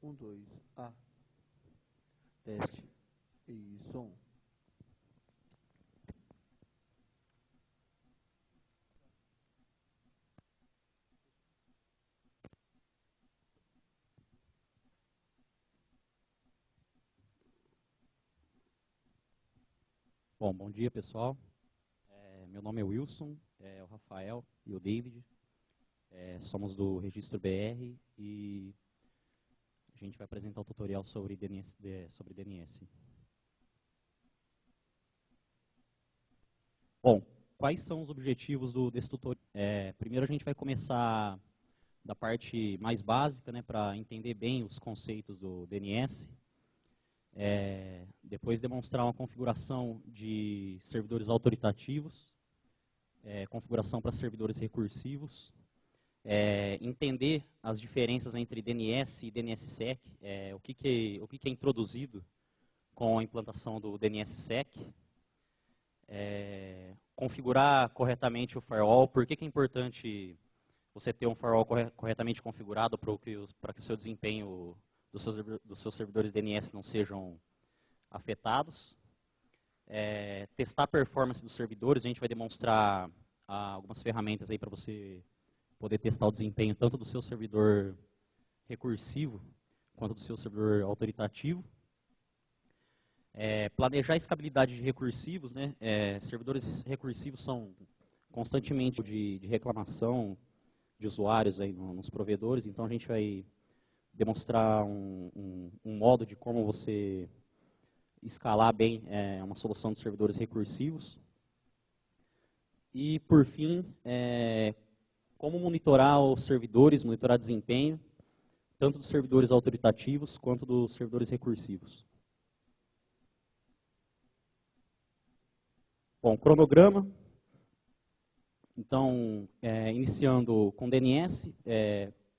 Um, dois, A. Teste. E som. Bom dia, pessoal. Meu nome é Wilson, o Rafael e o David. Somos do Registro BR e a gente vai apresentar o tutorial sobre DNS. Bom, quais são os objetivos desse tutorial? Primeiro a gente vai começar da parte mais básica, né, para entender bem os conceitos do DNS. Depois demonstrar uma configuração de servidores autoritativos, configuração para servidores recursivos, entender as diferenças entre DNS e DNSSEC, o que é introduzido com a implantação do DNSSEC, configurar corretamente o firewall, por que é importante você ter um firewall corretamente configurado para que o seu desempenho dos seus servidores DNS não sejam afetados. Testar a performance dos servidores, a gente vai demonstrar algumas ferramentas aí para você poder testar o desempenho tanto do seu servidor recursivo quanto do seu servidor autoritativo. Planejar a escalabilidade de recursivos, né? Servidores recursivos são constantemente de reclamação de usuários aí nos provedores, então a gente vai demonstrar um modo de como você escalar bem uma solução de servidores recursivos. E, por fim, como monitorar os servidores, monitorar desempenho, tanto dos servidores autoritativos quanto dos servidores recursivos. Bom, cronograma. Então, iniciando com DNS,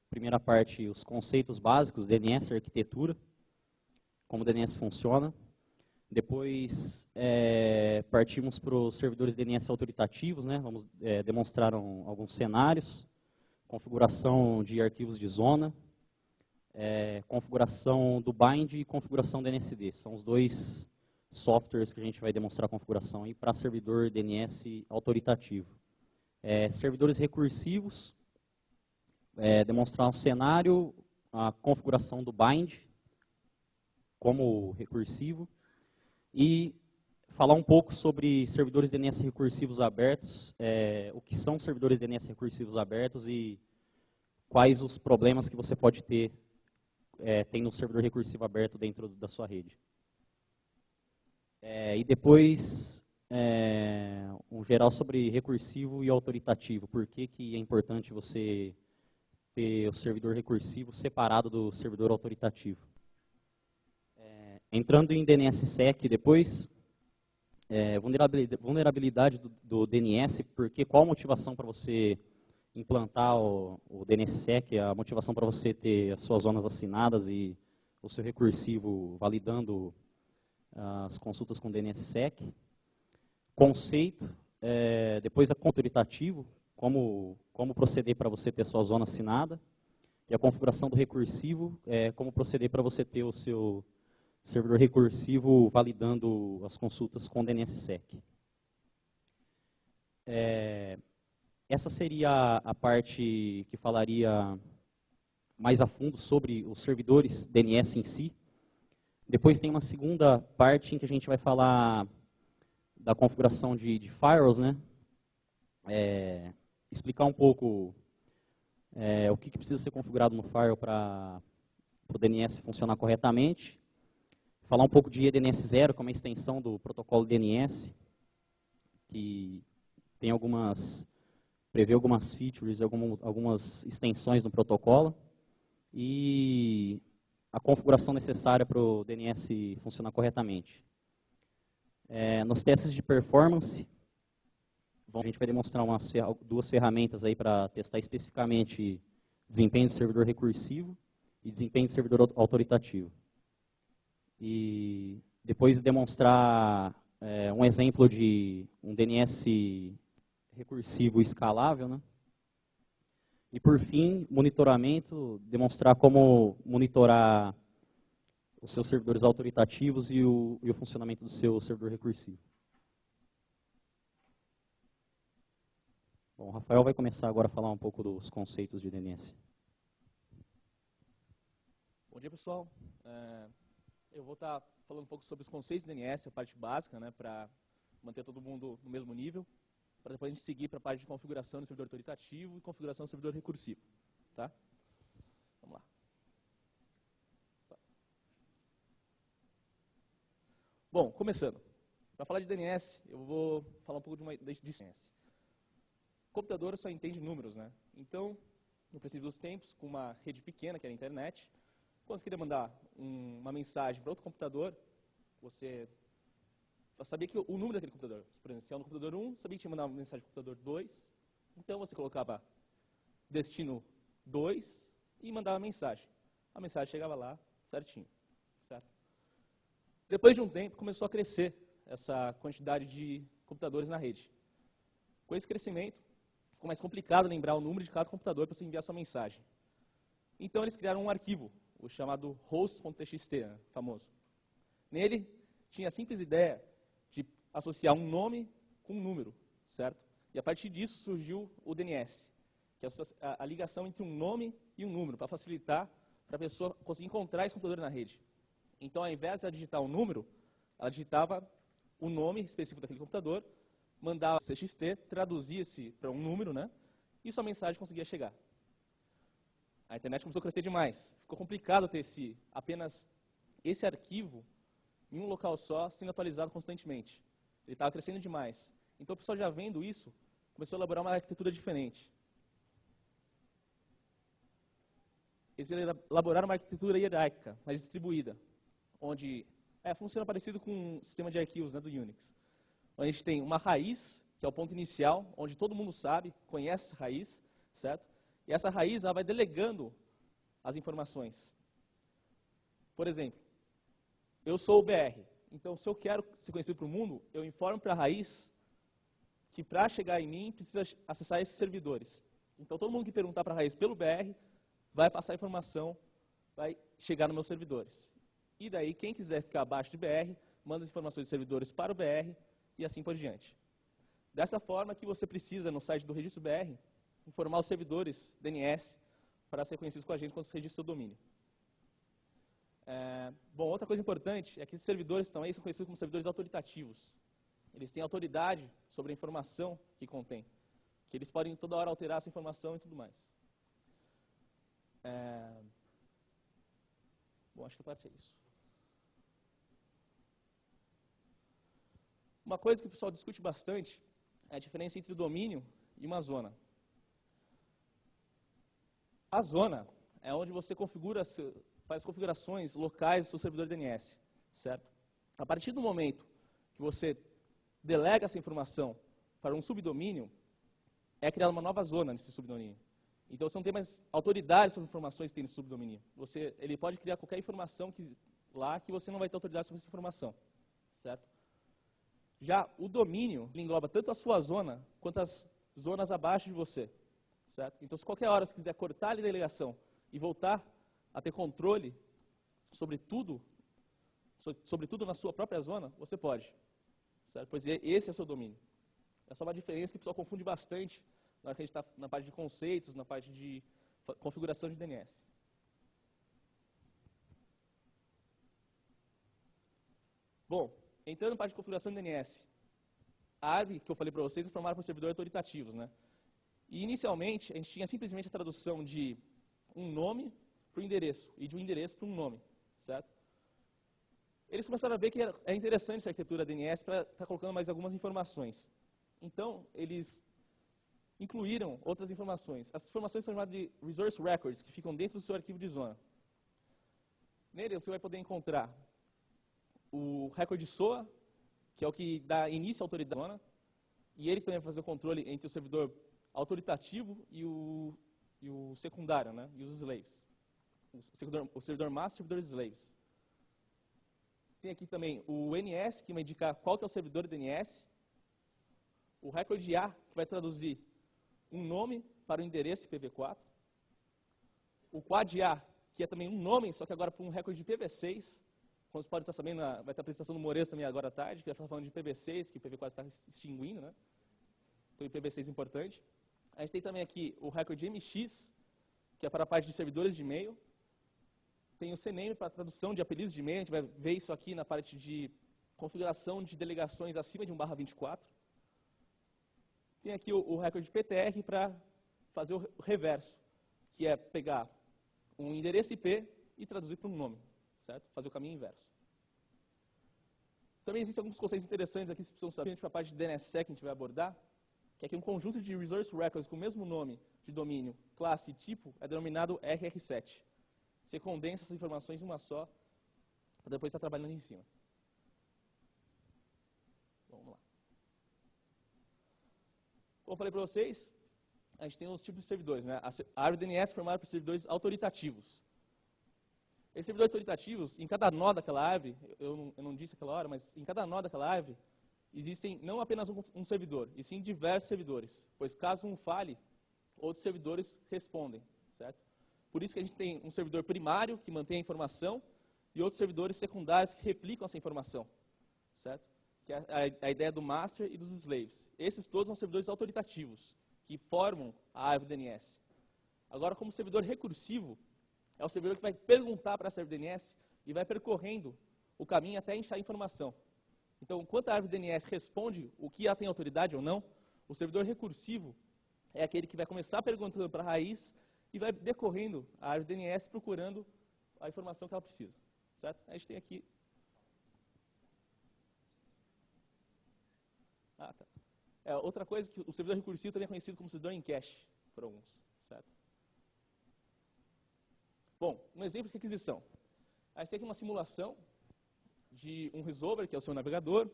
primeira parte, os conceitos básicos, DNS, arquitetura, como o DNS funciona. Depois, partimos para os servidores DNS autoritativos, né? Vamos demonstrar alguns cenários, configuração de arquivos de zona, configuração do bind e configuração do DNSD. São os dois softwares que a gente vai demonstrar a configuração para servidor DNS autoritativo. Servidores recursivos, demonstrar um cenário, a configuração do bind como recursivo e falar um pouco sobre servidores DNS recursivos abertos, o que são servidores DNS recursivos abertos e quais os problemas que você pode ter tendo um servidor recursivo aberto dentro da sua rede. E depois, um geral sobre recursivo e autoritativo. Por que é importante você ter o servidor recursivo separado do servidor autoritativo. Entrando em DNSSEC depois, vulnerabilidade do DNS, porque qual a motivação para você implantar o DNSSEC, a motivação para você ter as suas zonas assinadas e o seu recursivo validando as consultas com DNSSEC. Conceito, depois a autoritativo, como proceder para você ter a sua zona assinada. E a configuração do recursivo, como proceder para você ter o seu servidor recursivo validando as consultas com DNSSEC. Essa seria a parte que falaria mais a fundo sobre os servidores DNS em si. Depois tem uma segunda parte em que a gente vai falar da configuração de firewalls, né? Explicar um pouco o que precisa ser configurado no firewall para o DNS funcionar corretamente. Falar um pouco de eDNS 0, que é uma extensão do protocolo DNS, que tem prevê algumas features, algumas extensões no protocolo. E a configuração necessária para o DNS funcionar corretamente. Nos testes de performance, a gente vai demonstrar duas ferramentas aí para testar especificamente desempenho de servidor recursivo e desempenho de servidor autoritativo. E depois demonstrar um exemplo de um DNS recursivo escalável, né? E, por fim, monitoramento, demonstrar como monitorar os seus servidores autoritativos e o funcionamento do seu servidor recursivo. Bom, o Rafael vai começar agora a falar um pouco dos conceitos de DNS. Bom dia, pessoal. Eu vou estar falando um pouco sobre os conceitos de DNS, a parte básica, né, para manter todo mundo no mesmo nível, para depois a gente seguir para a parte de configuração do servidor autoritativo e configuração do servidor recursivo. Tá? Vamos lá. Bom, começando. Para falar de DNS, eu vou falar um pouco de DNS. O computador só entende números, né? Então, no princípio dos tempos, com uma rede pequena, que era a internet, quando você queria mandar uma mensagem para outro computador, você sabia que o número daquele computador, por exemplo, se é no computador 1, sabia que tinha que mandar uma mensagem para o computador 2, então você colocava destino 2 e mandava a mensagem. A mensagem chegava lá certinho. Certo? Depois de um tempo, começou a crescer essa quantidade de computadores na rede. Com esse crescimento, ficou mais complicado lembrar o número de cada computador para você enviar sua mensagem. Então, eles criaram um arquivo, o chamado host.txt, né, famoso. Nele, tinha a simples ideia de associar um nome com um número, certo? E a partir disso surgiu o DNS, que é a ligação entre um nome e um número, para facilitar para a pessoa conseguir encontrar esse computador na rede. Então, ao invés de ela digitar um número, ela digitava o nome específico daquele computador, mandava TXT, traduzia-se para um número, né? E sua mensagem conseguia chegar. A internet começou a crescer demais. Ficou complicado ter apenas esse arquivo em um local só, sendo atualizado constantemente. Ele estava crescendo demais. Então, o pessoal já vendo isso, começou a elaborar uma arquitetura diferente. Eles elaboraram uma arquitetura hierárquica, mais distribuída, onde funciona parecido com um sistema de arquivos, né, do Unix. Onde a gente tem uma raiz, que é o ponto inicial, onde todo mundo sabe, conhece essa raiz, certo? E essa raiz ela vai delegando as informações. Por exemplo, eu sou o BR. Então, se eu quero ser conhecido para o mundo, eu informo para a raiz que para chegar em mim precisa acessar esses servidores. Então, todo mundo que perguntar para a raiz pelo BR vai passar a informação, vai chegar nos meus servidores. E daí, quem quiser ficar abaixo de BR, manda as informações dos servidores para o BR e assim por diante. Dessa forma que você precisa, no site do registro BR, informar os servidores DNS para ser conhecidos com a gente quando se registra o domínio. Bom, outra coisa importante é que esses servidores estão aí, são conhecidos como servidores autoritativos. Eles têm autoridade sobre a informação que contém, que eles podem toda hora alterar essa informação e tudo mais. Bom, acho que a parte é isso. Uma coisa que o pessoal discute bastante é a diferença entre o domínio e uma zona. A zona é onde você faz configurações locais do seu servidor DNS, certo? A partir do momento que você delega essa informação para um subdomínio, é criada uma nova zona nesse subdomínio. Então, você não tem mais autoridade sobre informações que tem nesse subdomínio. Ele pode criar qualquer informação que você não vai ter autoridade sobre essa informação, certo? Já o domínio engloba tanto a sua zona quanto as zonas abaixo de você, certo? Então, se qualquer hora você quiser cortar a delegação e voltar a ter controle sobre tudo na sua própria zona, você pode, certo? Pois esse é o seu domínio. É só uma diferença que o pessoal confunde bastante na hora que a gente está na parte de conceitos, na parte de configuração de DNS. Bom, entrando na parte de configuração de DNS, a árvore que eu falei para vocês é formada por servidores autoritativos, né? E inicialmente a gente tinha simplesmente a tradução de um nome para o endereço e de um endereço para um nome, certo? Eles começaram a ver que é interessante essa arquitetura DNS para estar colocando mais algumas informações. Então, eles incluíram outras informações. Essas informações são chamadas de Resource Records, que ficam dentro do seu arquivo de zona. Nele, você vai poder encontrar o recorde SOA, que é o que dá início à autoridade da zona, e ele também vai fazer o controle entre o servidor autoritativo e o secundário, né, e os slaves. O servidor master e o servidor slaves. Tem aqui também o NS, que vai indicar qual que é o servidor DNS, o recorde A, que vai traduzir um nome para o endereço IPv4. O quad-A, que é também um nome, só que agora para um recorde de IPv6. Como vocês podem estar sabendo, vai ter a apresentação do Moreira também agora à tarde, que vai estar falando de IPv6, que o IPv4 está extinguindo, né? Então, IPv6 é importante. A gente tem também aqui o recorde MX, que é para a parte de servidores de e-mail. Tem o CNAME para tradução de apelidos de e-mail. A gente vai ver isso aqui na parte de configuração de delegações acima de 1/24. Tem aqui o recorde PTR para fazer o reverso, que é pegar um endereço IP e traduzir para um nome, certo? Fazer o caminho inverso. Também existem alguns conceitos interessantes aqui, que precisam saber, para a parte de DNSSEC que a gente vai abordar, que é que um conjunto de resource records com o mesmo nome de domínio, classe e tipo é denominado RR7. Você condensa essas informações em uma só, para depois estar trabalhando em cima. Vamos lá. Como eu falei para vocês, a gente tem os tipos de servidores, né? A árvore DNS é formada por servidores autoritativos. Esses servidores autoritativos, em cada nó daquela árvore, eu não disse aquela hora, mas em cada nó daquela árvore, existem não apenas um servidor, e sim diversos servidores, pois caso um falhe, outros servidores respondem, certo? Por isso que a gente tem um servidor primário, que mantém a informação, e outros servidores secundários que replicam essa informação, certo? Que é a ideia do master e dos slaves. Esses todos são servidores autoritativos, que formam a árvore DNS. Agora, como servidor recursivo, é o servidor que vai perguntar para a árvore DNS e vai percorrendo o caminho até achar a informação. Então, enquanto a árvore DNS responde o que ela tem autoridade ou não, o servidor recursivo é aquele que vai começar perguntando para a raiz e vai decorrendo a árvore DNS procurando a informação que ela precisa, certo? A gente tem aqui... outra coisa, que o servidor recursivo também é conhecido como servidor em cache, por alguns, certo? Bom, um exemplo de requisição. A gente tem aqui uma simulação de um resolver, que é o seu navegador,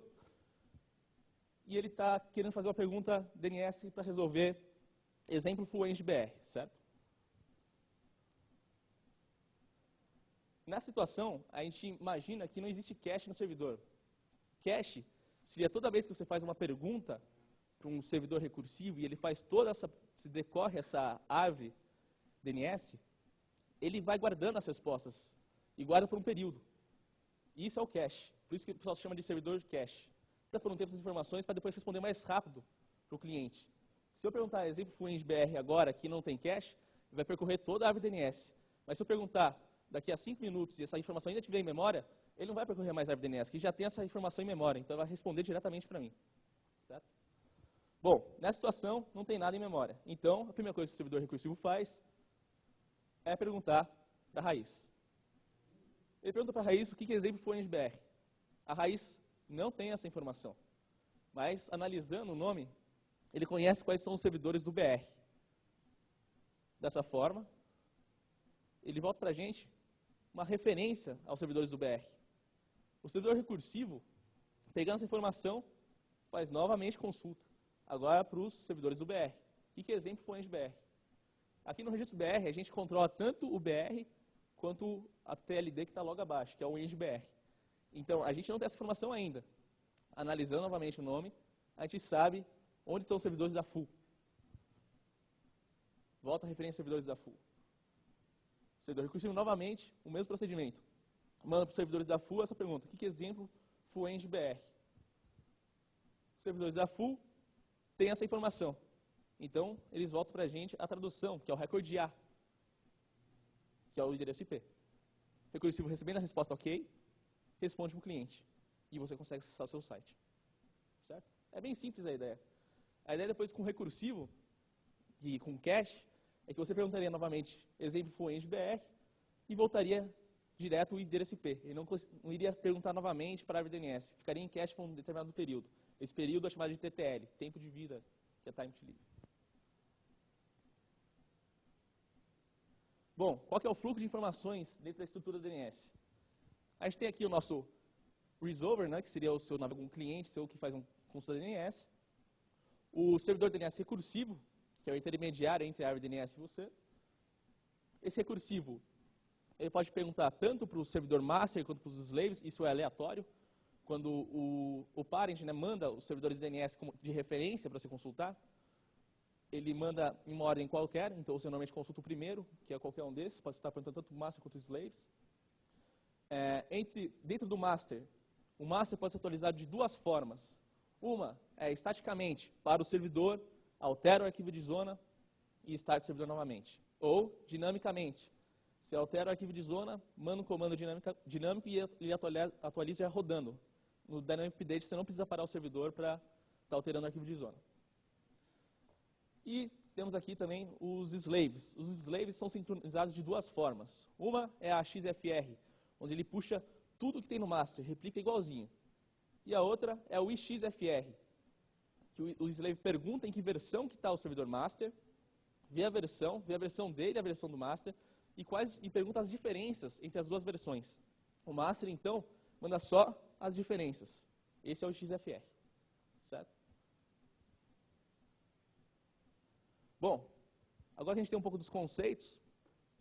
e ele está querendo fazer uma pergunta DNS para resolver exemplo fluente BR, certo? Nessa situação, a gente imagina que não existe cache no servidor. Cache seria toda vez que você faz uma pergunta para um servidor recursivo e ele faz toda essa, se decorre essa árvore DNS, ele vai guardando as respostas e guarda por um período. E isso é o cache. Por isso que o pessoal chama de servidor de cache. Guarda por um tempo essas informações para depois responder mais rápido para o cliente. Se eu perguntar exemplo fluente BR agora que não tem cache, ele vai percorrer toda a árvore DNS. Mas se eu perguntar daqui a 5 minutos e essa informação ainda estiver em memória, ele não vai percorrer mais a árvore DNS, que já tem essa informação em memória, então ele vai responder diretamente para mim. Certo? Bom, nessa situação não tem nada em memória. Então, a primeira coisa que o servidor recursivo faz é perguntar para a raiz. Ele pergunta para a raiz o que é exemplo fluente BR. A raiz não tem essa informação, mas analisando o nome, ele conhece quais são os servidores do BR. Dessa forma, ele volta para a gente uma referência aos servidores do BR. O servidor recursivo, pegando essa informação, faz novamente consulta, agora para os servidores do BR. O que é exemplo fluente BR? Aqui no registro BR, a gente controla tanto o BR quanto a TLD que está logo abaixo, que é o ENGBR. Então, a gente não tem essa informação ainda. Analisando novamente o nome, a gente sabe onde estão os servidores da FU. Volta a referência aos servidores da FU. O servidor recursivo, novamente, o mesmo procedimento. Manda para os servidores da FU essa pergunta: o que é exemplo fluente BR? Os servidores da FU têm essa informação. Então, eles voltam para a gente a tradução, que é o recorde A, que é o endereço IP. O recursivo, recebendo a resposta OK, responde para o cliente. E você consegue acessar o seu site. Certo? É bem simples a ideia. A ideia depois com recursivo, e com cache, é que você perguntaria novamente exemplo fluente BR e voltaria direto o endereço IP. Ele não iria perguntar novamente para a árvore DNS. Ficaria em cache por um determinado período. Esse período é chamado de TTL, tempo de vida, que é time to live. Bom, qual que é o fluxo de informações dentro da estrutura DNS? A gente tem aqui o nosso resolver, né, que seria o seu um cliente seu que faz um consulta DNS. O servidor DNS recursivo, que é o intermediário entre a árvore DNS e você. Esse recursivo, ele pode perguntar tanto para o servidor master quanto para os slaves, isso é aleatório. Quando o parent, né, manda os servidores DNS de referência para você consultar, ele manda em uma ordem qualquer, então você normalmente consulta o primeiro, que é qualquer um desses, pode estar perguntando tanto o master quanto os slaves. Dentro do master, o master pode ser atualizado de duas formas. Uma é estaticamente, para o servidor, altera o arquivo de zona e start o servidor novamente. Ou, dinamicamente, você altera o arquivo de zona, manda um comando dinâmico e ele atualiza rodando. No Dynamic Update você não precisa parar o servidor para estar alterando o arquivo de zona. E temos aqui também os slaves. Os slaves são sincronizados de duas formas. Uma é a XFR, onde ele puxa tudo que tem no master, replica igualzinho. E a outra é o IXFR, que o slave pergunta em que versão que está o servidor master, vê a versão dele, a versão do master, e pergunta as diferenças entre as duas versões. O master, então, manda só as diferenças. Esse é o XFR. Certo? Bom, agora que a gente tem um pouco dos conceitos,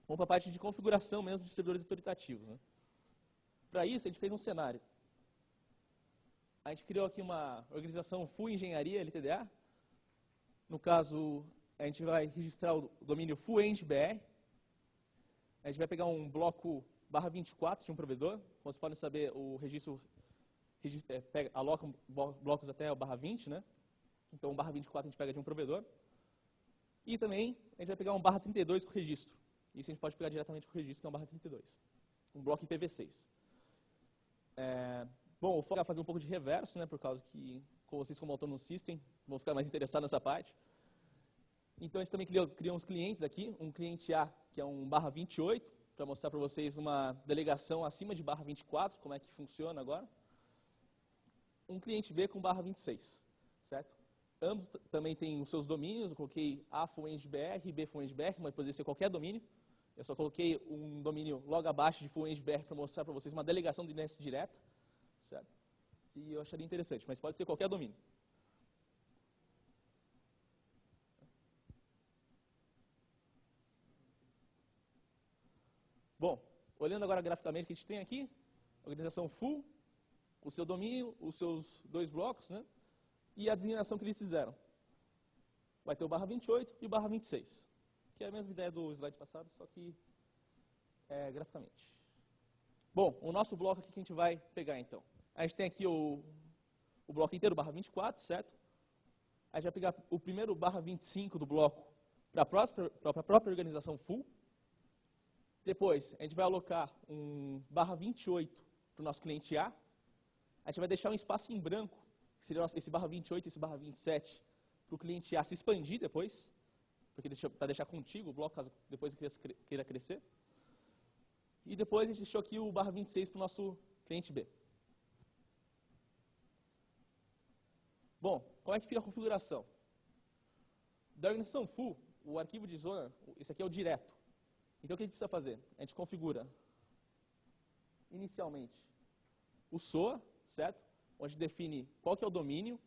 vamos para a parte de configuração mesmo de servidores autoritativos. Né? Para isso, a gente fez um cenário. A gente criou aqui uma organização full engenharia, LTDA. No caso, a gente vai registrar o domínio full-eng.br. A gente vai pegar um bloco /24 de um provedor. Como vocês podem saber, o registro aloca blocos até o /20, né? Então, o /24 a gente pega de um provedor. E também, a gente vai pegar um /32 com o registro. Isso a gente pode pegar diretamente com o registro, que é um /32. Um bloco IPv6. Bom, eu vou fazer um pouco de reverso, né? Por causa que, com vocês como Autonomous System, vão ficar mais interessados nessa parte. Então, a gente também criou uns clientes aqui. Um cliente A, que é um /28, para mostrar para vocês uma delegação acima de /24, como é que funciona agora. Um cliente B com /26, certo? Ambos também têm os seus domínios. Eu coloquei A full-eng.br e B full-eng.br, mas poderia ser qualquer domínio. Eu só coloquei um domínio logo abaixo de full-eng.br para mostrar para vocês uma delegação de DNS direta, certo? E eu acharia interessante, mas pode ser qualquer domínio. Bom, olhando agora graficamente o que a gente tem aqui, organização full, o seu domínio, os seus dois blocos, né? E a designação que eles fizeram. Vai ter o /28 e o /26, que é a mesma ideia do slide passado, só que graficamente. Bom, o nosso bloco aqui que a gente vai pegar então. A gente tem aqui o bloco inteiro, /24, certo? A gente vai pegar o primeiro /25 do bloco para a própria organização full. Depois, a gente vai alocar um /28 para o nosso cliente A. A gente vai deixar um espaço em branco, que seria esse /28 e esse /27, para o cliente A se expandir depois, para deixar contigo o bloco, caso depois queira crescer. E depois a gente deixou aqui o /26 para o nosso cliente B. Bom, como é que fica a configuração? Da organização full, o arquivo de zona, esse aqui é o direto. Então o que a gente precisa fazer? A gente configura inicialmente o SOA, certo? Onde define qual que é o domínio,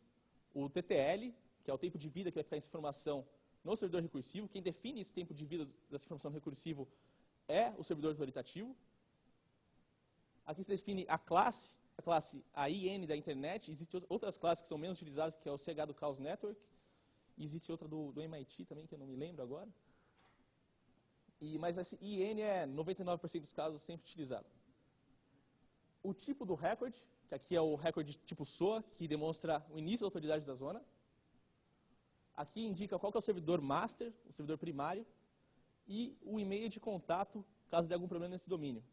o TTL, que é o tempo de vida que vai ficar essa informação no servidor recursivo. Quem define esse tempo de vida dessa informação no recursivo é o servidor autoritativo. Aqui se define a classe AIN da internet. Existem outras classes que são menos utilizadas, que é o CH do Chaos Network. E existe outra do MIT também, que eu não me lembro agora. Mas esse IN é 99% dos casos sempre utilizado. O tipo do record, que aqui é o record tipo SOA, que demonstra o início da autoridade da zona. Aqui indica qual que é o servidor master, o servidor primário, e o e-mail de contato, caso dê algum problema nesse domínio.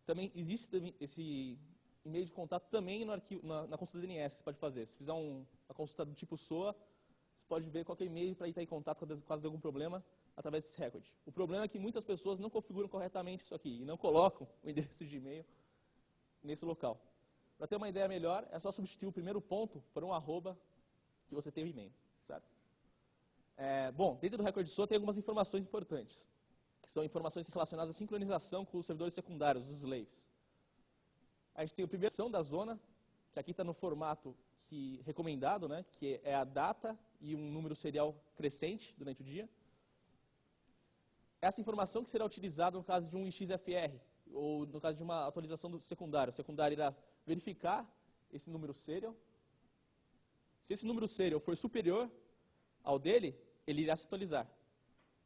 Também existe esse e-mail de contato também no arquivo, na consulta DNS, você pode fazer. Se fizer uma consulta do tipo SOA, você pode ver qual que é o e-mail para entrar em contato caso dê algum problema através desse record. O problema é que muitas pessoas não configuram corretamente isso aqui e não colocam o endereço de e-mail nesse local. Para ter uma ideia melhor, é só substituir o primeiro ponto por um arroba que você tem o e-mail, certo? Bom, dentro do record SOA tem algumas informações importantes, que são informações relacionadas à sincronização com os servidores secundários, os slaves. A gente tem a primeira versão da zona, que aqui está no formato recomendado, né, que é a data e um número serial crescente durante o dia. Essa informação que será utilizada no caso de um XFR, ou no caso de uma atualização do secundário. O secundário irá verificar esse número serial. Se esse número serial for superior ao dele, ele irá se atualizar.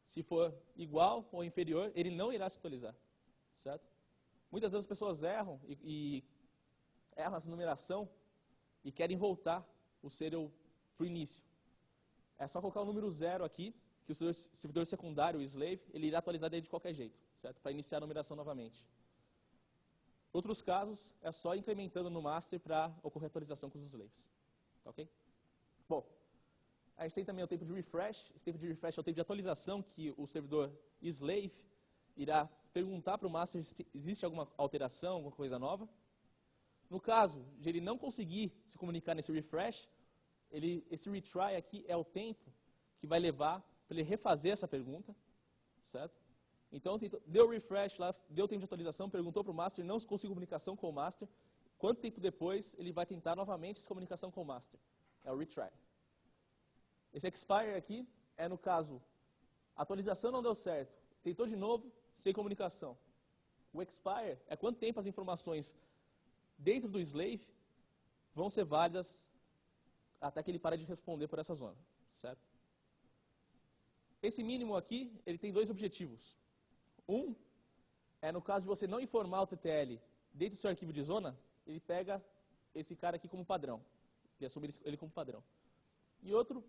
Se for igual ou inferior, ele não irá se atualizar, certo? Muitas vezes as pessoas erram e erram essa numeração e querem voltar o serial para o início. É só colocar o número 0 aqui, que o servidor secundário, o slave, ele irá atualizar dele de qualquer jeito, certo? Para iniciar a numeração novamente. Outros casos, é só incrementando no master para ocorrer a atualização com os slaves. Ok? Bom, a gente tem também o tempo de refresh. Esse tempo de refresh é o tempo de atualização que o servidor slave irá perguntar para o master se existe alguma alteração, alguma coisa nova. No caso de ele não conseguir se comunicar nesse refresh, esse retry aqui é o tempo que vai levar para ele refazer essa pergunta, certo? Então, deu refresh lá, deu tempo de atualização, perguntou para o master, não conseguiu comunicação com o master. Quanto tempo depois ele vai tentar novamente essa comunicação com o master? É o retry. Esse expire aqui é, no caso, a atualização não deu certo, tentou de novo, sem comunicação. O expire é quanto tempo as informações dentro do slave vão ser válidas até que ele pare de responder por essa zona, certo? Esse mínimo aqui, ele tem dois objetivos. Um é no caso de você não informar o TTL dentro do seu arquivo de zona, ele pega esse cara aqui como padrão. Ele assume ele como padrão. E outro,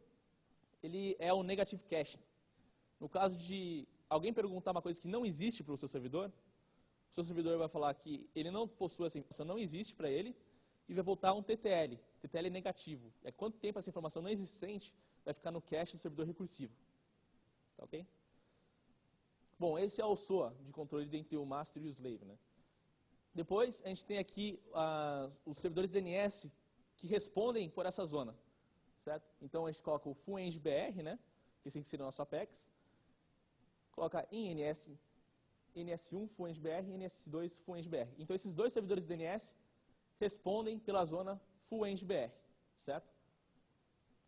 ele é o negative caching. No caso de alguém perguntar uma coisa que não existe para o seu servidor vai falar que ele não possui essa informação, não existe para ele, e vai voltar um TTL. TTL negativo. É quanto tempo essa informação não existente vai ficar no cache do servidor recursivo. Tá ok? Bom, esse é o SOA de controle entre o master e o slave, né? Depois, a gente tem aqui os servidores DNS que respondem por essa zona, certo? Então, a gente coloca o full-engbr, né? Que esse seria o nosso Apex. Coloca em NS1 full-engbr e NS2 full-engbr. Então, esses dois servidores DNS respondem pela zona full-engbr, certo?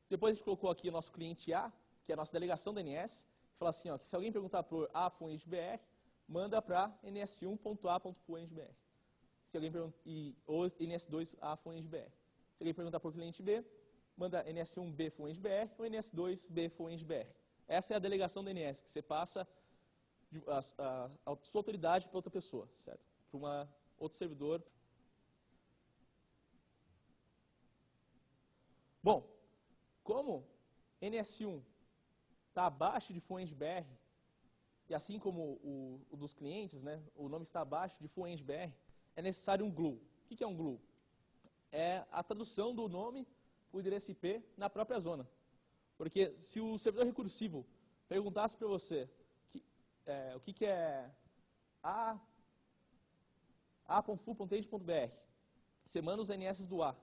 Depois, a gente colocou aqui o nosso cliente A, que é a nossa delegação DNS. Fala assim, ó, que se alguém perguntar por a.full-engbr, manda para ns1.a.full-engbr. Se alguém ou ns2a.full-engbr. Se alguém perguntar por cliente B, manda ns1b.full-engbr ou ns2b.full-engbr. Essa é a delegação DNS, que você passa a sua autoridade para outra pessoa, certo? Para outro servidor. Bom, como ns1 está abaixo de full-engbr, e assim como o dos clientes, né, o nome está abaixo de full-engbr, é necessário um glue. O que é um glue? É a tradução do nome para o endereço IP na própria zona. Porque se o servidor recursivo perguntasse para você o que é a.full.age.br, você manda os DNS do A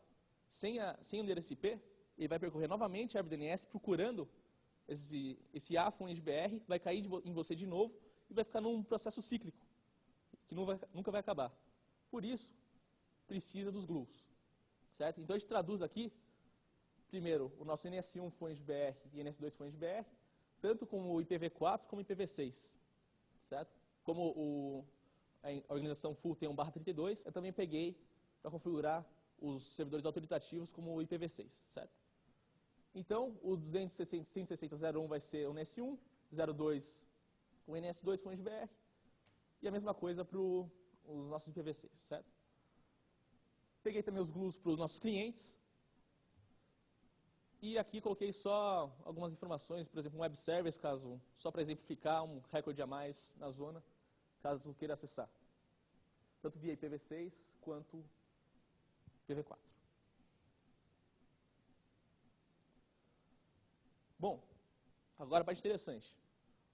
sem o endereço IP, ele vai percorrer novamente a árvore DNS procurando esse a.full-engbr, vai cair em você de novo e vai ficar num processo cíclico, que nunca vai acabar. Por isso, precisa dos glues, certo? Então, a gente traduz aqui, primeiro, o nosso NS1 full-engbr e NS2 full-engbr, tanto como o IPv4 como o IPv6, certo? Como a organização full tem 1/32, eu também peguei para configurar os servidores autoritativos como o IPv6, certo? Então, o 260.160.01 vai ser o NS1, 02 o NS2 full-engbr, e a mesma coisa para os nossos IPv6, certo? Peguei também os glues para os nossos clientes. E aqui coloquei só algumas informações, por exemplo, um web service, só para exemplificar, um recorde a mais na zona, caso queira acessar. Tanto via IPv6 quanto IPv4. Bom, agora a parte interessante.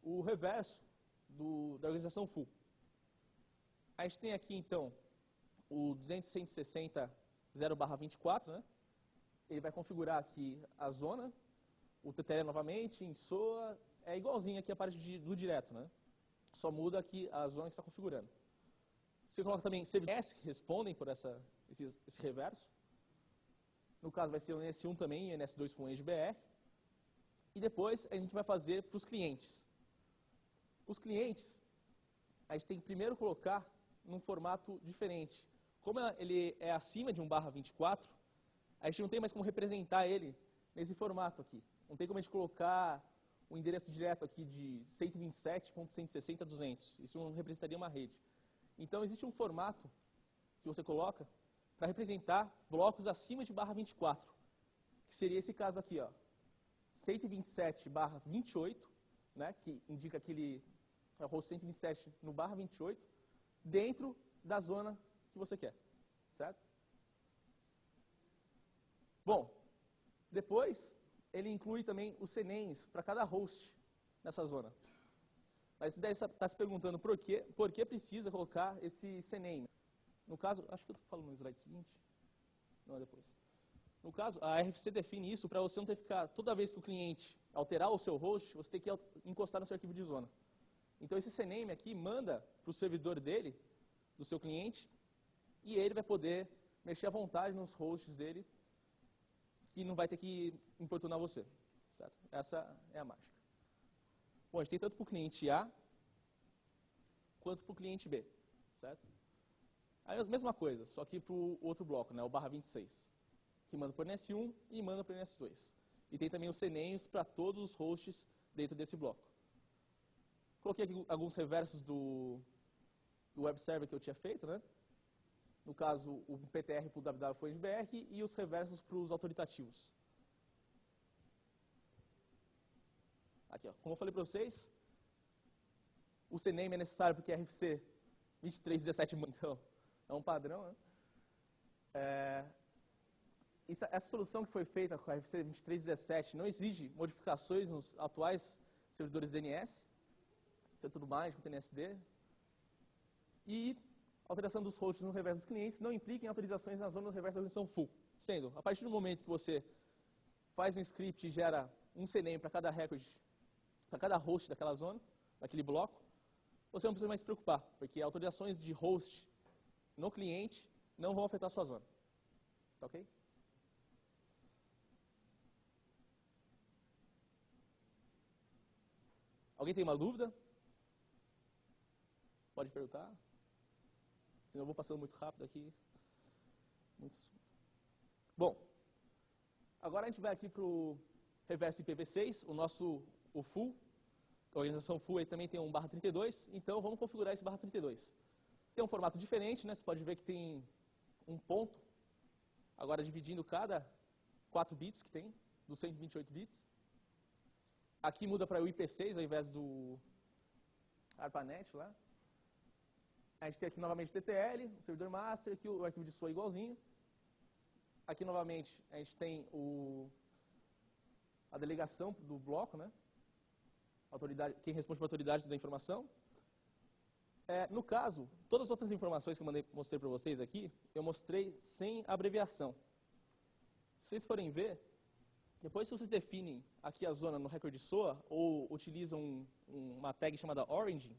O reverso da organização full. A gente tem aqui, então, o 260.0/24, né? Ele vai configurar aqui a zona, o TTL novamente, em SOA, é igualzinho aqui a parte do direto, né? Só muda aqui a zona que está configurando. Você coloca também servidores que respondem por esse reverso. No caso, vai ser o NS1 também e NS2 full-engbr. E depois a gente vai fazer para os clientes. Os clientes, a gente tem que primeiro colocar num formato diferente. Como ele é acima de 1/24, a gente não tem mais como representar ele nesse formato aqui. Não tem como a gente colocar um endereço direto aqui de 127.160.200. Isso não representaria uma rede. Então, existe um formato que você coloca para representar blocos acima de barra 24, que seria esse caso aqui, ó, 127/28, né, que indica que ele é o host 127 no barra 28, dentro da zona que você quer, certo? Bom, depois ele inclui também os CNAMEs para cada host nessa zona. Mas você deve estar se perguntando por que precisa colocar esse CNAME. No caso, acho que eu falo no slide seguinte. Não, é depois. No caso, a RFC define isso para você não ter que ficar, toda vez que o cliente alterar o seu host, você tem que encostar no seu arquivo de zona. Então esse CNAME aqui manda para o servidor dele, do seu cliente, e ele vai poder mexer à vontade nos hosts dele, que não vai ter que importunar você. Certo? Essa é a mágica. Bom, a gente tem tanto para o cliente A, quanto para o cliente B. Certo? Aí a mesma coisa, só que para o outro bloco, né, o barra 26, que manda para o NS1 e manda para o NS2. E tem também os CNAMEs para todos os hosts dentro desse bloco. Coloquei aqui alguns reversos do web server que eu tinha feito, né? No caso, o PTR para o www.FluentBR e os reversos para os autoritativos. Aqui, ó, como eu falei para vocês, o CNAME é necessário porque a RFC 2317, então, é um padrão, né? Essa solução que foi feita com a RFC 2317 não exige modificações nos atuais servidores DNS, tanto do MAND quanto do NSD, e alteração dos hosts no reverso dos clientes não implica em autorizações na zona do reverso da organização full. Sendo, a partir do momento que você faz um script e gera um CNAME para cada record, para cada host daquela zona, daquele bloco, você não precisa mais se preocupar, porque autorizações de host no cliente não vão afetar a sua zona. Tá ok? Alguém tem uma dúvida? Pode perguntar. Senão eu vou passando muito rápido aqui. Bom, agora a gente vai aqui para o reverso IPv6, o full. A organização full aí também tem um /32, então vamos configurar esse /32. Tem um formato diferente, né? Você pode ver que tem um ponto, agora dividindo cada 4 bits que tem, dos 128 bits. Aqui muda para o IP6 ao invés do ARPANET lá. A gente tem aqui novamente o TTL, o servidor master, aqui o arquivo de SOA igualzinho. Aqui novamente a gente tem a delegação do bloco, né? Autoridade, quem responde para a autoridade da informação. No caso, todas as outras informações que eu mostrei para vocês aqui, eu mostrei sem abreviação. Se vocês forem ver, depois que vocês definem aqui a zona no recorde SOA, ou utilizam uma tag chamada origin,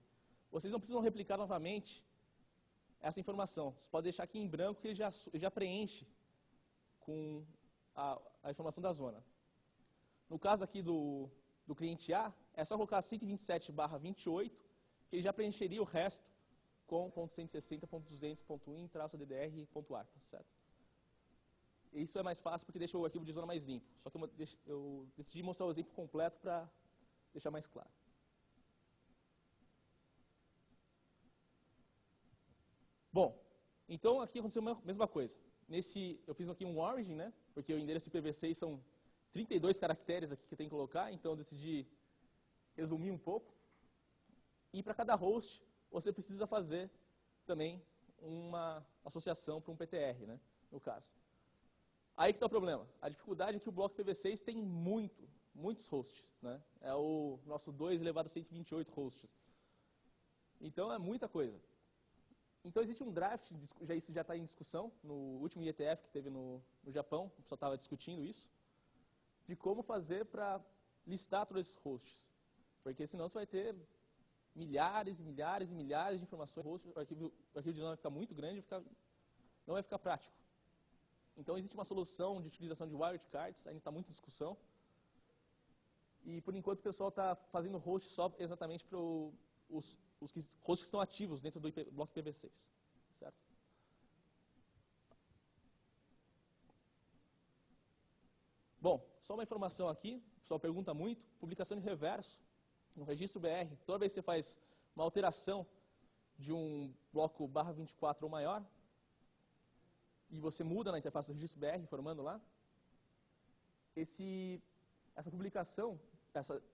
vocês não precisam replicar novamente essa informação. Você pode deixar aqui em branco que ele já preenche com a informação da zona. No caso aqui do cliente A, é só colocar 127/28, que ele já preencheria o resto com .160.200.in-ddr.arpa, certo? Isso é mais fácil porque deixa o arquivo de zona mais limpo. Só que eu decidi mostrar o exemplo completo para deixar mais claro. Bom, então aqui aconteceu a mesma coisa. Eu fiz aqui um origin, né? Porque o endereço IPv6 são 32 caracteres aqui que tem que colocar, então eu decidi resumir um pouco. E para cada host, você precisa fazer também uma associação para um PTR, né? No caso. Aí que está o problema. A dificuldade é que o bloco IPv6 tem muitos hosts, né? É o nosso 2 elevado a 128 hosts. Então é muita coisa. Então existe um draft, isso já está em discussão, no último IETF que teve no Japão, o pessoal estava discutindo isso, de como fazer para listar todos esses hosts. Porque senão você vai ter milhares e milhares e milhares de informações, o arquivo de zona vai ficar muito grande, não vai ficar prático. Então existe uma solução de utilização de wildcards, ainda está muito em discussão. E por enquanto o pessoal está fazendo host só exatamente para os hosts que estão ativos dentro do bloco IPv6. Certo? Bom, só uma informação aqui. pessoal pergunta muito, publicação de reverso no registro BR. Toda vez que você faz uma alteração de um bloco /24 ou maior, e você muda na interface do registro BR, informando lá, essa publicação,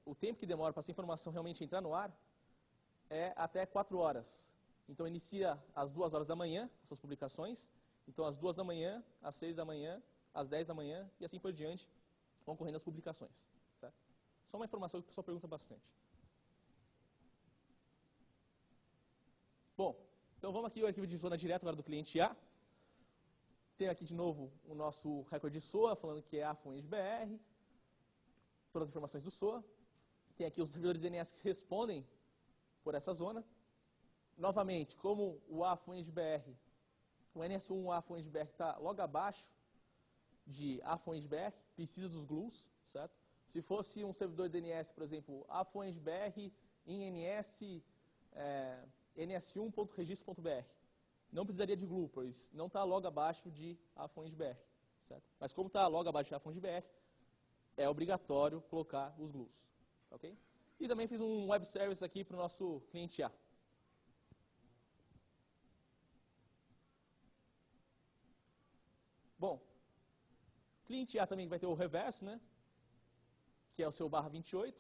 o tempo que demora para essa informação realmente entrar no ar é até 4 horas. Então, inicia às 2 horas da manhã, essas publicações. Então, às 2 da manhã, às 6 da manhã, às 10 da manhã e assim por diante, vão correndo as publicações. Certo? Só uma informação que o pessoal pergunta bastante. Bom, então vamos aqui ao arquivo de zona direto agora do cliente A. Tem aqui de novo o nosso recorde de SOA, falando que é AFONED-BR, todas as informações do SOA. Tem aqui os servidores DNS que respondem por essa zona. Novamente, como o AFONED-BR, o NS1 AFONED-BR está logo abaixo de AFONED-BR, precisa dos glues, certo? Se fosse um servidor DNS, por exemplo, AFONED-BR em ns1.registro.br, não precisaria de glue, pois não está logo abaixo de AFONED-BR, certo? Mas como está logo abaixo de AFONED-BR, é obrigatório colocar os glues, ok? E também fiz um web service aqui para o nosso cliente A. Bom, cliente A também vai ter o reverso, né? Que é o seu /28.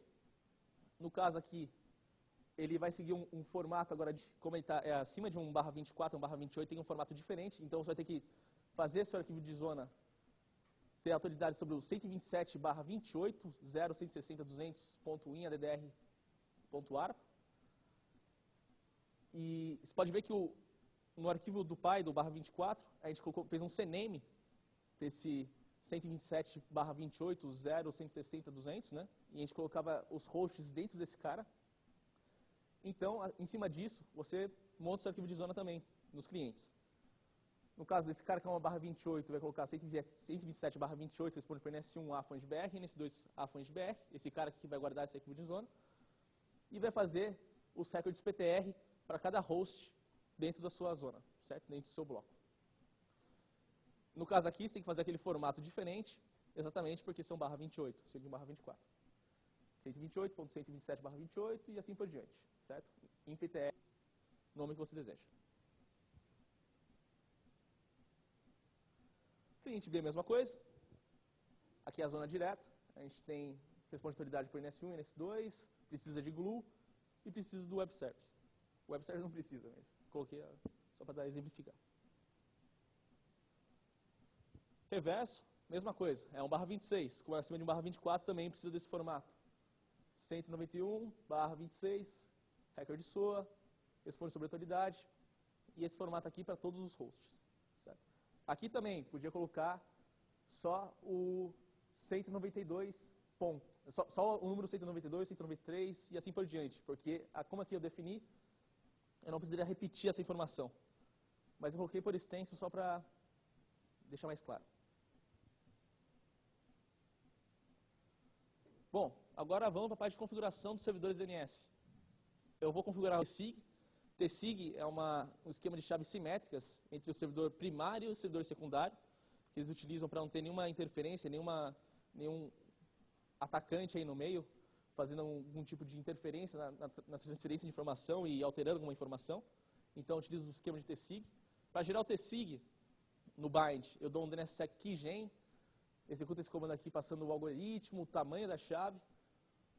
No caso aqui, ele vai seguir um formato agora, como ele está acima de um /24, um /28, tem um formato diferente. Então, você vai ter que fazer seu arquivo de zona ter autoridade sobre o 127/28, 0.160.200.inaddr.arpa. E você pode ver que no arquivo do pai do /24, a gente fez um CNAME desse 127/28, 0.160.200, né? E a gente colocava os hosts dentro desse cara. Então, em cima disso, você monta o seu arquivo de zona também, nos clientes. No caso desse cara que é uma /28, vai colocar 127/28, responde para NS1 AFONED-BR, NS2 AFONED-BR, esse cara aqui vai guardar esse arquivo de zona, e vai fazer os recordes PTR para cada host dentro da sua zona, certo? Dentro do seu bloco. No caso aqui, você tem que fazer aquele formato diferente, exatamente porque são /28, seria um /24. 128.127/28 e assim por diante, certo? Em PTR, nome que você deseja. Cliente B, mesma coisa. Aqui é a zona direta. A gente tem responde autoridade por NS1, NS2, precisa de glue e precisa do web service. O web service não precisa, mas coloquei só para exemplificar. Reverso, mesma coisa. É um /26. Como é acima de um /24, também precisa desse formato. 191/26, recorde SOA, responde sobre autoridade, e esse formato aqui para todos os hosts. Certo? Aqui também podia colocar só o 192 ponto, só o número 192, 193 e assim por diante, porque como aqui eu defini, eu não precisaria repetir essa informação. Mas eu coloquei por extenso só para deixar mais claro. Bom, agora vamos para a parte de configuração dos servidores DNS. Eu vou configurar o TSIG. TSIG é um esquema de chaves simétricas entre o servidor primário e o servidor secundário, que eles utilizam para não ter nenhuma interferência, nenhum atacante aí no meio, fazendo algum tipo de interferência na transferência de informação e alterando alguma informação. Então, eu utilizo o esquema de TSIG. Para gerar o TSIG no bind, eu dou um DNSSEC keygen, executa esse comando aqui passando o algoritmo, o tamanho da chave,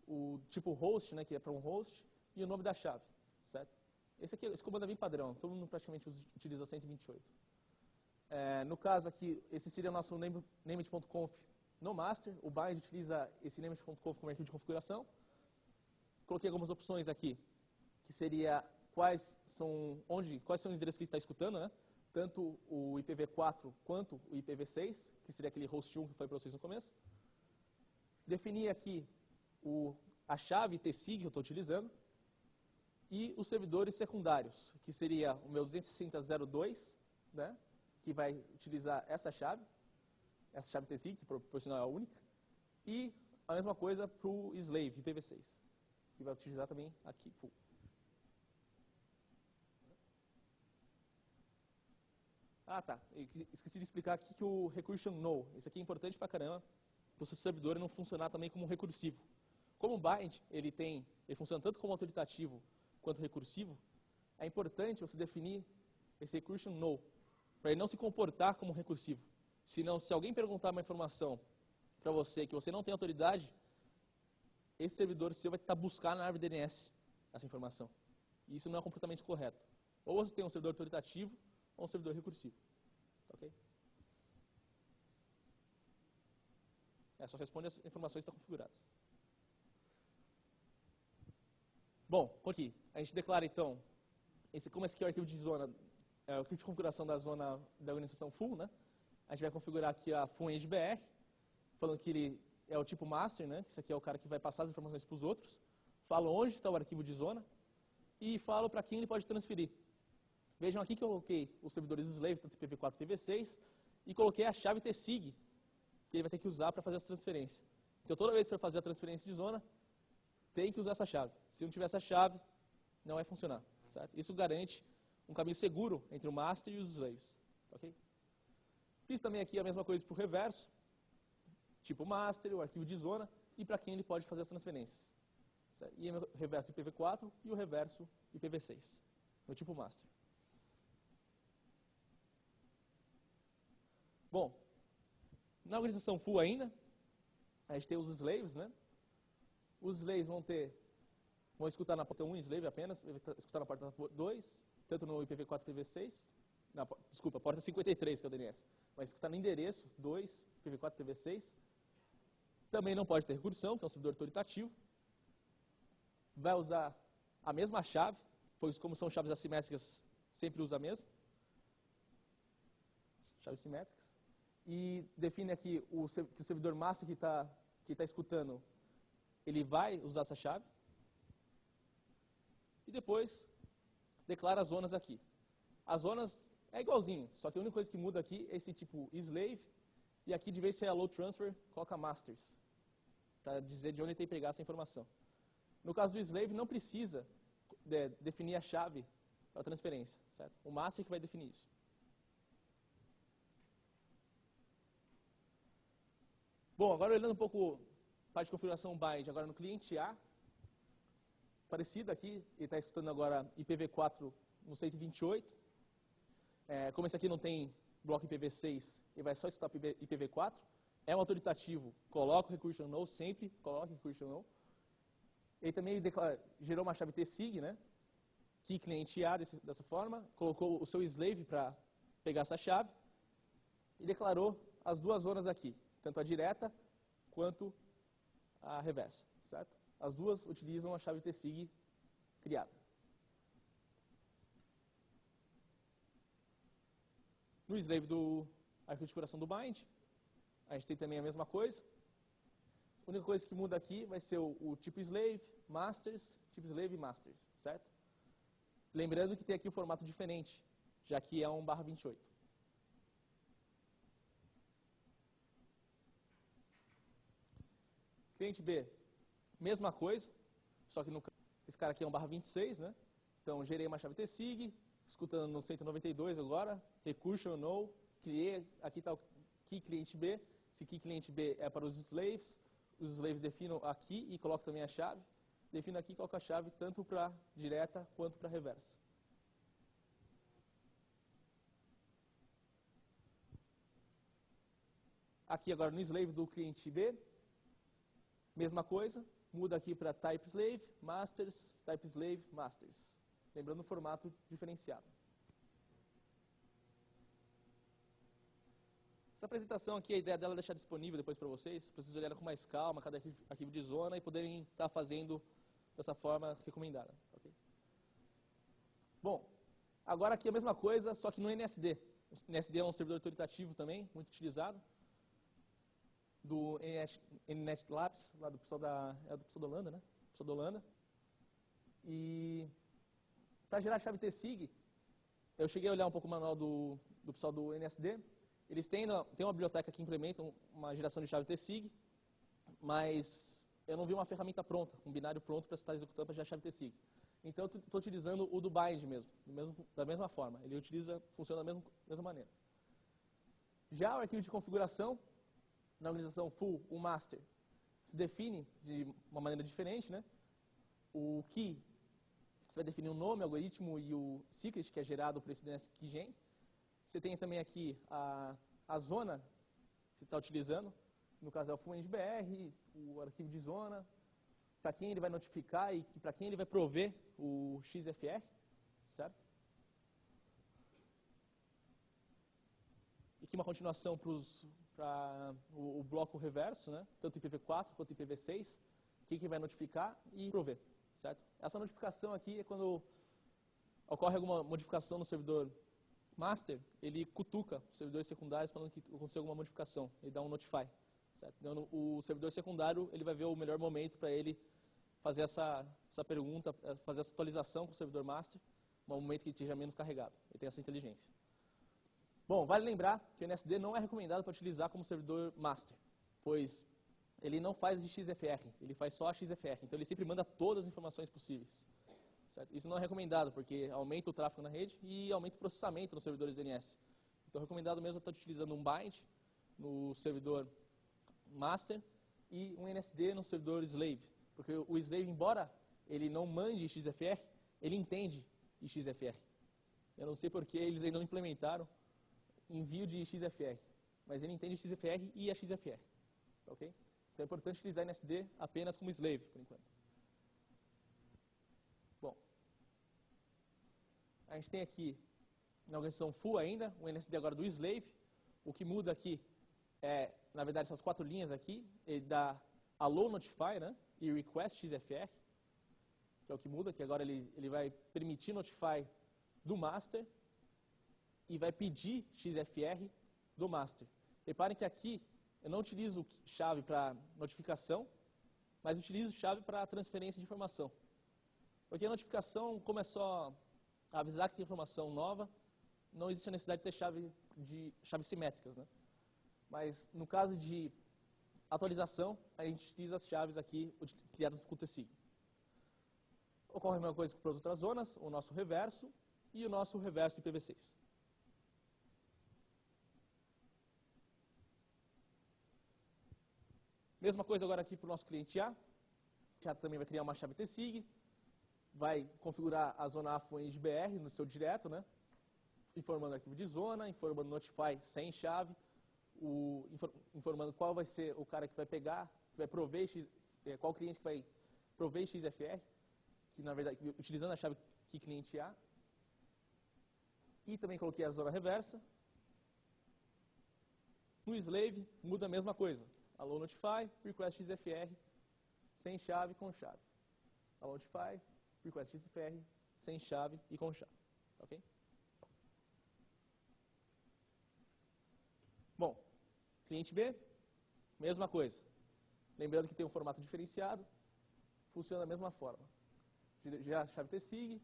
o tipo host, né, que é para um host, e o nome da chave, certo? Esse comando é bem padrão, todo mundo praticamente utiliza 128. No caso aqui, esse seria o nosso name.conf no master, o bind utiliza esse name.conf como arquivo de configuração. Coloquei algumas opções aqui, que seria quais são os endereços que ele está escutando, né? Tanto o IPv4 quanto o IPv6, que seria aquele host 1 que foi para vocês no começo. Defini aqui a chave TSIG que eu estou utilizando e os servidores secundários, que seria o meu 260.02, né, que vai utilizar essa chave TSIG, que por sinal é a única, e a mesma coisa para o slave IPv6, que vai utilizar também aqui full. Ah, tá. Esqueci de explicar aqui que o recursion no, isso aqui é importante pra caramba, para o seu servidor não funcionar também como recursivo. Como o bind ele funciona tanto como autoritativo quanto recursivo, é importante você definir esse recursion no, para ele não se comportar como recursivo. Senão, se alguém perguntar uma informação para você que você não tem autoridade, esse servidor seu vai tentar buscar na árvore DNS essa informação. E isso não é comportamento correto. Ou você tem um servidor autoritativo ou um servidor recursivo. Ok? Só responde as informações que estão configuradas. Bom, aqui, a gente declara então, como esse aqui é o arquivo de zona, é o arquivo de configuração da zona da organização full, né? A gente vai configurar aqui a full.br, falando que ele é o tipo master, né? Esse aqui é o cara que vai passar as informações para os outros. Falo onde está o arquivo de zona e falo para quem ele pode transferir. Vejam aqui que eu coloquei os servidores slave, tanto IPv4 e IPv6, e coloquei a chave tsig, que ele vai ter que usar para fazer essa transferência. Então, toda vez que for fazer a transferência de zona, tem que usar essa chave. Se não tiver essa chave, não vai funcionar. Certo? Isso garante um caminho seguro entre o master e os slaves. Okay? Fiz também aqui a mesma coisa para o reverso, tipo master, o arquivo de zona, e para quem ele pode fazer as transferências. Certo? E o reverso IPv4 e o reverso IPv6, no tipo master. Bom, na organização full ainda, a gente tem os slaves, né? Os slaves vão escutar na porta 1 slave apenas, escutar na porta 2, tanto no IPv4 e IPv6, desculpa, porta 53, que é o DNS, vai escutar no endereço 2, IPv4 e IPv6. Também não pode ter recursão, que é um servidor autoritativo. Vai usar a mesma chave, pois como são chaves assimétricas, sempre usa a mesma. Chaves simétricas. E define aqui que o servidor master que tá escutando, ele vai usar essa chave. E depois, declara as zonas aqui. As zonas é igualzinho, só que a única coisa que muda aqui é esse tipo slave, e aqui de vez de allow transfer, coloca masters, para dizer de onde ele tem que pegar essa informação. No caso do slave, não precisa definir a chave para a transferência, certo? O master que vai definir isso. Bom, agora olhando um pouco a parte de configuração bind, agora no cliente A, parecido aqui, ele está escutando agora IPv4 no 128. Como esse aqui não tem bloco IPv6, ele vai só escutar IPv4. É um autoritativo, coloca o recursion no, sempre coloca o recursion no. Ele também gerou uma chave tsig, né? Que cliente A dessa forma, colocou o seu slave para pegar essa chave e declarou as duas zonas aqui, tanto a direta quanto a reversa, certo? As duas utilizam a chave tsig criada. No slave do arquivo de configuração do bind, a gente tem também a mesma coisa. A única coisa que muda aqui vai ser o tipo slave, masters, tipo slave e masters, certo? Lembrando que tem aqui um formato diferente, já que é um /28. Cliente B, mesma coisa, só que esse cara aqui é um /26, né? Então, gerei uma chave tsig, escutando no 192 agora, recursion no, criei, aqui está o key cliente B. Esse key cliente B é para os slaves definem aqui e colocam também a chave. Defino aqui e coloco a chave tanto para direta quanto para reversa. Aqui agora no slave do cliente B, mesma coisa, muda aqui para type slave, masters, type slave, masters. Lembrando o formato diferenciado. Essa apresentação aqui, a ideia dela é deixar disponível depois para vocês vocês olharem com mais calma cada arquivo de zona e poderem estar fazendo dessa forma recomendada. Okay? Bom, agora aqui a mesma coisa, só que no NSD. O NSD é um servidor autoritativo também, muito utilizado, do NNet Labs, lá do pessoal do pessoal da Holanda, né? Pessoal da Holanda. E para gerar a chave tsig, eu cheguei a olhar um pouco o manual do pessoal do NSD. Eles têm uma biblioteca que implementa uma geração de chave tsig, mas eu não vi uma ferramenta pronta, um binário pronto para estar executando para gerar chave tsig. Então, eu estou utilizando o do bind mesmo, da mesma forma. Ele funciona da mesma maneira. Já o arquivo de configuração, na organização full, o master se define de uma maneira diferente, né? O key, você vai definir o nome, o algoritmo e o secret, que é gerado por esse DNS keygen. Você tem também aqui a zona que você está utilizando, no caso é o full-NGBR, o arquivo de zona, para quem ele vai notificar e para quem ele vai prover o XFR, certo? E aqui uma continuação para o bloco reverso, né? Tanto IPv4 quanto IPv6, quem que vai notificar e prover, certo? Essa notificação aqui é quando ocorre alguma modificação no servidor master, ele cutuca os servidores secundários falando que aconteceu alguma modificação, ele dá um notify, certo? Então, o servidor secundário ele vai ver o melhor momento para ele fazer essa pergunta, fazer essa atualização com o servidor master, no momento que ele esteja menos carregado. Ele tem essa inteligência. Bom, vale lembrar que o NSD não é recomendado para utilizar como servidor master, pois ele não faz XFR, ele faz só a XFR, então ele sempre manda todas as informações possíveis. Certo? Isso não é recomendado, porque aumenta o tráfego na rede e aumenta o processamento nos servidores DNS. Então, recomendado mesmo é estar utilizando um bind no servidor master e um NSD no servidor slave, porque o slave, embora ele não mande XFR, ele entende XFR. Eu não sei porque eles ainda não implementaram envio de XFR, mas ele entende XFR e a XFR. Ok? Então é importante utilizar NSD apenas como slave, por enquanto. Bom, a gente tem aqui na organização full ainda, o NSD agora do slave. O que muda aqui é, na verdade, essas 4 linhas aqui, ele dá allow notify, né, e request XFR, que é o que muda, que agora ele vai permitir notify do master e vai pedir XFR do master. Reparem que aqui eu não utilizo chave para notificação, mas utilizo chave para transferência de informação. Porque a notificação, como é só avisar que tem informação nova, não existe a necessidade de ter chaves simétricas, né? Mas no caso de atualização, a gente utiliza as chaves aqui criadas com o TSIG. Ocorre a mesma coisa com as outras zonas, o nosso reverso e o nosso reverso IPv6. Mesma coisa agora aqui para o nosso cliente A. Já também vai criar uma chave TSIG, vai configurar a zona AFO-NGBR no seu direto, né? Informando o arquivo de zona, informando notify sem chave, informando qual vai ser o cara que vai pegar, que vai prover, qual cliente que vai prover XFR, que na verdade, utilizando a chave que cliente A. E também coloquei a zona reversa. No slave, muda a mesma coisa. Allow notify, request XFR, sem chave, com chave. Allow notify, request XFR, sem chave e com chave. Ok? Bom, cliente B, mesma coisa. Lembrando que tem um formato diferenciado, funciona da mesma forma. Já a chave TSIG,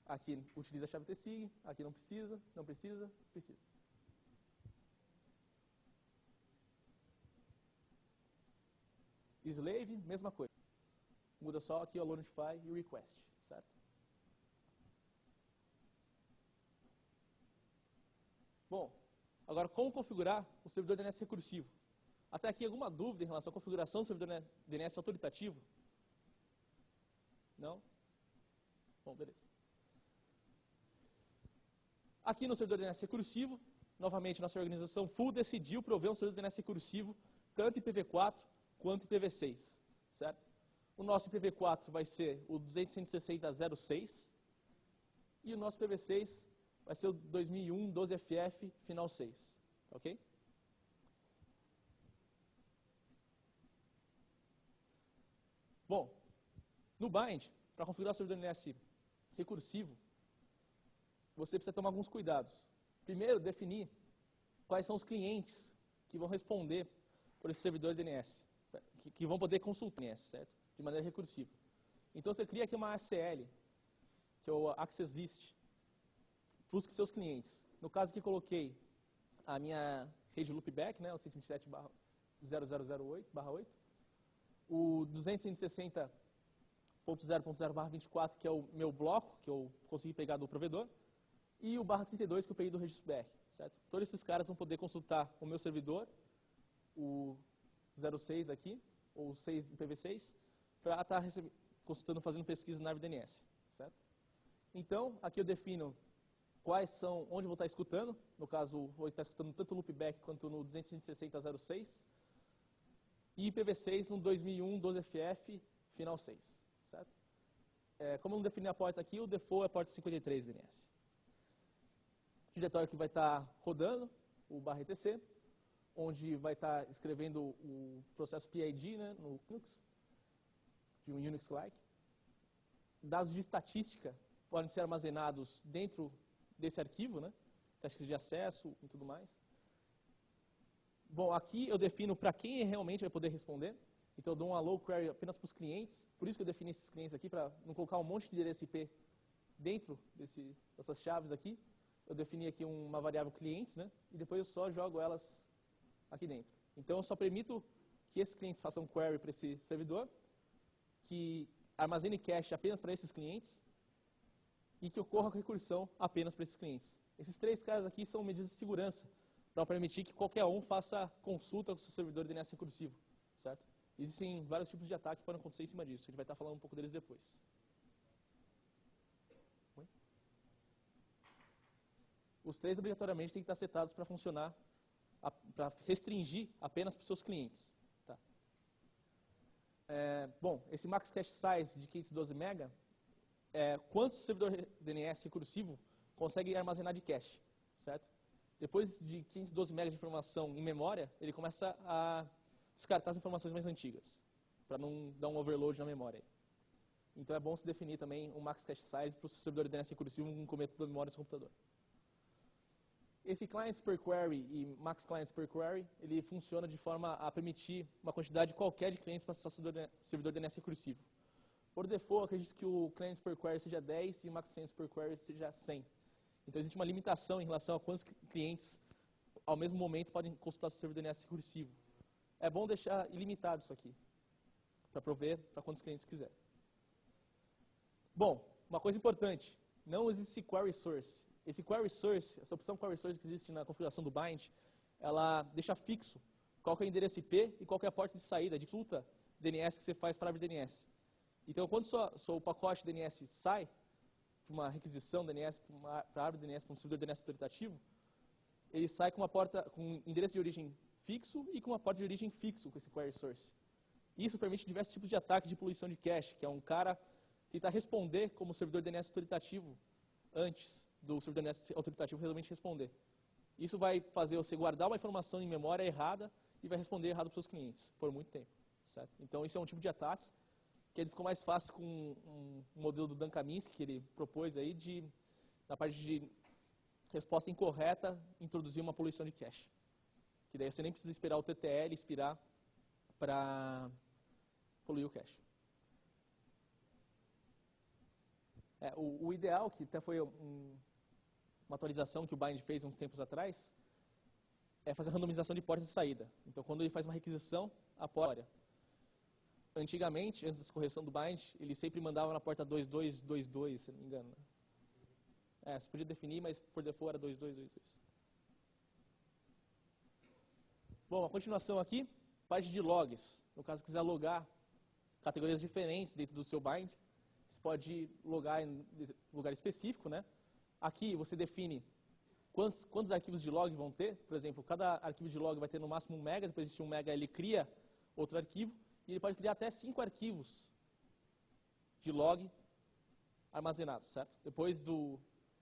aqui utiliza a chave TSIG, aqui não precisa, não precisa, precisa. Slave, mesma coisa. Muda só aqui o allow notify e o request, certo? Bom, agora como configurar o servidor DNS recursivo? Até aqui alguma dúvida em relação à configuração do servidor DNS autoritativo? Não? Bom, beleza. Aqui no servidor DNS recursivo, novamente nossa organização full decidiu prover um servidor DNS recursivo tanto IPv4 quanto IPv6, certo? O nosso IPv4 vai ser o 260.06 e o nosso IPv6 vai ser o 2001 12FF final 6, ok? Bom, no bind, para configurar o servidor DNS recursivo, você precisa tomar alguns cuidados. Primeiro, definir quais são os clientes que vão responder por esse servidor DNS, que vão poder consultar o DNS, certo? De maneira recursiva. Então, você cria aqui uma ACL, que é o Access List, para os seus clientes. No caso aqui, coloquei a minha rede loopback, né, o 127.0008/8, o 260.0.0/24, que é o meu bloco, que eu consegui pegar do provedor, e o /32, que eu peguei do registro BR, certo? Todos esses caras vão poder consultar o meu servidor o 06 aqui, ou 6 IPv6, para estar consultando, fazendo pesquisa na árvore DNS, certo? Então, aqui eu defino quais são, onde eu vou estar escutando, no caso, vou estar escutando tanto no loopback quanto no 260.06, e IPv6 no 2001 12FF final 6, certo? Como eu não defini a porta aqui, o default é a porta 53 DNS. O diretório que vai estar rodando, o /etc, onde vai estar escrevendo o processo PID, né, no Linux, de um Unix-like. Dados de estatística podem ser armazenados dentro desse arquivo, né, estatísticas de acesso e tudo mais. Bom, aqui eu defino para quem realmente vai poder responder. Então eu dou um allow query apenas para os clientes. Por isso que eu defini esses clientes aqui, para não colocar um monte de endereço IP dentro dessas chaves aqui. Eu defini aqui uma variável clientes, né? E depois eu só jogo elas aqui dentro. Então eu só permito que esses clientes façam query para esse servidor, que armazene cache apenas para esses clientes e que ocorra recursão apenas para esses clientes. Esses três casos aqui são medidas de segurança para permitir que qualquer um faça consulta com o seu servidor de DNS recursivo, certo? Existem vários tipos de ataque que podem acontecer em cima disso. A gente vai estar falando um pouco deles depois. Oi? Os três obrigatoriamente têm que estar setados para funcionar, para restringir apenas para os seus clientes. Tá? Bom, esse max cache size de 512 MB, quantos servidor DNS recursivo consegue armazenar de cache, certo? Depois de 512 MB de informação em memória, ele começa a descartar as informações mais antigas, para não dar um overload na memória. Então é bom se definir também um max cache size para o servidor de DNS recursivo no começo da memória do seu computador. Esse clients per query e max clients per query, ele funciona de forma a permitir uma quantidade qualquer de clientes para acessar o servidor DNS recursivo. Por default, eu acredito que o clients per query seja 10 e o max clients per query seja 100. Então existe uma limitação em relação a quantos clientes ao mesmo momento podem consultar o servidor DNS recursivo. É bom deixar ilimitado isso aqui, para prover para quantos clientes quiser. Bom, uma coisa importante, não existe query source. Esse query source, essa opção query source que existe na configuração do bind, ela deixa fixo qual que é o endereço IP e qual que é a porta de saída, de consulta DNS que você faz para a árvore DNS. Então, quando o pacote DNS sai para uma requisição DNS, para a árvore DNS, para um servidor DNS autoritativo, ele sai com uma porta, com um endereço de origem fixo e com uma porta de origem fixo com esse query source. Isso permite diversos tipos de ataque de poluição de cache, que é um cara tentar responder como servidor DNS autoritativo antes do servidor DNS autoritativo realmente responder. Isso vai fazer você guardar uma informação em memória errada e vai responder errado para os seus clientes por muito tempo, certo? Então isso é um tipo de ataque que ele ficou mais fácil com um modelo do Dan Kaminsky que ele propôs aí na parte de resposta incorreta, introduzir uma poluição de cache. Que daí você nem precisa esperar o TTL expirar para poluir o cache. O ideal, que até foi uma atualização que o Bind fez uns tempos atrás, é fazer a randomização de portas de saída. Então, quando ele faz uma requisição, a porta... Antigamente, antes da correção do Bind, ele sempre mandava na porta 2222, se não me engano. Você podia definir, mas por default era 2222. Bom, a continuação aqui, parte de logs. No caso, quiser logar categorias diferentes dentro do seu bind, você pode logar em lugar específico, né? Aqui você define quantos arquivos de log vão ter. Por exemplo, cada arquivo de log vai ter no máximo 1 MB, depois de 1 MB ele cria outro arquivo, e ele pode criar até 5 arquivos de log armazenados, certo? Depois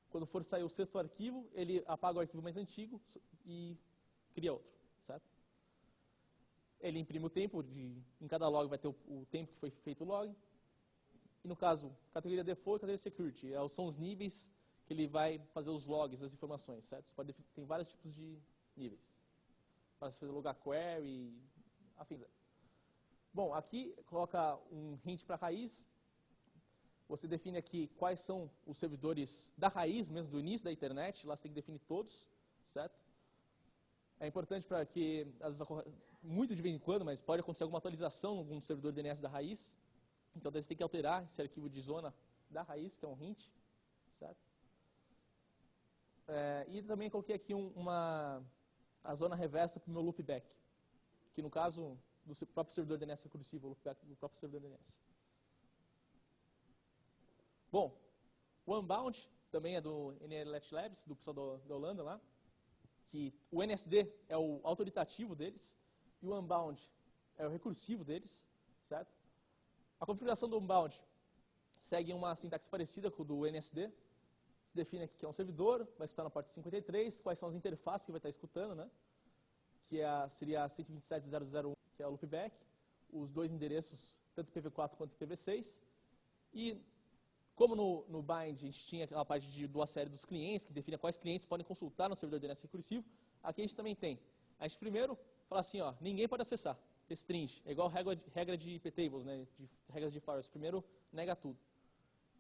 quando for sair o 6º arquivo, ele apaga o arquivo mais antigo e cria outro, certo? Ele imprime o tempo, em cada log vai ter o tempo que foi feito o log. E no caso, categoria default e categoria security, são os níveis que ele vai fazer os logs, as informações, certo? Tem vários tipos de níveis. Para você fazer logar query, afins. Bom, aqui coloca um hint para a raiz. Você define aqui quais são os servidores da raiz mesmo, do início da internet. Lá você tem que definir todos, certo? É importante para que, às vezes, muito de vez em quando, mas pode acontecer alguma atualização em algum servidor DNS da raiz. Então, você tem que alterar esse arquivo de zona da raiz, que é um hint, certo? E também coloquei aqui a zona reversa para o meu loopback, que no caso do próprio servidor DNS recursivo, ou loopback do próprio servidor DNS. Bom, o Unbound também é do NLET Labs, do pessoal da Holanda lá, que o NSD é o autoritativo deles e o Unbound é o recursivo deles, certo? A configuração do Unbound segue uma sintaxe parecida com o do NSD. Se define aqui que é um servidor, vai escutar na porta 53, quais são as interfaces que vai estar escutando, né? Que seria a 127.0.0.1, que é o loopback, os dois endereços, tanto IPv4 quanto IPv6. E como no bind a gente tinha aquela parte do assédio dos clientes, que define quais clientes podem consultar no servidor DNS recursivo, aqui a gente também tem. A gente primeiro fala assim, ó, ninguém pode acessar, restringe, é igual regra de iptables, né, de regras de firewalls. Primeiro nega tudo.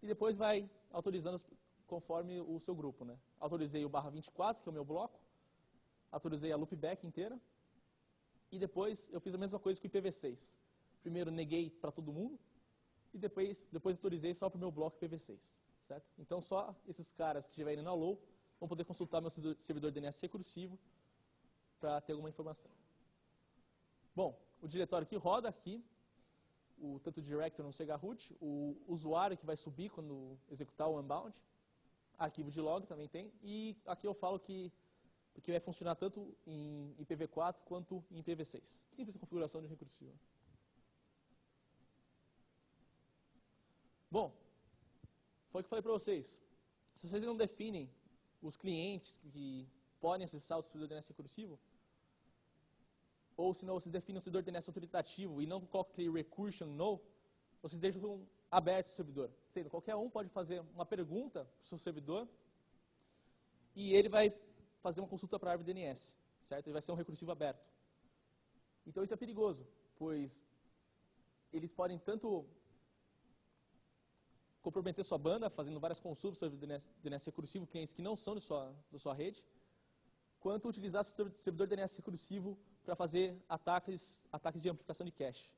E depois vai autorizando conforme o seu grupo, né. Autorizei o /24, que é o meu bloco, autorizei a loopback inteira, e depois eu fiz a mesma coisa com o IPv6. Primeiro neguei para todo mundo, e depois autorizei só para o meu bloco IPv6, certo? Então só esses caras que estiverem na low vão poder consultar meu servidor DNS recursivo para ter alguma informação. Bom, o diretório que roda aqui, tanto o directory no chroot, o usuário que vai subir quando executar o Unbound, arquivo de log também tem, e aqui eu falo que vai funcionar tanto em IPv4 quanto em IPv6. Simples configuração de recursivo. Bom, foi o que eu falei para vocês. Se vocês não definem os clientes que podem acessar o servidor DNS recursivo, ou se não vocês definem o servidor DNS autoritativo e não colocam aquele recursion no, vocês deixam aberto o servidor. Sendo, qualquer um pode fazer uma pergunta para o seu servidor e ele vai fazer uma consulta para a árvore DNS, certo? Ele vai ser um recursivo aberto. Então isso é perigoso, pois eles podem tanto comprometer sua banda, fazendo várias consultas sobre DNS recursivo, clientes que não são da sua rede, quanto utilizar o servidor DNS recursivo para fazer ataques de amplificação de cache.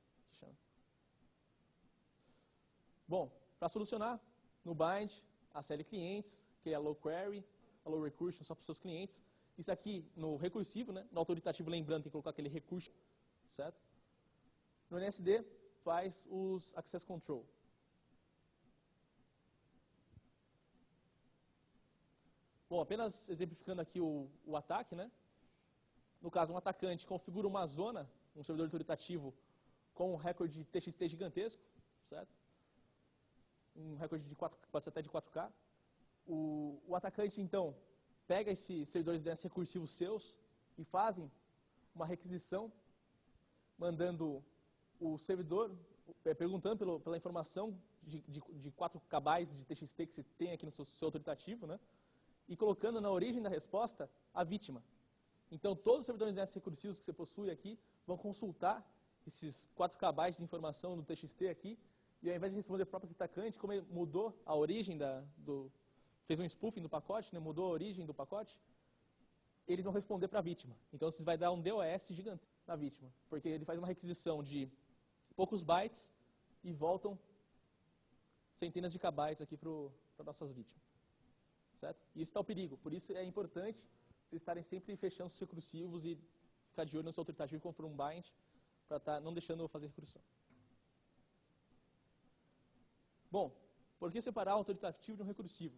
Bom, para solucionar, no bind, a CL clientes, que é a low query, a low recursion só para os seus clientes. Isso aqui no recursivo, né? No autoritativo, lembrando, tem que colocar aquele recursion, certo? No NSD, faz os access control. Bom, apenas exemplificando aqui o ataque, né? No caso, um atacante configura uma zona, um servidor autoritativo, com um recorde TXT gigantesco, certo? Um recorde de 4, pode ser até de 4K. O atacante, então, pega esses servidores DNS recursivos seus e fazem uma requisição, mandando o servidor, perguntando pela informação de 4 KB de TXT que você tem aqui no seu autoritativo, né? E colocando na origem da resposta a vítima. Então, todos os servidores DNS recursivos que você possui aqui vão consultar esses 4 KB de informação do TXT aqui, e ao invés de responder o próprio atacante, como ele mudou a origem fez um spoofing do pacote, né, mudou a origem do pacote, eles vão responder para a vítima. Então, você vai dar um DOS gigante na vítima, porque ele faz uma requisição de poucos bytes e voltam centenas de kbytes aqui para nossas vítimas. Certo? E isso está o perigo. Por isso é importante vocês estarem sempre fechando os recursivos e ficar de olho no seu autoritativo quando for um bind, para estar não deixando eu fazer recursão. Bom, por que separar o autoritativo de um recursivo?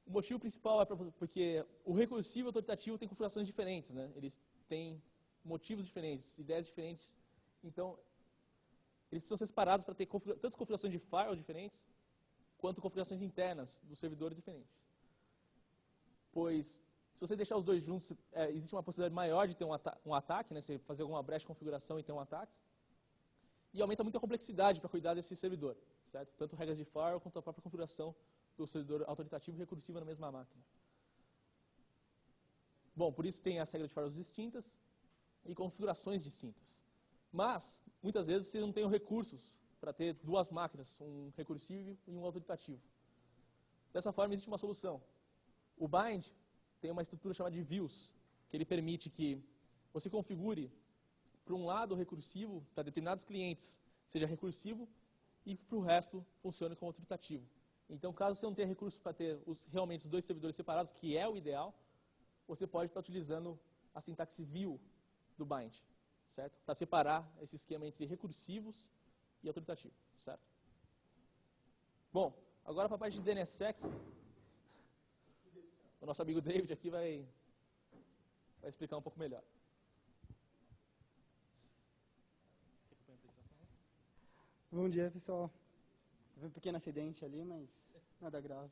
O motivo principal é porque o recursivo e o autoritativo têm configurações diferentes, né? Eles têm motivos diferentes, ideias diferentes. Então, eles precisam ser separados para ter tantas configurações de firewall diferentes, quanto configurações internas dos servidores diferentes. Pois, se você deixar os dois juntos, existe uma possibilidade maior de ter um ataque, né? Você fazer alguma brecha de configuração e ter um ataque. E aumenta muito a complexidade para cuidar desse servidor, certo? Tanto regras de firewall quanto a própria configuração do servidor autoritativo e recursivo na mesma máquina. Bom, por isso tem as regras de firewalls distintas e configurações distintas. Mas, muitas vezes, você não tem os recursos para ter duas máquinas, um recursivo e um autoritativo. Dessa forma, existe uma solução. O bind tem uma estrutura chamada de views, que ele permite que você configure para um lado recursivo, para determinados clientes, seja recursivo, e para o resto funcione como autoritativo. Então, caso você não tenha recurso para ter realmente os dois servidores separados, que é o ideal, você pode estar utilizando a sintaxe view do bind, certo? Para separar esse esquema entre recursivos e autoritativo, certo? Bom, agora para a parte de DNSSEC, o nosso amigo David aqui vai explicar um pouco melhor. Bom dia, pessoal. Teve um pequeno acidente ali, mas nada grave.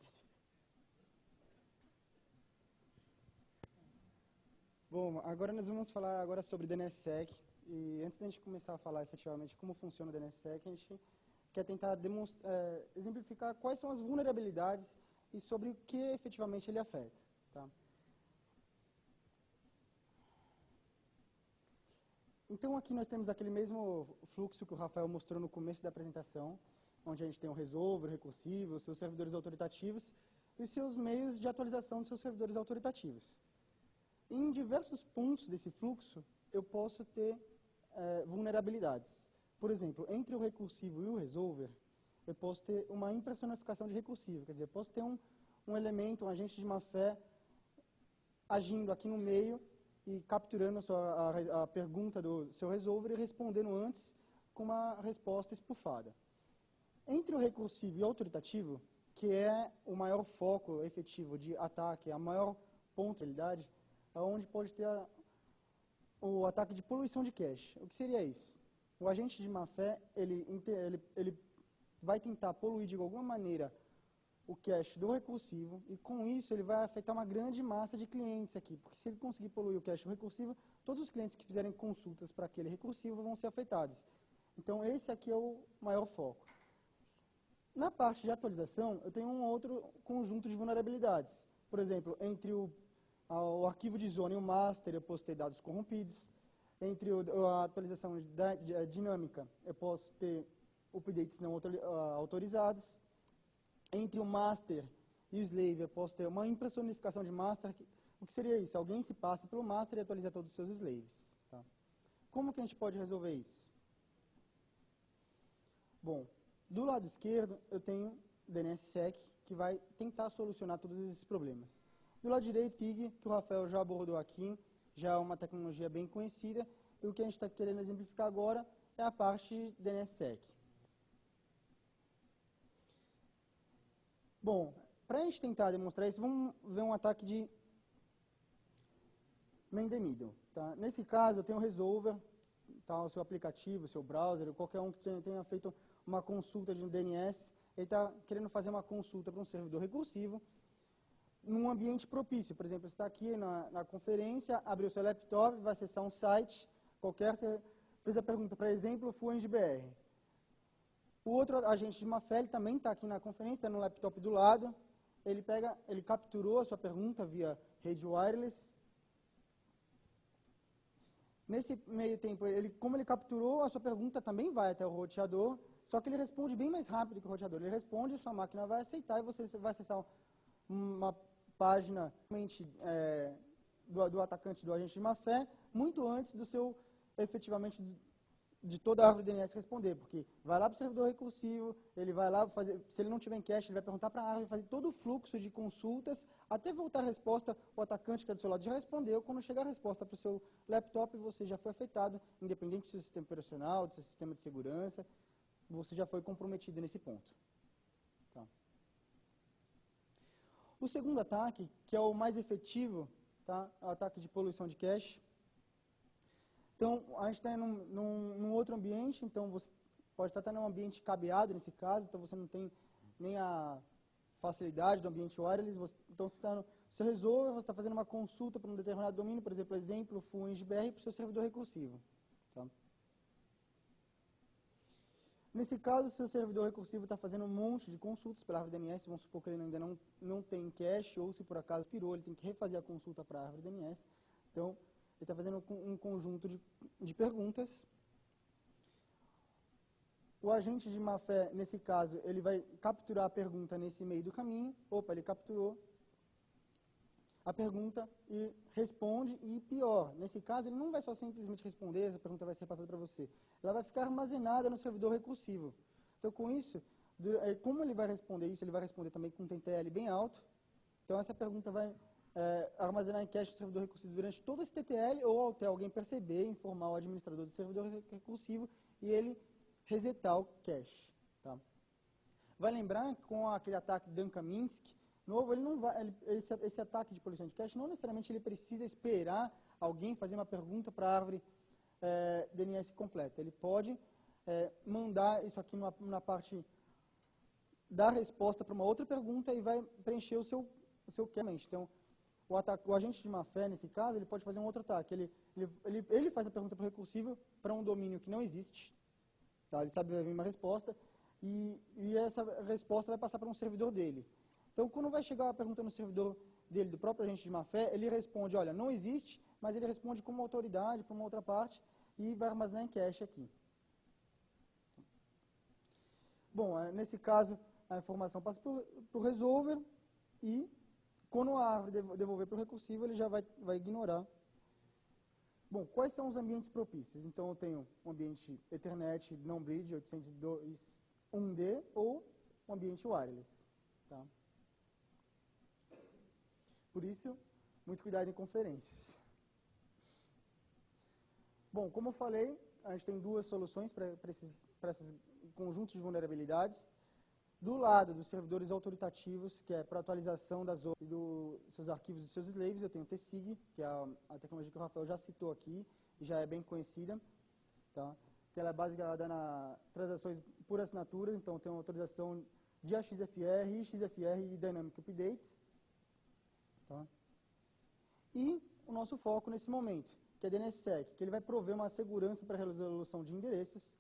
Bom, agora nós vamos falar agora sobre DNSSEC. E antes da gente começar a falar efetivamente como funciona o DNSSEC, a gente quer tentar exemplificar quais são as vulnerabilidades e sobre o que efetivamente ele afeta. Tá? Então aqui nós temos aquele mesmo fluxo que o Rafael mostrou no começo da apresentação, onde a gente tem o resolver, o recursivo, os seus servidores autoritativos e os seus meios de atualização dos seus servidores autoritativos. Em diversos pontos desse fluxo, eu posso ter vulnerabilidades. Por exemplo, entre o recursivo e o resolver, eu posso ter uma impersonificação de recursivo. Quer dizer, eu posso ter um elemento, um agente de má-fé, agindo aqui no meio e capturando a pergunta do seu resolver e respondendo antes com uma resposta espufada. Entre o recursivo e o autoritativo, que é o maior foco efetivo de ataque, a maior pontualidade, é onde pode ter o ataque de poluição de cache. O que seria isso? O agente de má-fé, ele vai tentar poluir de alguma maneira o cache do recursivo e com isso ele vai afetar uma grande massa de clientes aqui, porque se ele conseguir poluir o cache do recursivo, todos os clientes que fizerem consultas para aquele recursivo vão ser afetados. Então esse aqui é o maior foco. Na parte de atualização, eu tenho um outro conjunto de vulnerabilidades. Por exemplo, entre o arquivo de zona e o master, eu posso ter dados corrompidos. Entre a atualização dinâmica, eu posso ter updates não autorizados. Entre o master e o slave, eu posso ter uma impersonificação de master. O que seria isso? Alguém se passa pelo master e atualiza todos os seus slaves. Tá? Como que a gente pode resolver isso? Bom, do lado esquerdo, eu tenho DNSSEC, que vai tentar solucionar todos esses problemas. Do lado direito, TIG, que o Rafael já abordou aqui, já é uma tecnologia bem conhecida, e o que a gente está querendo exemplificar agora é a parte DNSSEC. Bom, para a gente tentar demonstrar isso, vamos ver um ataque de man-the-middle. Tá? Nesse caso, eu tenho o resolver, tá? O seu aplicativo, o seu browser, qualquer um que tenha feito uma consulta de um DNS, ele está querendo fazer uma consulta para um servidor recursivo num ambiente propício. Por exemplo, você está aqui na conferência, abriu seu laptop, vai acessar um site qualquer, você fez a pergunta, por exemplo, FluentBR. O outro agente de má-fé, ele também está aqui na conferência, está no laptop do lado, ele capturou a sua pergunta via rede wireless. Nesse meio tempo, como ele capturou, a sua pergunta também vai até o roteador, só que ele responde bem mais rápido que o roteador. Ele responde, sua máquina vai aceitar e você vai acessar uma página do atacante, do agente de má-fé, muito antes do seu, efetivamente, de toda a árvore DNS responder, porque vai lá para o servidor recursivo, ele vai lá fazer, se ele não tiver em cache, ele vai perguntar para a árvore, fazer todo o fluxo de consultas, até voltar a resposta, o atacante que é do seu lado já respondeu, quando chegar a resposta para o seu laptop, você já foi afetado, independente do seu sistema operacional, do seu sistema de segurança, você já foi comprometido nesse ponto. Tá. O segundo ataque, que é o mais efetivo, tá, é o ataque de poluição de cache. Então, a gente está num outro ambiente, então você pode estar num ambiente cabeado nesse caso, então você não tem nem a facilidade do ambiente wireless, então você está no seu resolver, você está fazendo uma consulta para um determinado domínio, por exemplo, FluentBR, para o seu servidor recursivo. Tá? Nesse caso, o seu servidor recursivo está fazendo um monte de consultas pela árvore DNS, vamos supor que ele ainda não tem cache, ou se por acaso pirou, ele tem que refazer a consulta para a árvore DNS. Então, ele está fazendo um conjunto de perguntas. O agente de má-fé, nesse caso, ele vai capturar a pergunta nesse meio do caminho. Opa, ele capturou a pergunta e responde, e pior, nesse caso, ele não vai só simplesmente responder, essa pergunta vai ser passada para você. Ela vai ficar armazenada no servidor recursivo. Então, com isso, como ele vai responder isso? Ele vai responder também com um TTL bem alto. Então, essa pergunta vai armazenar em cache o servidor recursivo durante todo esse TTL ou até alguém perceber, informar o administrador do servidor recursivo e ele resetar o cache. Tá? Vai lembrar que com aquele ataque Duncan-Minsky, novo, ele não vai, esse ataque de poluição de cache não necessariamente ele precisa esperar alguém fazer uma pergunta para a árvore DNS completa. Ele pode mandar isso aqui na parte da resposta para uma outra pergunta e vai preencher o seu cache. Então, o agente de má-fé, nesse caso, ele pode fazer um outro ataque. Ele faz a pergunta para o recursivo para um domínio que não existe. Tá? Ele sabe que vai vir uma resposta e essa resposta vai passar para um servidor dele. Então, quando vai chegar a pergunta no servidor dele, do próprio agente de má-fé, ele responde, olha, não existe, mas ele responde como autoridade para uma outra parte e vai armazenar em cache aqui. Bom, nesse caso, a informação passa para o resolver e quando a árvore devolver para o recursivo, ele já vai ignorar. Bom, quais são os ambientes propícios? Então, eu tenho um ambiente Ethernet não bridge 802.1d ou um ambiente wireless. Tá? Por isso, muito cuidado em conferências. Bom, como eu falei, a gente tem duas soluções para esses conjuntos de vulnerabilidades. Do lado dos servidores autoritativos, que é para atualização dos seus arquivos e dos seus slaves, eu tenho o TSIG, que é a tecnologia que o Rafael já citou aqui, e já é bem conhecida. Tá? Que ela é baseada nas transações por assinatura, então tem uma autorização de AXFR, XFR e Dynamic Updates. Tá? E o nosso foco nesse momento, que é DNSSEC, que ele vai prover uma segurança para a resolução de endereços.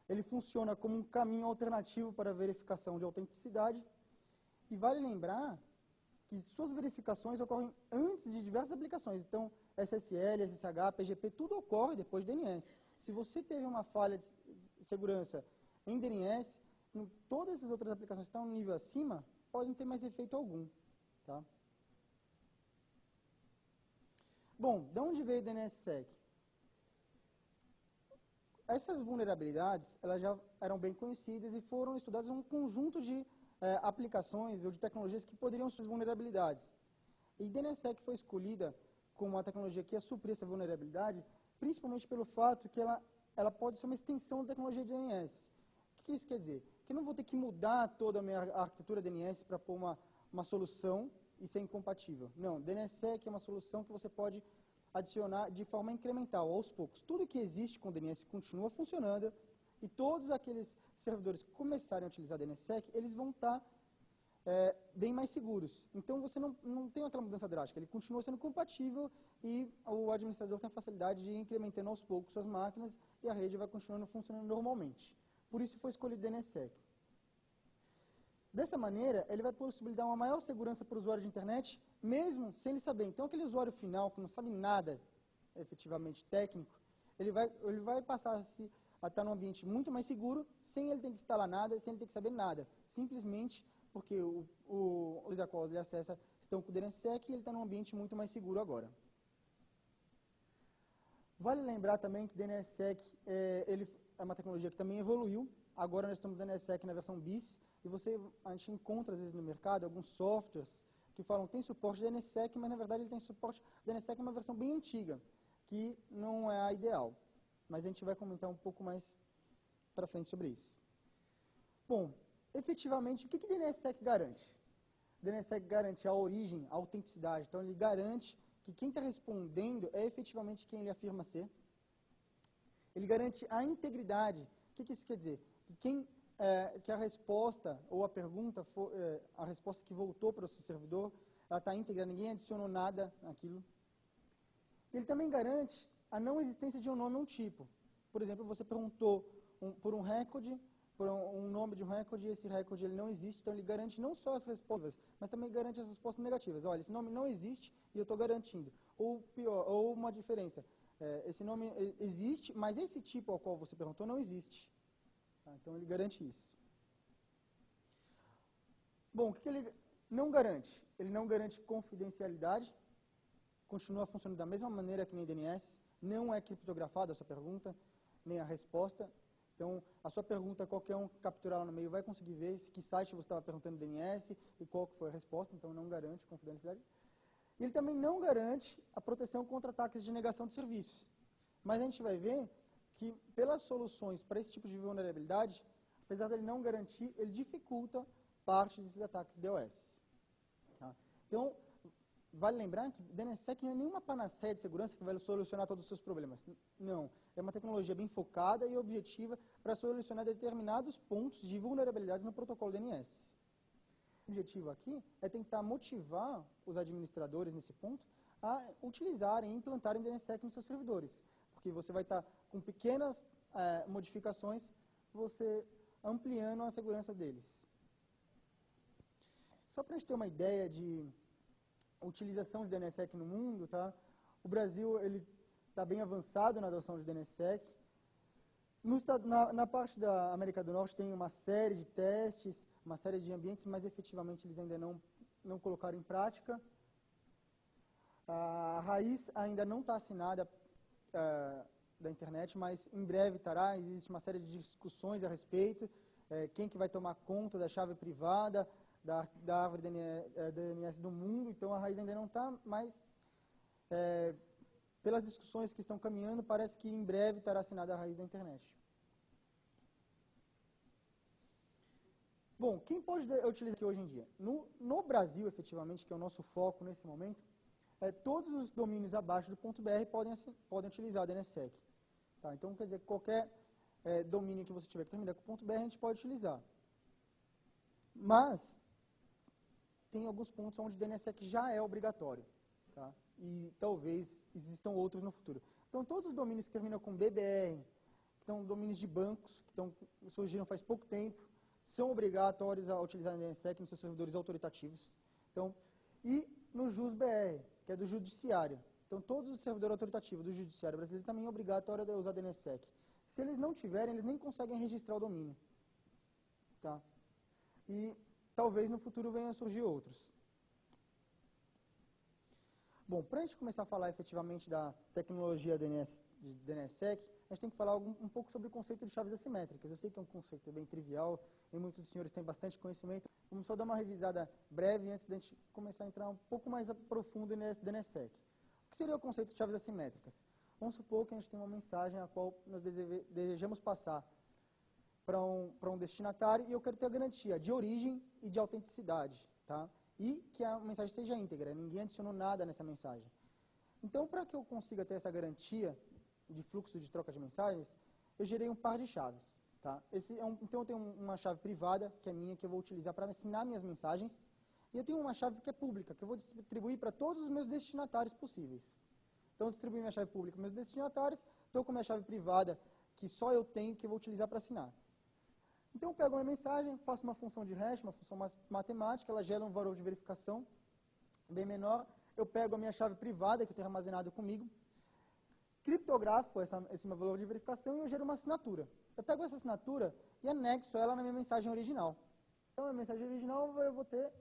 Ele funciona como um caminho alternativo para a verificação de autenticidade. E vale lembrar que suas verificações ocorrem antes de diversas aplicações. Então, SSL, SSH, PGP, tudo ocorre depois de DNS. Se você teve uma falha de segurança em DNS, todas essas outras aplicações que estão no nível acima podem ter mais efeito algum. Tá? Bom, de onde veio o DNSSEC? Essas vulnerabilidades, elas já eram bem conhecidas e foram estudadas um conjunto de aplicações ou de tecnologias que poderiam ser vulnerabilidades. E DNSSEC foi escolhida como uma tecnologia que ia suprir essa vulnerabilidade, principalmente pelo fato que ela pode ser uma extensão da tecnologia de DNS. O que isso quer dizer? Que eu não vou ter que mudar toda a minha arquitetura DNS para pôr uma solução e ser incompatível. Não, DNSSEC é uma solução que você pode adicionar de forma incremental, aos poucos. Tudo que existe com DNS continua funcionando e todos aqueles servidores que começarem a utilizar DNSSEC, eles vão estar bem mais seguros. Então, você não tem aquela mudança drástica, ele continua sendo compatível e o administrador tem a facilidade de ir incrementando aos poucos suas máquinas e a rede vai continuando funcionando normalmente. Por isso foi escolhido DNSSEC. Dessa maneira, ele vai possibilitar uma maior segurança para o usuário de internet, mesmo sem ele saber. Então, aquele usuário final, que não sabe nada efetivamente técnico, ele vai passar a estar num ambiente muito mais seguro, sem ele ter que instalar nada, sem ele ter que saber nada. Simplesmente porque os a qual ele acessa estão com o DNSSEC e ele está num ambiente muito mais seguro agora. Vale lembrar também que DNSSEC ele é uma tecnologia que também evoluiu. Agora nós estamos no DNSSEC na versão BIS, e a gente encontra, às vezes, no mercado, alguns softwares que falam que tem suporte de DNSSEC, mas, na verdade, ele tem suporte DNSSEC é uma versão bem antiga, que não é a ideal. Mas a gente vai comentar um pouco mais para frente sobre isso. Bom, efetivamente, o que DNSSEC garante? DNSSEC garante a origem, a autenticidade. Então, ele garante que quem está respondendo é efetivamente quem ele afirma ser. Ele garante a integridade. O que isso quer dizer? Que a resposta ou a pergunta, a resposta que voltou para o seu servidor, ela está íntegra, ninguém adicionou nada naquilo. Ele também garante a não existência de um nome ou um tipo. Por exemplo, você perguntou por um recorde, por um nome de um recorde, e esse recorde ele não existe, então ele garante não só as respostas, mas também garante as respostas negativas. Olha, esse nome não existe e eu estou garantindo. Ou pior, ou uma diferença. Esse nome existe, mas esse tipo ao qual você perguntou não existe. Então, ele garante isso. Bom, o que ele não garante? Ele não garante confidencialidade, continua funcionando da mesma maneira que nem DNS, não é criptografada a sua pergunta, nem a resposta. Então, a sua pergunta, qualquer um que capturar lá no meio vai conseguir ver que site você estava perguntando DNS e qual que foi a resposta, então não garante confidencialidade. E ele também não garante a proteção contra ataques de negação de serviços. Mas a gente vai ver que, pelas soluções para esse tipo de vulnerabilidade, apesar dele não garantir, ele dificulta parte desses ataques DOS. Tá? Então, vale lembrar que DNSSEC não é nenhuma panaceia de segurança que vai solucionar todos os seus problemas. Não. É uma tecnologia bem focada e objetiva para solucionar determinados pontos de vulnerabilidades no protocolo DNS. O objetivo aqui é tentar motivar os administradores nesse ponto a utilizarem e implantarem DNSSEC nos seus servidores. Porque você vai estar com pequenas modificações, você ampliando a segurança deles. Só para a gente ter uma ideia de utilização de DNSSEC no mundo, tá? O Brasil está bem avançado na adoção de DNSSEC. Na parte da América do Norte tem uma série de testes, uma série de ambientes, mas efetivamente eles ainda não colocaram em prática. A raiz ainda não está assinada da internet, mas em breve estará. Existe uma série de discussões a respeito. Quem que vai tomar conta da chave privada, da árvore DNS do mundo. Então a raiz ainda não está, mas pelas discussões que estão caminhando, parece que em breve estará assinada a raiz da internet. Bom, quem pode utilizar aqui hoje em dia? No Brasil, efetivamente, que é o nosso foco nesse momento, todos os domínios abaixo do .br podem utilizar a DNSSEC. Tá? Então, quer dizer, qualquer domínio que você tiver que terminar com .br, a gente pode utilizar. Mas, tem alguns pontos onde DNSSEC já é obrigatório. Tá? E talvez existam outros no futuro. Então, todos os domínios que terminam com BBR, que são domínios de bancos, que surgiram faz pouco tempo, são obrigatórios a utilizar a DNSSEC nos seus servidores autoritativos. Então, e no JUS-BR, que é do Judiciário. Então, todos os servidores autoritativos do Judiciário brasileiro também é obrigatório a usar DNSSEC. Se eles não tiverem, eles nem conseguem registrar o domínio. Tá? E talvez no futuro venham a surgir outros. Bom, para a gente começar a falar efetivamente da tecnologia de DNSSEC, a gente tem que falar um pouco sobre o conceito de chaves assimétricas. Eu sei que é um conceito bem trivial e muitos dos senhores têm bastante conhecimento. Vamos só dar uma revisada breve antes de a gente começar a entrar um pouco mais profundo nesse DNSSEC. O que seria o conceito de chaves assimétricas? Vamos supor que a gente tem uma mensagem a qual nós desejamos passar para um destinatário e eu quero ter a garantia de origem e de autenticidade, tá? E que a mensagem seja íntegra, ninguém adicionou nada nessa mensagem. Então, para que eu consiga ter essa garantia de fluxo de troca de mensagens, eu gerei um par de chaves. Tá? Então, eu tenho uma chave privada, que é minha, que eu vou utilizar para assinar minhas mensagens, e eu tenho uma chave que é pública, que eu vou distribuir para todos os meus destinatários possíveis. Então, eu distribuo minha chave pública para meus destinatários, estou com minha chave privada, que só eu tenho, que eu vou utilizar para assinar. Então, eu pego uma mensagem, faço uma função de hash, uma função matemática, ela gera um valor de verificação bem menor. Eu pego a minha chave privada, que eu tenho armazenado comigo, criptografo esse meu valor de verificação e eu gero uma assinatura. Eu pego essa assinatura e anexo ela na minha mensagem original. Então, a mensagem original eu vou ter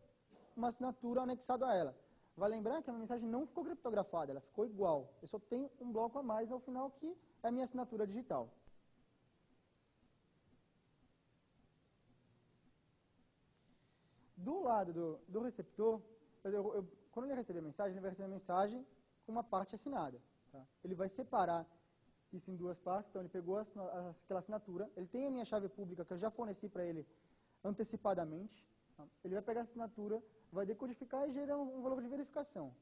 uma assinatura anexada a ela. Vai lembrar que a minha mensagem não ficou criptografada, ela ficou igual. Eu só tenho um bloco a mais ao final, que é a minha assinatura digital. Do lado do receptor, quando ele receber a mensagem, ele vai receber a mensagem com uma parte assinada. Tá? Ele vai separar isso em duas partes. Então, ele pegou aquela assinatura, ele tem a minha chave pública, que eu já forneci para ele antecipadamente. Tá? Ele vai pegar a assinatura, vai decodificar e gerar um valor de verificação.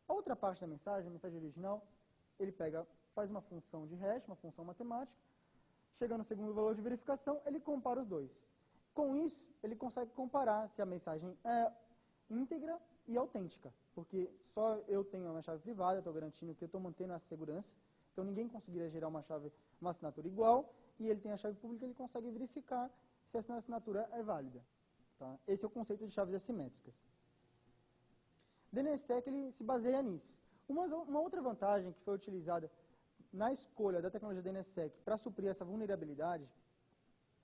A outra parte da mensagem, a mensagem original, ele faz uma função de hash, uma função matemática, chega no segundo valor de verificação, ele compara os dois. Com isso, ele consegue comparar se a mensagem é íntegra e autêntica, porque só eu tenho a minha chave privada, estou garantindo que eu estou mantendo essa segurança, então ninguém conseguiria gerar uma assinatura igual, e ele tem a chave pública, ele consegue verificar se essa assinatura é válida. Tá? Esse é o conceito de chaves assimétricas. DNSSEC ele se baseia nisso. Uma outra vantagem que foi utilizada na escolha da tecnologia DNSSEC para suprir essa vulnerabilidade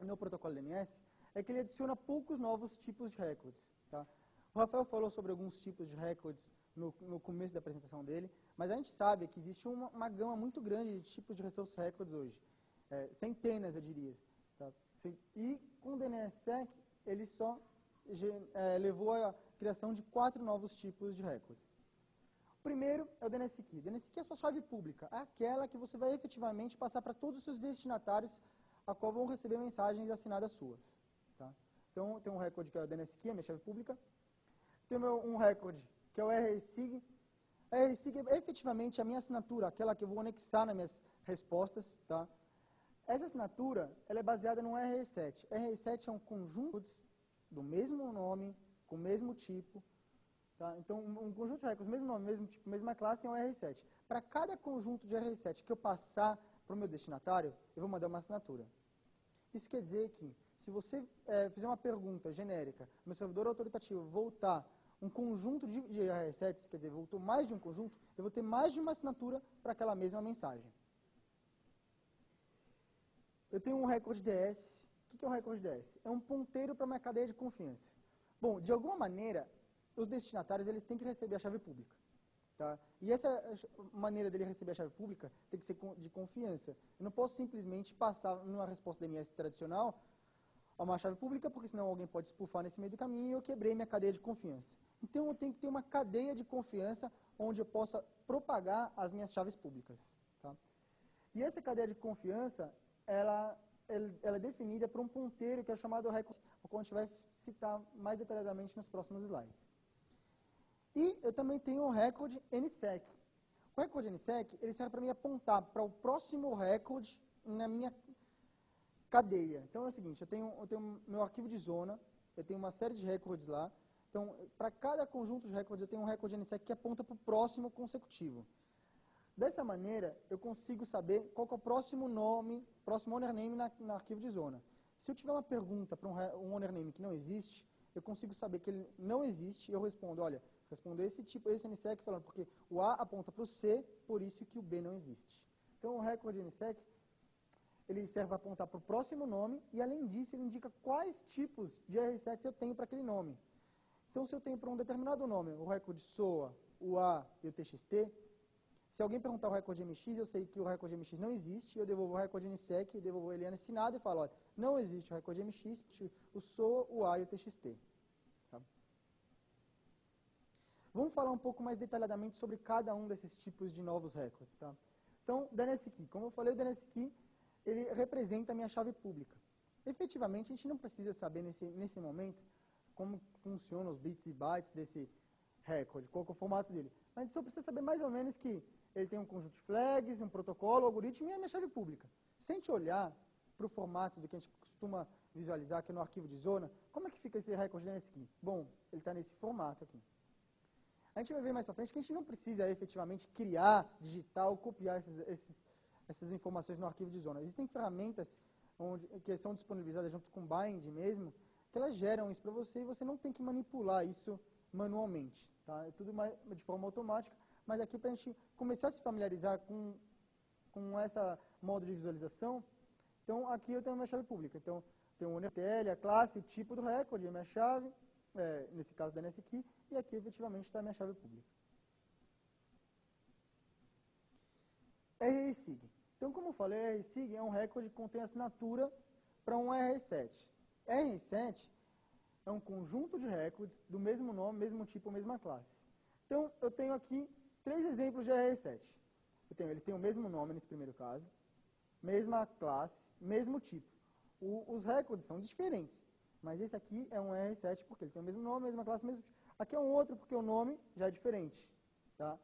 no protocolo DNS é que ele adiciona poucos novos tipos de records. Tá? O Rafael falou sobre alguns tipos de records no começo da apresentação dele, mas a gente sabe que existe uma gama muito grande de tipos de resource records hoje. Centenas, eu diria. Tá? E com o DNSSEC, ele só levou à criação de 4 novos tipos de records. primeiro é o DNS Key. DNS Key é a sua chave pública, é aquela que você vai efetivamente passar para todos os seus destinatários a qual vão receber mensagens assinadas suas. Tá? Então, tem um recorde que é o DNS Key, a minha chave pública. Tem um recorde que é o RSIG. A RSIG é efetivamente a minha assinatura, aquela que eu vou anexar nas minhas respostas. Tá? Essa assinatura ela é baseada no RE7. RE7 é um conjunto do mesmo nome, com o mesmo tipo. Tá? Então, um conjunto de recordes, mesmo nome, mesmo tipo, mesma classe, é um RE7. Para cada conjunto de RE7 que eu passar para o meu destinatário, eu vou mandar uma assinatura. Isso quer dizer que, se você fizer uma pergunta genérica, meu servidor autoritativo voltar um conjunto de RE7s, quer dizer, voltou mais de um conjunto, eu vou ter mais de uma assinatura para aquela mesma mensagem. Eu tenho um recorde DS. O que é um recorde DS? É um ponteiro para minha cadeia de confiança. Bom, de alguma maneira, os destinatários eles têm que receber a chave pública. Tá? E essa maneira dele receber a chave pública tem que ser de confiança. Eu não posso simplesmente passar numa resposta DNS tradicional a uma chave pública, porque senão alguém pode espufar nesse meio do caminho e eu quebrei minha cadeia de confiança. Então eu tenho que ter uma cadeia de confiança onde eu possa propagar as minhas chaves públicas. Tá? E essa cadeia de confiança, ela é definida por um ponteiro que é chamado recorde, o qual a gente vai citar mais detalhadamente nos próximos slides. E eu também tenho o recorde NSEC. O recorde NSEC, ele serve para me apontar para o próximo recorde na minha cadeia. Então é o seguinte, eu tenho meu arquivo de zona, eu tenho uma série de recordes lá. Então, para cada conjunto de recordes, eu tenho um recorde NSEC que aponta para o próximo consecutivo. Dessa maneira, eu consigo saber qual que é o próximo nome, próximo owner name no arquivo de zona. Se eu tiver uma pergunta para um owner name que não existe, eu consigo saber que ele não existe e eu respondo, olha, respondo esse NSEC falando, porque o A aponta para o C, por isso que o B não existe. Então, o recorde NSEC, ele serve para apontar para o próximo nome e, além disso, ele indica quais tipos de R7 eu tenho para aquele nome. Então, se eu tenho para um determinado nome o recorde SOA, o A e o TXT, se alguém perguntar o recorde MX, eu sei que o recorde MX não existe, eu devolvo o recorde NSEC, devolvo ele assinado e falo, olha, não existe o recorde MX, o SOA, o A e o TXT. Tá? Vamos falar um pouco mais detalhadamente sobre cada um desses tipos de novos recordes. Tá? Então, DNS Key. Como eu falei, o DNS Key, ele representa a minha chave pública. Efetivamente, a gente não precisa saber nesse momento como funcionam os bits e bytes desse recorde, qual que é o formato dele. Mas a gente só precisa saber mais ou menos que ele tem um conjunto de flags, um protocolo, um algoritmo e a minha chave pública. Se a gente olhar para o formato do que a gente costuma visualizar aqui no arquivo de zona, como é que fica esse recorde DNS Key? Bom, ele está nesse formato aqui. A gente vai ver mais para frente que a gente não precisa efetivamente criar, digitar ou copiar essas informações no arquivo de zona. Existem ferramentas que são disponibilizadas junto com o bind mesmo, que elas geram isso para você e você não tem que manipular isso manualmente. Tá? É tudo de forma automática, mas aqui para a gente começar a se familiarizar com essa modo de visualização, então aqui eu tenho a minha chave pública. Então, tem o NTL, a classe, o tipo do recorde, a minha chave, nesse caso da DNS Key, e aqui efetivamente está a minha chave pública. RSIG. Então, como eu falei, RSIG é um recorde que contém assinatura para um RE7. RE7 é um conjunto de recordes do mesmo nome, mesmo tipo, mesma classe. Então, eu tenho aqui 3 exemplos de RE7. Eles têm o mesmo nome nesse primeiro caso, mesma classe, mesmo tipo. Os recordes são diferentes, mas esse aqui é um RE7 porque ele tem o mesmo nome, mesma classe, mesmo tipo. Aqui é um outro porque o nome já é diferente. Tá?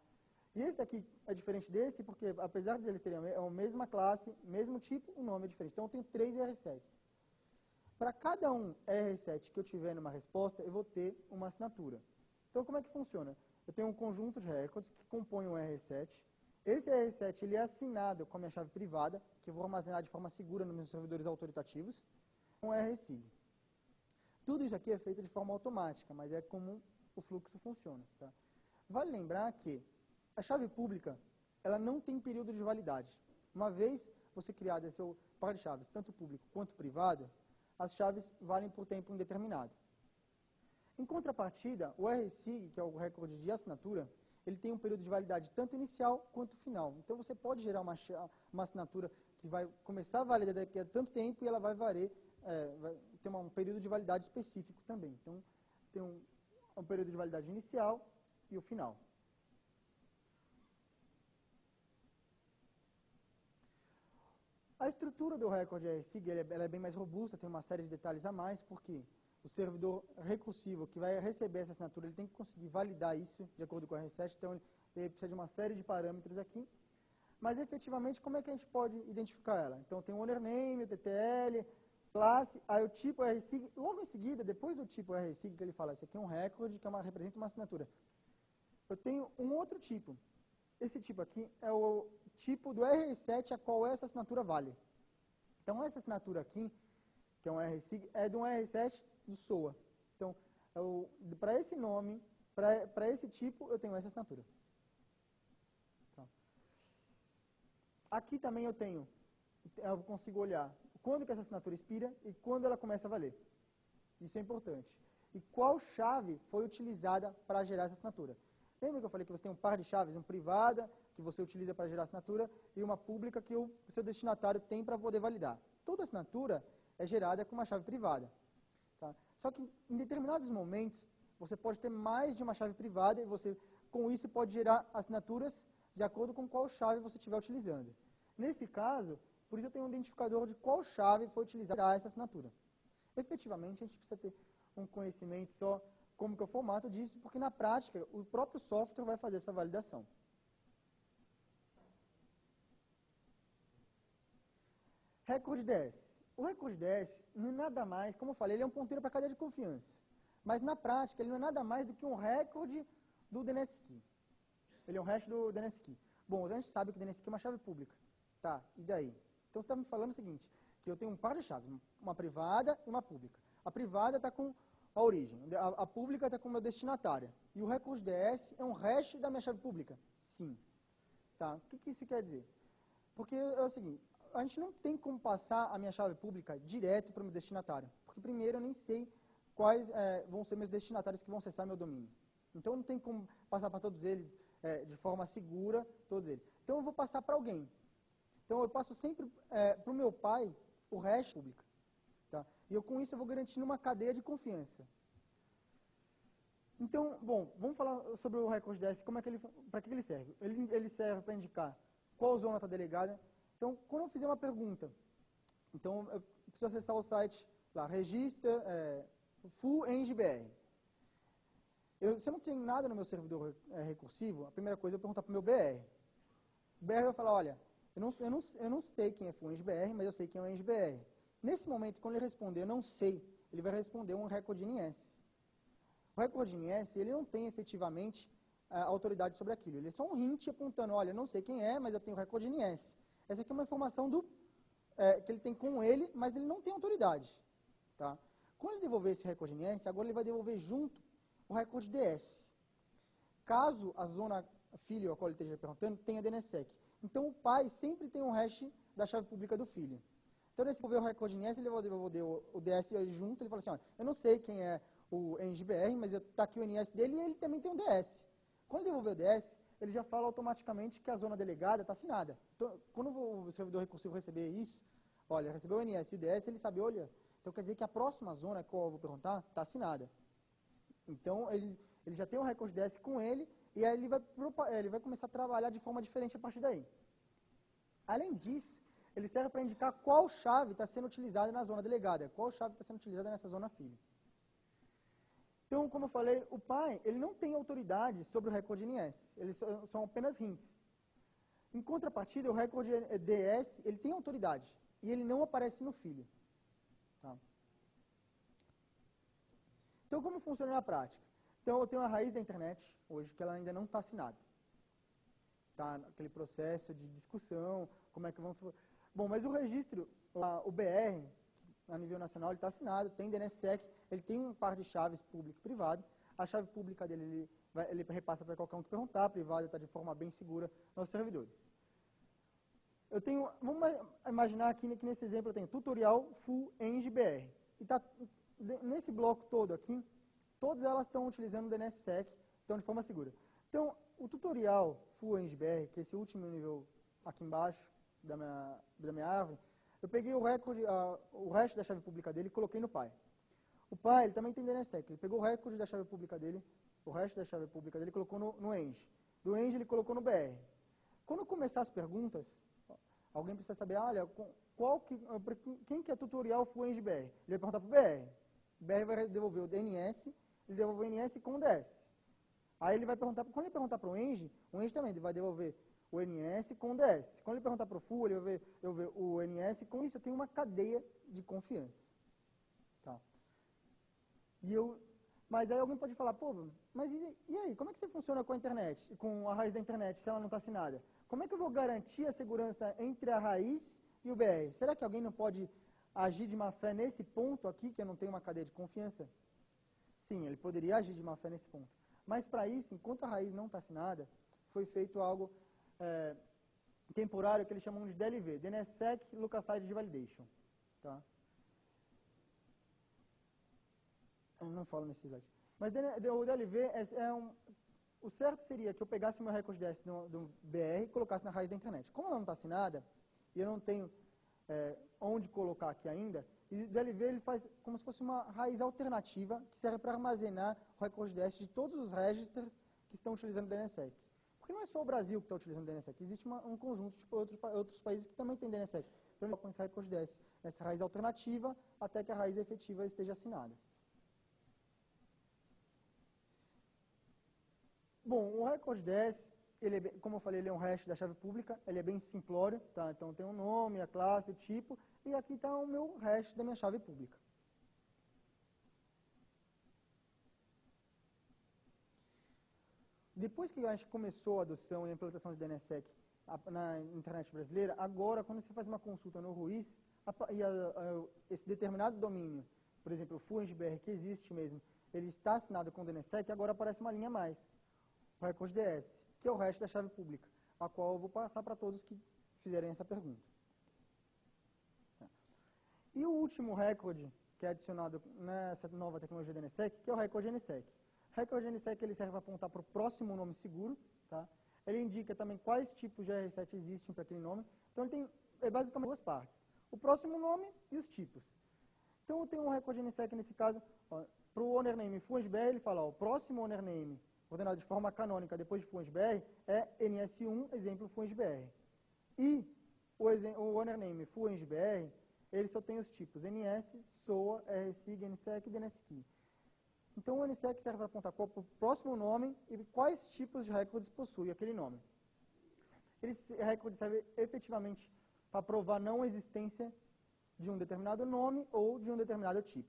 E esse daqui é diferente desse porque, apesar de eles terem a mesma classe, mesmo tipo, o nome é diferente. Então, eu tenho 3 RE7s. Para cada um RE7 que eu tiver numa resposta, eu vou ter uma assinatura. Então, como é que funciona? Eu tenho um conjunto de recordes que compõem um RE7. Esse RE7 ele é assinado com a minha chave privada, que eu vou armazenar de forma segura nos meus servidores autoritativos, um RSIG. Tudo isso aqui é feito de forma automática, mas é como o fluxo funciona. Tá? Vale lembrar que a chave pública ela não tem período de validade. Uma vez você criado seu par de chaves, tanto público quanto privado, as chaves valem por tempo indeterminado. Em contrapartida, o RSIG, que é o recorde de assinatura, ele tem um período de validade tanto inicial quanto final. Então, você pode gerar uma assinatura que vai começar a valer daqui a tanto tempo e ela vai vai ter um período de validade específico também. Então, tem um período de validade inicial e o final. A estrutura do recorde RSIG ela é bem mais robusta, tem uma série de detalhes a mais, porque o servidor recursivo que vai receber essa assinatura, ele tem que conseguir validar isso de acordo com o RSET, então ele precisa de uma série de parâmetros aqui. Mas, efetivamente, como é que a gente pode identificar ela? Então, tem o owner name, o TTL, classe, aí o tipo RSIG. Logo em seguida, depois do tipo RSIG, que ele fala, isso aqui é um recorde, que representa uma assinatura. Eu tenho um outro tipo. Esse tipo aqui é o tipo do RSET a qual essa assinatura vale. Então, essa assinatura aqui, que é um RSIG, é de um RSET do SOA. Então, para esse nome, para esse tipo, eu tenho essa assinatura. Tá. Aqui também eu consigo olhar quando que essa assinatura expira e quando ela começa a valer. Isso é importante. E qual chave foi utilizada para gerar essa assinatura. Lembra que eu falei que você tem um par de chaves, uma privada, que você utiliza para gerar assinatura, e uma pública que o seu destinatário tem para poder validar. Toda assinatura é gerada com uma chave privada. Tá? Só que em determinados momentos, você pode ter mais de uma chave privada e você, com isso, pode gerar assinaturas de acordo com qual chave você estiver utilizando. Nesse caso, por isso eu tenho um identificador de qual chave foi utilizada para essa assinatura. Efetivamente, a gente precisa ter um conhecimento só como que é o formato disso, porque na prática, o próprio software vai fazer essa validação. Recorde DS. O recorde DS não é nada mais, como eu falei, ele é um ponteiro para a cadeia de confiança. Mas na prática, ele não é nada mais do que um recorde do DNS Key. Ele é um hash do DNS Key. Bom, a gente sabe que o DNS Key é uma chave pública. Tá, e daí? Então você está me falando o seguinte, que eu tenho um par de chaves, uma privada e uma pública. A privada está com a origem, a pública está com o meu destinatário. E o recorde DS é um hash da minha chave pública? Sim. Tá, o que isso quer dizer? Porque é o seguinte, a gente não tem como passar a minha chave pública direto para o meu destinatário. Porque primeiro eu nem sei quais vão ser meus destinatários que vão acessar meu domínio. Então não tem como passar para todos eles de forma segura, todos eles. Então eu vou passar para alguém. Então eu passo sempre para o meu pai o hash pública. Tá? E com isso eu vou garantindo uma cadeia de confiança. Então, bom, vamos falar sobre o recorde DS, para que ele serve? Ele serve para indicar qual zona está delegada. Então, quando eu fizer uma pergunta, então eu preciso acessar o site lá, registra full NGBR. Se eu não tenho nada no meu servidor recursivo, a primeira coisa é eu perguntar para o meu BR. O BR vai falar, olha, eu não sei quem é full NGBR, mas eu sei quem é o NGBR. Nesse momento, quando ele responder, eu não sei, ele vai responder um recorde NS. O recorde NS, ele não tem efetivamente autoridade sobre aquilo. Ele é só um hint apontando, olha, eu não sei quem é, mas eu tenho o recorde NS. Essa aqui é uma informação que ele tem com ele, mas ele não tem autoridade. Tá? Quando ele devolver esse recorde NS, agora ele vai devolver junto o recorde DS. Caso a zona filho, a qual ele esteja perguntando, tenha DNSSEC. Então, o pai sempre tem um hash da chave pública do filho. Então, nesse devolver o recorde NS, ele vai devolver o DS junto, ele fala assim, olha, eu não sei quem é o NGBR, mas está aqui o NS dele e ele também tem um DS. Quando ele devolver o DS, ele já fala automaticamente que a zona delegada está assinada. Então, quando o servidor recursivo receber isso, olha, recebeu o NS e o DS, ele sabe, olha, então quer dizer que a próxima zona que eu vou perguntar está assinada. Então, ele já tem o recorde DS com ele, e aí ele vai começar a trabalhar de forma diferente a partir daí. Além disso, ele serve para indicar qual chave está sendo utilizada na zona delegada, qual chave está sendo utilizada nessa zona filho. Então, como eu falei, o pai ele não tem autoridade sobre o recorde NS, eles são apenas hints. Em contrapartida, o recorde DS ele tem autoridade, e ele não aparece no filho. Tá? Então, como funciona na prática? Então, eu tenho a raiz da internet, hoje, que ela ainda não está assinada. Está naquele processo de discussão, como é que vamos... Bom, mas o registro, o BR, a nível nacional, ele está assinado, tem DNSSEC, ele tem um par de chaves público e privado. A chave pública dele, ele repassa para qualquer um que perguntar, a privada está de forma bem segura nos servidores. Vamos imaginar aqui que nesse exemplo eu tenho tutorial full NGBR. E tá, nesse bloco todo aqui, todas elas estão utilizando o DNSSEC, estão de forma segura. Então, o tutorial full NGBR, que é esse último nível aqui embaixo da minha árvore, eu peguei o hash da chave pública dele e coloquei no pai. O pai ele também tem DNSSEC, ele pegou o recorde da chave pública dele, o hash da chave pública dele e colocou no Eng. Do Eng ele colocou no BR. Quando começar as perguntas, alguém precisa saber, olha, quem que é tutorial FluentBR? Ele vai perguntar para o BR. O BR vai devolver o DNS, ele devolve o NS com o DS. Aí ele vai perguntar, quando ele perguntar para o Eng também vai devolver o NS com o DS. Quando ele perguntar para o Full, ele vai devolver o NS. Com isso, eu tenho uma cadeia de confiança. Tá. Mas aí alguém pode falar, pô, mas e aí, como é que você funciona com a internet, com a raiz da internet, se ela não está assinada? Como é que eu vou garantir a segurança entre a raiz e o BR? Será que alguém não pode agir de má fé nesse ponto aqui, que eu não tenho uma cadeia de confiança? Sim, ele poderia agir de má fé nesse ponto. Mas para isso, enquanto a raiz não está assinada, foi feito algo temporário que eles chamam de DLV, DNSSEC Local Site Validation. Tá? Eu não falo nesse slide. Mas o DLV o certo seria que eu pegasse o meu recorde DS do BR e colocasse na raiz da internet. Como ela não está assinada, e eu não tenho onde colocar aqui ainda, e o DLV ele faz como se fosse uma raiz alternativa que serve para armazenar o recorde DS de todos os registers que estão utilizando o DNSSEC. Porque não é só o Brasil que está utilizando o DNSSEC, existe um conjunto de outros países que também têm DNSSEC. Então ele coloca esse recorde DS nessa raiz alternativa até que a raiz efetiva esteja assinada. Bom, o recorde DS, como eu falei, ele é um hash da chave pública, ele é bem simplório, tá? Então tem um nome, a classe, o tipo, e aqui está o meu hash da minha chave pública. Depois que a gente começou a adoção e a implementação de DNSSEC na internet brasileira, agora quando você faz uma consulta no RUIS, esse determinado domínio, por exemplo, o FluentBR que existe mesmo, ele está assinado com o DNSSEC, agora aparece uma linha a mais. O recorde DS, que é o hash da chave pública, a qual eu vou passar para todos que fizerem essa pergunta. E o último recorde que é adicionado nessa nova tecnologia DNSSEC, que é o recorde NSSEC. O recorde NSSEC ele serve para apontar para o próximo nome seguro, tá? Ele indica também quais tipos de R7 existem para aquele nome. Então ele tem basicamente duas partes, o próximo nome e os tipos. Então eu tenho um recorde NSSEC nesse caso, para o owner name FluentBR, ele fala, o próximo owner name ordenado de forma canônica depois de FluentBR é NS1, exemplo FluentBR. E o owner name FluentBR, ele só tem os tipos NS, SOA, RSIG, NSSEC e DNSKey. Então o NSSEC serve para apontar qual é o próximo nome e quais tipos de recordes possui aquele nome. Esse recorde serve efetivamente para provar não existência de um determinado nome ou de um determinado tipo.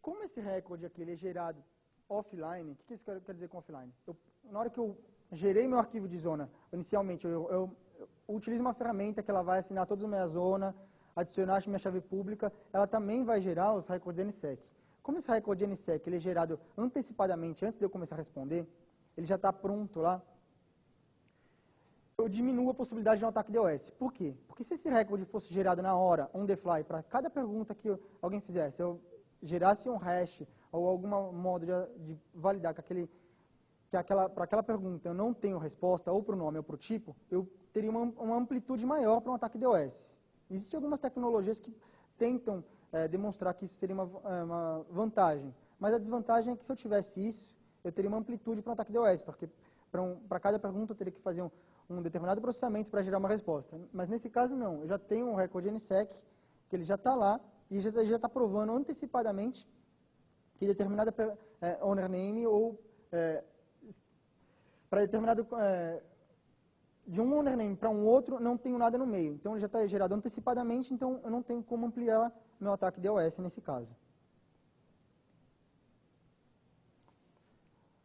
Como esse recorde aqui ele é gerado offline, o que isso quer dizer com offline? Na hora que eu gerei meu arquivo de zona, inicialmente eu utilizo uma ferramenta que ela vai assinar todas as minhas zonas, adicionar a minha chave pública, ela também vai gerar os recordes NSSEC. Como esse recorde NSSEC ele é gerado antecipadamente, antes de eu começar a responder, ele já está pronto lá, eu diminuo a possibilidade de um ataque DOS. Por quê? Porque se esse recorde fosse gerado na hora, on the fly, para cada pergunta que alguém fizesse, eu gerasse um hash ou algum modo de validar que para aquela pergunta eu não tenho resposta, ou para o nome ou para o tipo, eu teria uma amplitude maior para um ataque DOS. Existem algumas tecnologias que tentam demonstrar que isso seria uma vantagem, mas a desvantagem é que se eu tivesse isso, eu teria uma amplitude para um ataque DOS, porque para cada pergunta eu teria que fazer um determinado processamento para gerar uma resposta. Mas nesse caso não, eu já tenho um recorde NSSEC, que ele já está lá, e já está provando antecipadamente que determinada owner name ou para determinado de um owner name para um outro não tenho nada no meio. Então ele já está gerado antecipadamente, então eu não tenho como ampliar meu ataque DOS nesse caso.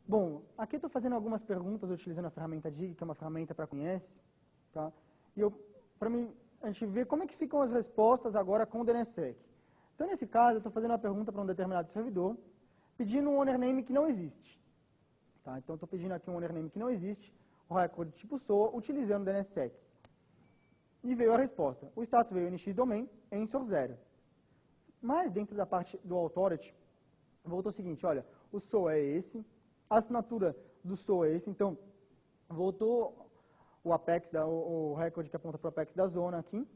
Bom, aqui eu estou fazendo algumas perguntas utilizando a ferramenta DIG, que é uma ferramenta para conhece, tá? E para a gente ver como é que ficam as respostas agora com o DNSSEC. Então, nesse caso, eu estou fazendo uma pergunta para um determinado servidor, pedindo um owner name que não existe. Tá? Então, estou pedindo aqui um owner name que não existe, o recorde tipo SOA, utilizando o DNSSEC. E veio a resposta. O status veio NX domain, answer 0. Mas, dentro da parte do authority, voltou o seguinte, olha, o SOA é esse, a assinatura do SOA é esse, então, voltou o Apex, o recorde que aponta para o Apex da zona aqui,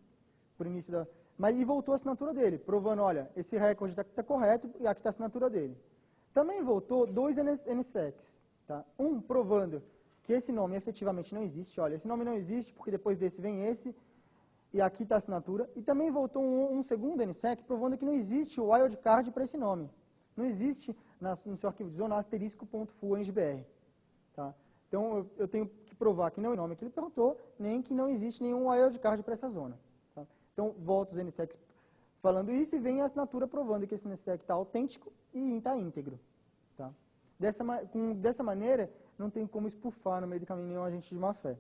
por início da... Mas e voltou a assinatura dele, provando, olha, esse recorde está correto e aqui está a assinatura dele. Também voltou dois NSSECs, tá? Um provando que esse nome efetivamente não existe. Olha, esse nome não existe porque depois desse vem esse, e aqui está a assinatura. E também voltou um segundo NSEC provando que não existe o wildcard para esse nome. Não existe no seu arquivo de zona asterisco.full.br. Tá? Então, eu tenho que provar que não é o nome que ele perguntou, nem que não existe nenhum wildcard para essa zona. Tá? Então, volta os NSECs falando isso e vem a assinatura provando que esse NSEC está autêntico e está íntegro. Tá? Dessa maneira, não tem como espufar no meio do caminho nenhum agente de má-fé.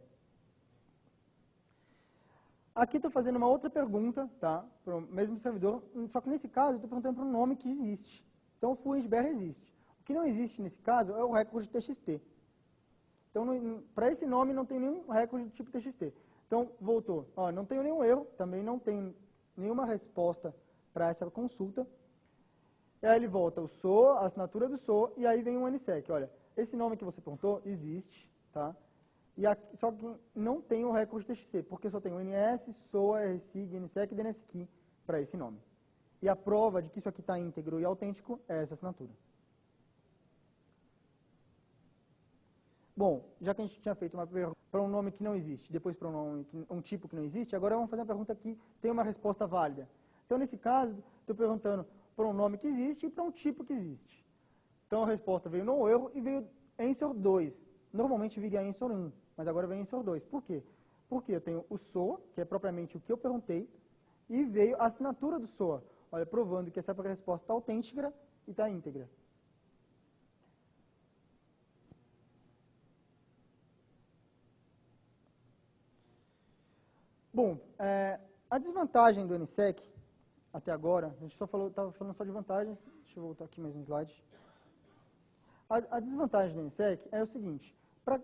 Aqui estou fazendo uma outra pergunta, tá, para o mesmo servidor, só que nesse caso eu estou perguntando para um nome que existe. Então, o full.br existe. O que não existe nesse caso é o recorde TXT. Então, para esse nome não tem nenhum recorde do tipo TXT. Então, voltou. Ó, não tenho nenhum erro, também não tenho nenhuma resposta para essa consulta. E aí ele volta o SOA, a assinatura do SOA, e aí vem um NSEC. Olha, esse nome que você perguntou existe, tá? E aqui, só que não tem o recorde TXT, porque só tem o NS, SOA, RSIG, NSEC e DNSKey para esse nome. E a prova de que isso aqui está íntegro e autêntico é essa assinatura. Bom, já que a gente tinha feito uma pergunta para um nome que não existe, depois para um tipo que não existe, agora vamos fazer uma pergunta que tem uma resposta válida. Então, nesse caso, estou perguntando para um nome que existe e para um tipo que existe. Então, a resposta veio no erro e veio answer 2. Normalmente viria answer 1, mas agora vem answer 2. Por quê? Porque eu tenho o SOA, que é propriamente o que eu perguntei, e veio a assinatura do SOA, olha, provando que essa resposta está autêntica e está íntegra. Bom, a desvantagem do NSEC, até agora, a gente estava falando só de vantagens, deixa eu voltar aqui mais um slide. A desvantagem do NSEC é o seguinte,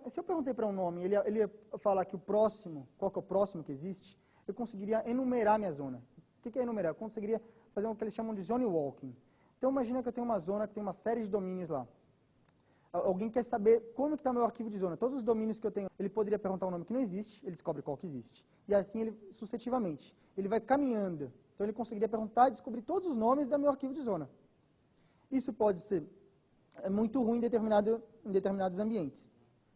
se eu perguntei para um nome, ele ia falar que o próximo, qual que é o próximo que existe, eu conseguiria enumerar minha zona. O que é enumerar? Eu conseguiria fazer o que eles chamam de zone walking. Então imagina que eu tenho uma zona que tem uma série de domínios lá. Alguém quer saber como está meu arquivo de zona. Todos os domínios que eu tenho, ele poderia perguntar um nome que não existe, ele descobre qual que existe. E assim, ele sucessivamente, ele vai caminhando. Então ele conseguiria perguntar e descobrir todos os nomes do meu arquivo de zona. Isso pode ser muito ruim em determinados ambientes.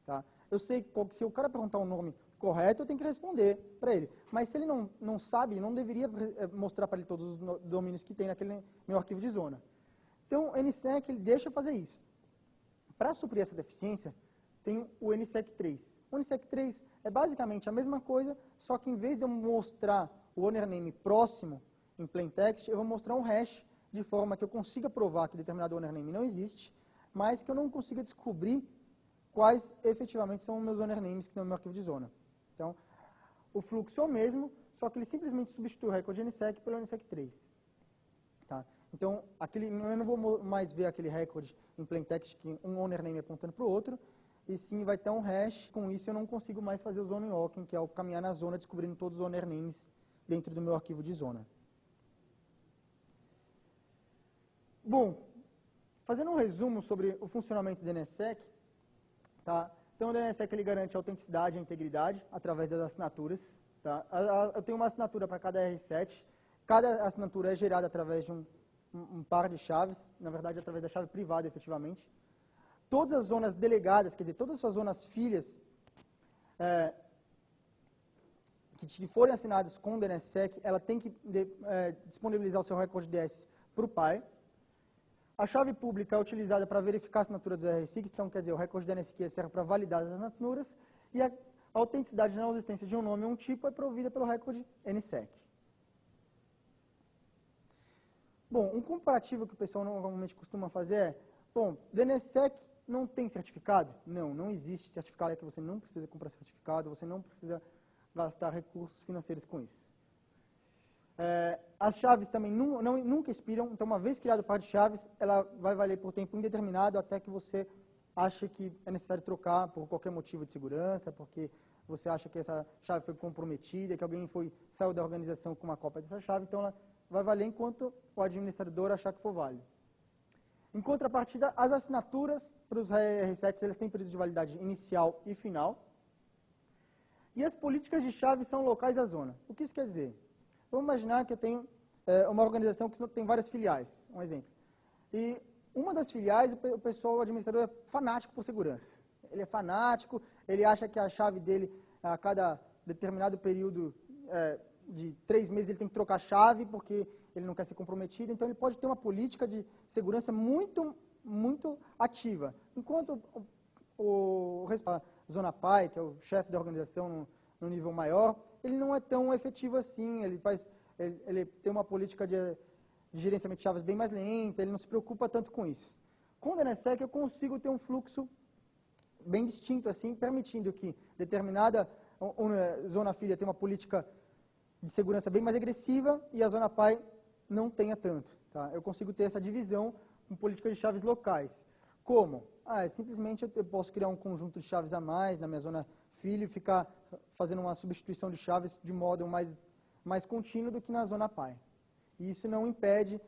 Tá? Eu sei que se o cara perguntar um nome correto, eu tenho que responder para ele. Mas se ele não sabe, não deveria mostrar para ele todos os domínios que tem naquele meu arquivo de zona. Então, o NSEC ele deixa fazer isso. Para suprir essa deficiência, tem o NSEC 3. O NSEC 3 é basicamente a mesma coisa, só que em vez de eu mostrar o owner name próximo em plain text, eu vou mostrar um hash de forma que eu consiga provar que determinado owner name não existe, mas que eu não consiga descobrir quais efetivamente são os meus owner names que estão no meu arquivo de zona. Então, o fluxo é o mesmo, só que ele simplesmente substitui o recorde NSEC pelo NSEC 3. Tá? Então, eu não vou mais ver aquele recorde em plain text que um owner name apontando para o outro, e sim vai ter um hash. Com isso, eu não consigo mais fazer o zone walking, que é o caminhar na zona descobrindo todos os owner names dentro do meu arquivo de zona. Bom, fazendo um resumo sobre o funcionamento do NSEC, tá? Então, o NSEC ele garante a autenticidade e a integridade através das assinaturas. Tá? Eu tenho uma assinatura para cada R7. Cada assinatura é gerada através de um par de chaves, na verdade, através da chave privada, efetivamente. Todas as zonas delegadas, quer dizer, todas as suas zonas filhas, que forem assinadas com o DNSSEC, ela tem que disponibilizar o seu recorde DS para o pai. A chave pública é utilizada para verificar a assinatura dos RSIGs, então, quer dizer, o recorde DNSKey serve para validar as assinaturas, e a autenticidade na existência de um nome ou um tipo é provida pelo recorde NSEC. Bom, um comparativo que o pessoal normalmente costuma fazer é, bom, DNSSEC não tem certificado? Não, não existe certificado, é que você não precisa comprar certificado, você não precisa gastar recursos financeiros com isso. As chaves também nunca expiram, então uma vez criado o par de chaves, ela vai valer por tempo indeterminado até que você ache que é necessário trocar por qualquer motivo de segurança, porque você acha que essa chave foi comprometida, que alguém saiu da organização com uma cópia dessa chave, então ela vai valer enquanto o administrador achar que for válido. Em contrapartida, as assinaturas para os R7 eles têm período de validade inicial e final. E as políticas de chave são locais da zona. O que isso quer dizer? Vamos imaginar que eu tenho uma organização que tem várias filiais, um exemplo. E uma das filiais, o administrador é fanático por segurança. Ele é fanático, ele acha que a chave dele, a cada determinado período de 3 meses, ele tem que trocar a chave porque ele não quer ser comprometido. Então, ele pode ter uma política de segurança muito, muito ativa. Enquanto a Zona Pai, que é o chefe da organização no nível maior, ele não é tão efetivo assim. Ele tem uma política de gerenciamento de chaves bem mais lenta, ele não se preocupa tanto com isso. Com o DNSSEC, eu consigo ter um fluxo bem distinto, assim, permitindo que determinada zona filha tenha uma política de segurança bem mais agressiva e a zona pai não tenha tanto. Tá? Eu consigo ter essa divisão com políticas de chaves locais. Como? Simplesmente eu posso criar um conjunto de chaves a mais na minha zona filha e ficar fazendo uma substituição de chaves de modo mais contínuo do que na zona pai. E isso não impede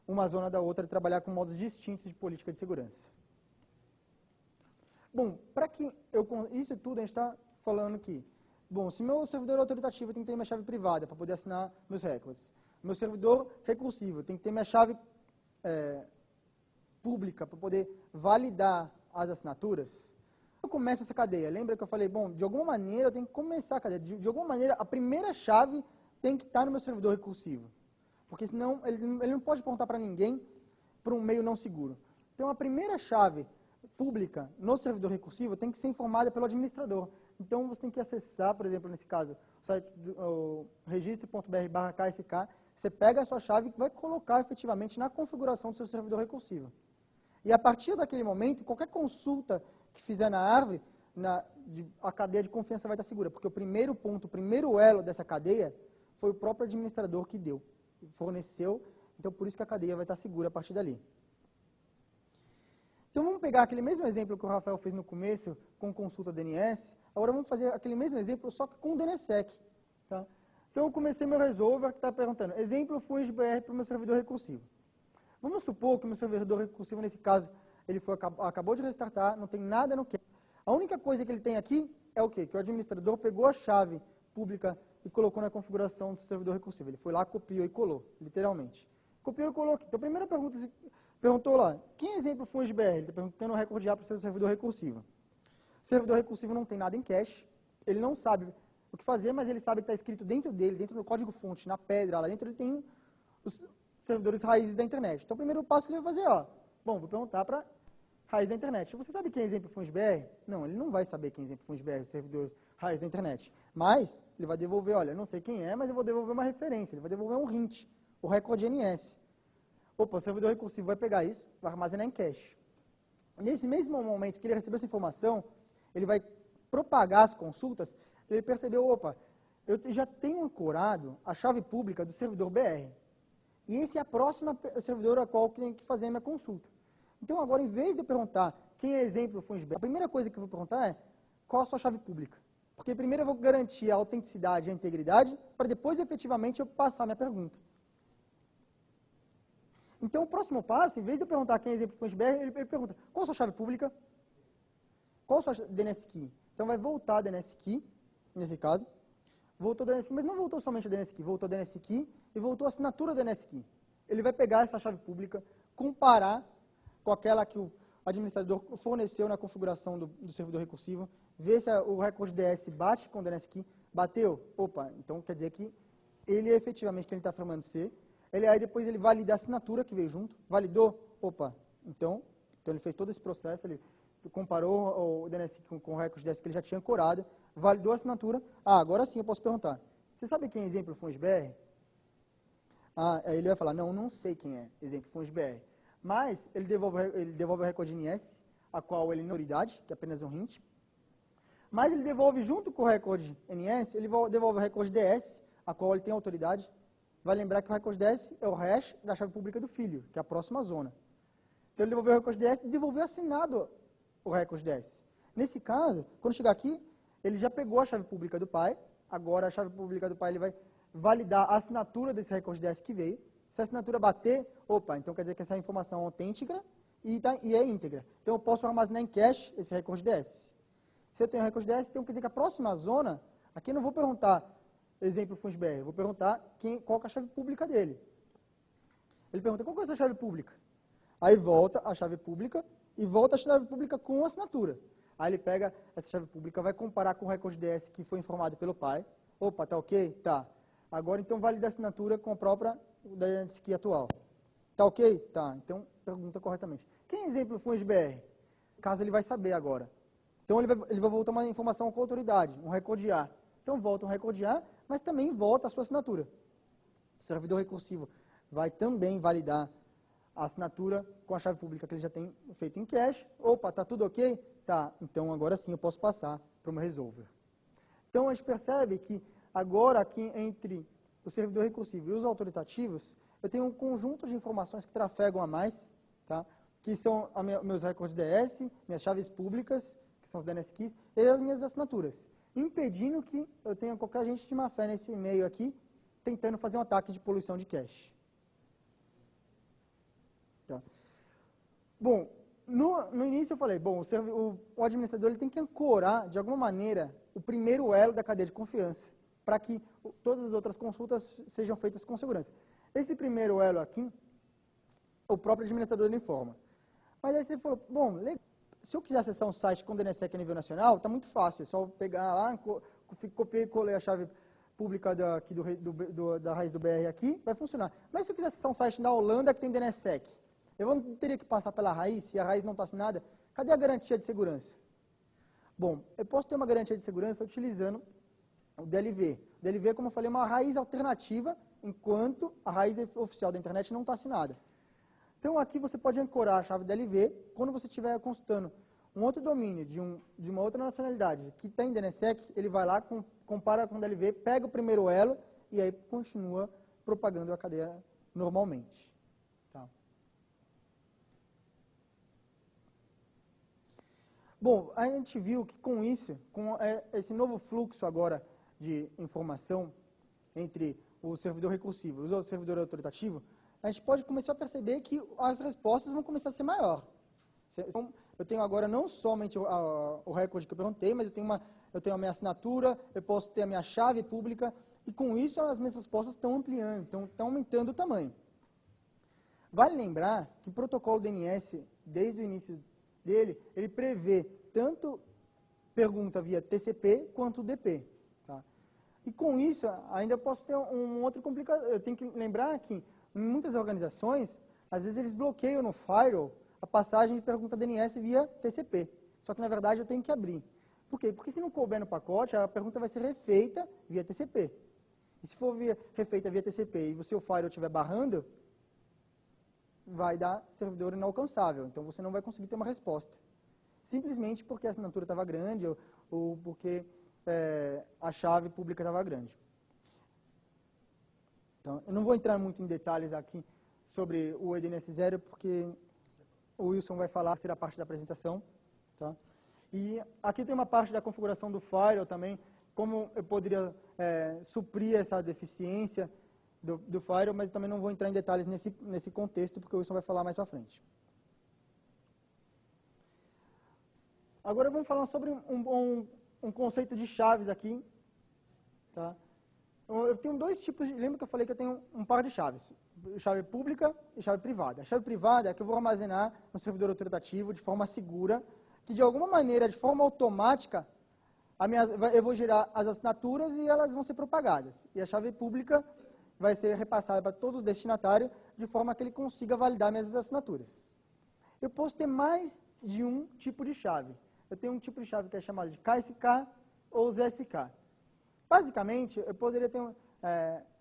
uma zona da outra de trabalhar com modos distintos de política de segurança. Bom, para que isso tudo a gente está falando aqui. Bom, se meu servidor autoritativo tem que ter minha chave privada para poder assinar meus recordes. Meu servidor recursivo tem que ter minha chave pública para poder validar as assinaturas. Eu começo essa cadeia. Lembra que eu falei, bom, de alguma maneira eu tenho que começar a cadeia. De alguma maneira, a primeira chave tem que estar no meu servidor recursivo. Porque senão ele não pode apontar para ninguém para um meio não seguro. Então, a primeira chave pública no servidor recursivo tem que ser informada pelo administrador. Então, você tem que acessar, por exemplo, nesse caso, o site registre.br/ksk, você pega a sua chave e vai colocar efetivamente na configuração do seu servidor recursivo. E a partir daquele momento, qualquer consulta que fizer na árvore, a cadeia de confiança vai estar segura, porque o primeiro ponto, o primeiro elo dessa cadeia foi o próprio administrador que forneceu, então por isso que a cadeia vai estar segura a partir dali. Então vamos pegar aquele mesmo exemplo que o Rafael fez no começo, com consulta DNS, agora vamos fazer aquele mesmo exemplo, só que com o DNSSEC. Tá? Então eu comecei meu resolver que está perguntando, exemplo FungiBR para o meu servidor recursivo. Vamos supor que o meu servidor recursivo, nesse caso, ele acabou de restartar, não tem nada no cache. A única coisa que ele tem aqui é o quê? Que o administrador pegou a chave pública e colocou na configuração do servidor recursivo. Ele foi lá, copiou e colou, literalmente. Copiou e colou aqui. Então, a primeira pergunta, perguntou lá, quem é exemplo FungiBR? Ele está perguntando o recorde A para o seu servidor recursivo. O servidor recursivo não tem nada em cache, ele não sabe o que fazer, mas ele sabe que está escrito dentro dele, dentro do código-fonte, na pedra, lá dentro ele tem os servidores raízes da internet. Então, o primeiro passo que ele vai fazer, vou perguntar para raiz da internet. Você sabe quem é exemplo FungiBR? Não, ele não vai saber quem é exemplo FungiBR, o servidor raiz da internet. Mas, ele vai devolver, olha, eu não sei quem é, mas eu vou devolver uma referência, ele vai devolver um hint, o recorde NS. Opa, o servidor recursivo vai pegar isso, vai armazenar em cache. Nesse mesmo momento que ele recebeu essa informação, ele vai propagar as consultas, ele percebeu, opa, eu já tenho ancorado a chave pública do servidor BR. E esse é a próxima servidor a qual eu tenho que fazer a minha consulta. Então, agora, em vez de eu perguntar quem é exemplo FungiBR, a primeira coisa que eu vou perguntar é qual a sua chave pública. Porque primeiro eu vou garantir a autenticidade e a integridade, para depois, efetivamente, eu passar a minha pergunta. Então, o próximo passo, em vez de eu perguntar quem é exemplo FungiBR, ele pergunta qual a sua chave pública, qual a sua DNS Key. Então, vai voltar a DNS Key, nesse caso. Voltou a DNS Key, mas não voltou somente a DNS Key, voltou a DNS Key e voltou a assinatura da DNS Key. Ele vai pegar essa chave pública, comparar com aquela que o administrador forneceu na configuração do servidor recursivo, ver se o recorde DS bate com o DNS Key. Bateu? Opa, então quer dizer que ele é efetivamente quem ele está afirmando ser. Aí depois ele valida a assinatura que veio junto. Validou? Opa, então ele fez todo esse processo, ele comparou o DNS com o recorde DS que ele já tinha ancorado, validou a assinatura. Agora sim eu posso perguntar, você sabe quem é exemplo FungiBR? Aí ele vai falar, não sei quem é exemplo FungiBR. Mas ele devolve o recorde NS, a qual ele não tem autoridade, que é apenas um hint. Mas ele devolve junto com o recorde NS, ele devolve o recorde DS, a qual ele tem autoridade. Vai lembrar que o recorde DS é o hash da chave pública do filho, que é a próxima zona. Então ele devolveu o recorde DS e devolveu assinado o recorde DS. Nesse caso, quando chegar aqui, ele já pegou a chave pública do pai. Agora a chave pública do pai ele vai validar a assinatura desse recorde DS que veio. Se a assinatura bater, opa, então quer dizer que essa informação é autêntica e é íntegra. Então eu posso armazenar em cache esse recorde DS. Se eu tenho recorde DS, então quer dizer que a próxima zona, aqui eu não vou perguntar exemplo FungiBR, eu vou perguntar qual que é a chave pública dele. Ele pergunta, qual que é a sua chave pública? Aí volta a chave pública e volta a chave pública com assinatura. Aí ele pega essa chave pública, vai comparar com o recorde DS que foi informado pelo pai. Opa, tá ok? Tá. Agora, então, valida a assinatura com a própria DNS Key atual. Tá ok? Tá. Então, pergunta corretamente. Quem exemplo foi o BR? Caso ele vai saber agora. Então, ele vai voltar uma informação com a autoridade, um recorde A. Então, volta um recorde A, mas também volta a sua assinatura. O servidor recursivo vai também validar a assinatura com a chave pública que ele já tem feito em cache. Opa, tá tudo ok? Tá. Então, agora sim eu posso passar para o meu resolver. Então, a gente percebe que agora, aqui entre o servidor recursivo e os autoritativos, eu tenho um conjunto de informações que trafegam a mais, tá? Que são meus recordes DS, minhas chaves públicas, que são os DNS keys, e as minhas assinaturas, impedindo que eu tenha qualquer agente de má-fé nesse meio aqui, tentando fazer um ataque de poluição de cache. Tá? Bom, no início eu falei, bom, o administrador ele tem que ancorar, de alguma maneira, o primeiro elo da cadeia de confiança, para que todas as outras consultas sejam feitas com segurança. Esse primeiro elo aqui, o próprio administrador ele informa. Mas aí você falou, bom, se eu quiser acessar um site com DNSSEC a nível nacional, está muito fácil, é só pegar lá, copiei e colei a chave pública da raiz do BR aqui, vai funcionar. Mas se eu quiser acessar um site na Holanda que tem DNSSEC, eu teria que passar pela raiz, se a raiz não está assinada, cadê a garantia de segurança? Bom, eu posso ter uma garantia de segurança utilizando o DLV. O DLV, como eu falei, é uma raiz alternativa, enquanto a raiz oficial da internet não está assinada. Então, aqui você pode ancorar a chave DLV, quando você estiver consultando um outro domínio de uma outra nacionalidade que tem DNSSEC, ele vai lá, compara com o DLV, pega o primeiro elo e aí continua propagando a cadeia normalmente. Tá. Bom, a gente viu que com isso, com esse novo fluxo agora de informação entre o servidor recursivo e o servidor autoritativo, a gente pode começar a perceber que as respostas vão começar a ser maior. Eu tenho agora não somente o recorde que eu perguntei, mas eu tenho a minha assinatura, eu posso ter a minha chave pública, e com isso as minhas respostas estão ampliando, estão aumentando o tamanho. Vale lembrar que o protocolo DNS, desde o início dele, ele prevê tanto pergunta via TCP quanto DP. Tá? E com isso, ainda posso ter um outro complicador. Eu tenho que lembrar que em muitas organizações, às vezes eles bloqueiam no firewall a passagem de pergunta DNS via TCP. Só que, na verdade, eu tenho que abrir. Por quê? Porque se não couber no pacote, a pergunta vai ser refeita via TCP. E se for refeita via TCP e o seu firewall estiver barrando, vai dar servidor inalcançável. Então, você não vai conseguir ter uma resposta. Simplesmente porque a assinatura estava grande ou porque a chave pública estava grande. Então, eu não vou entrar muito em detalhes aqui sobre o DNS0, porque o Wilson vai falar, será parte da apresentação. Tá? E aqui tem uma parte da configuração do firewall também, como eu poderia suprir essa deficiência do firewall, mas também não vou entrar em detalhes nesse contexto, porque o Wilson vai falar mais para frente. Agora vamos falar sobre um conceito de chaves aqui. Tá? Eu tenho dois tipos de... Lembra que eu falei que eu tenho um par de chaves? Chave pública e chave privada. A chave privada é que eu vou armazenar no servidor autoritativo de forma segura, que de alguma maneira, de forma automática, eu vou gerar as assinaturas e elas vão ser propagadas. E a chave pública vai ser repassada para todos os destinatários, de forma que ele consiga validar minhas assinaturas. Eu posso ter mais de um tipo de chave. Eu tenho um tipo de chave que é chamado de KSK ou ZSK. Basicamente, eu poderia ter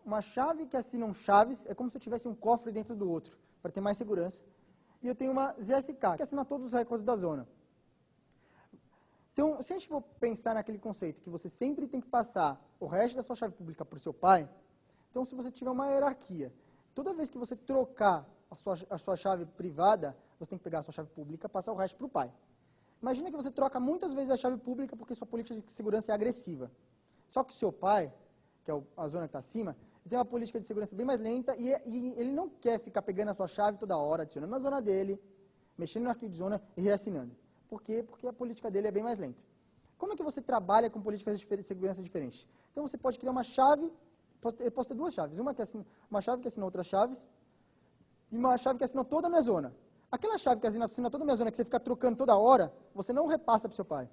uma chave que assinam chaves, é como se eu tivesse um cofre dentro do outro, para ter mais segurança. E eu tenho uma ZSK, que assina todos os recordes da zona. Então, se a gente for pensar naquele conceito que você sempre tem que passar o resto da sua chave pública para o seu pai, então se você tiver uma hierarquia, toda vez que você trocar a sua chave privada, você tem que pegar a sua chave pública e passar o resto para o pai. Imagina que você troca muitas vezes a chave pública porque sua política de segurança é agressiva. Só que o seu pai, que é a zona que está acima, tem uma política de segurança bem mais lenta e ele não quer ficar pegando a sua chave toda hora, adicionando na zona dele, mexendo no arquivo de zona e reassinando. Por quê? Porque a política dele é bem mais lenta. Como é que você trabalha com políticas de segurança diferentes? Então você pode criar uma chave, eu posso ter duas chaves, uma chave que assina outras chaves e uma chave que assina toda a minha zona. Aquela chave que assina toda a minha zona, que você fica trocando toda hora, você não repassa para o seu pai.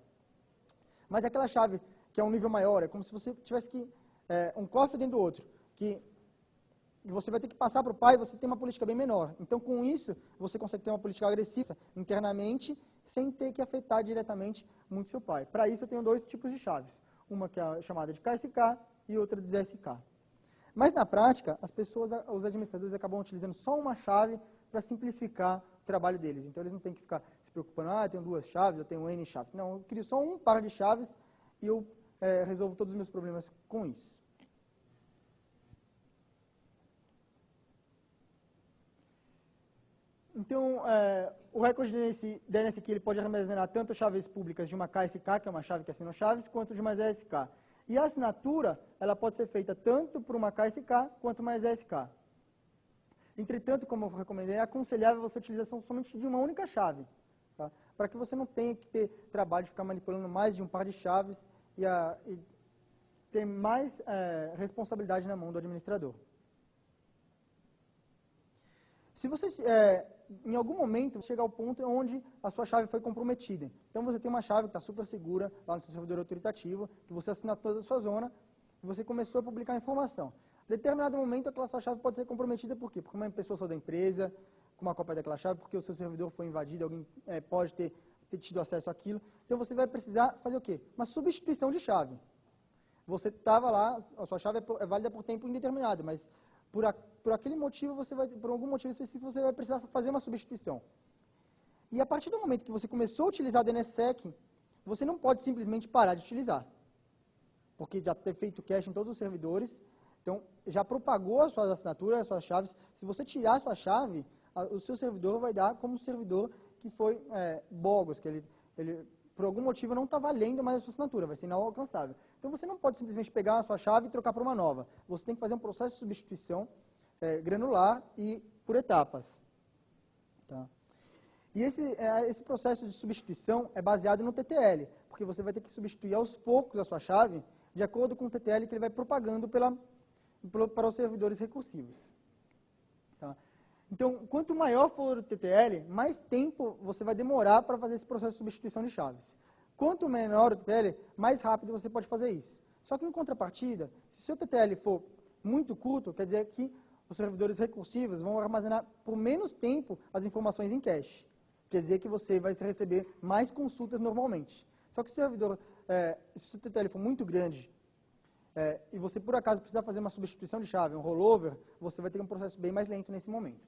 Mas aquela chave que é um nível maior, é como se você tivesse que um cofre dentro do outro, que você vai ter que passar para o pai, você tem uma política bem menor. Então, com isso, você consegue ter uma política agressiva internamente, sem ter que afetar diretamente muito seu pai. Para isso, eu tenho dois tipos de chaves. Uma que é chamada de KSK e outra de ZSK. Mas, na prática, os administradores acabam utilizando só uma chave para simplificar o trabalho deles. Então, eles não têm que ficar se preocupando, eu tenho 2 chaves, eu tenho N chaves. Não, eu crio só um par de chaves e eu resolvo todos os meus problemas com isso. Então, o recorde DNS Key ele pode armazenar tanto chaves públicas de uma KSK, que é uma chave que assina chaves, quanto de uma ZSK. E a assinatura, ela pode ser feita tanto por uma KSK quanto uma ZSK. Entretanto, como eu recomendei, é aconselhável você a utilização somente de uma única chave, tá? Para que você não tenha que ter trabalho de ficar manipulando mais de um par de chaves e ter mais responsabilidade na mão do administrador. Se você, em algum momento, chegar ao ponto onde a sua chave foi comprometida. Então, você tem uma chave que está super segura lá no seu servidor autoritativo, que você assina toda a sua zona, e você começou a publicar informação. Em determinado momento, aquela sua chave pode ser comprometida por quê? Porque uma pessoa saiu da empresa, com uma cópia daquela chave, porque o seu servidor foi invadido, alguém pode ter tido acesso àquilo. Então, você vai precisar fazer o quê? Uma substituição de chave. Você estava lá, a sua chave é válida por tempo indeterminado, mas por aquele motivo, por algum motivo específico, você vai precisar fazer uma substituição. E a partir do momento que você começou a utilizar a DNSSEC, você não pode simplesmente parar de utilizar. Porque já ter feito cache em todos os servidores, então já propagou as suas assinaturas, as suas chaves. Se você tirar a sua chave, o seu servidor vai dar como um servidor que foi bogus, que ele por algum motivo não está valendo mais a sua assinatura, vai ser inalcançável. Então você não pode simplesmente pegar a sua chave e trocar por uma nova. Você tem que fazer um processo de substituição granular e por etapas. Tá? E esse processo de substituição é baseado no TTL, porque você vai ter que substituir aos poucos a sua chave de acordo com o TTL que ele vai propagando para os servidores recursivos. Tá? Então, quanto maior for o TTL, mais tempo você vai demorar para fazer esse processo de substituição de chaves. Quanto menor o TTL, mais rápido você pode fazer isso. Só que, em contrapartida, se o seu TTL for muito curto, quer dizer que os servidores recursivos vão armazenar por menos tempo as informações em cache. Quer dizer que você vai receber mais consultas normalmente. Só que se o seu TTL for muito grande, e você, por acaso, precisar fazer uma substituição de chave, um rollover, você vai ter um processo bem mais lento nesse momento.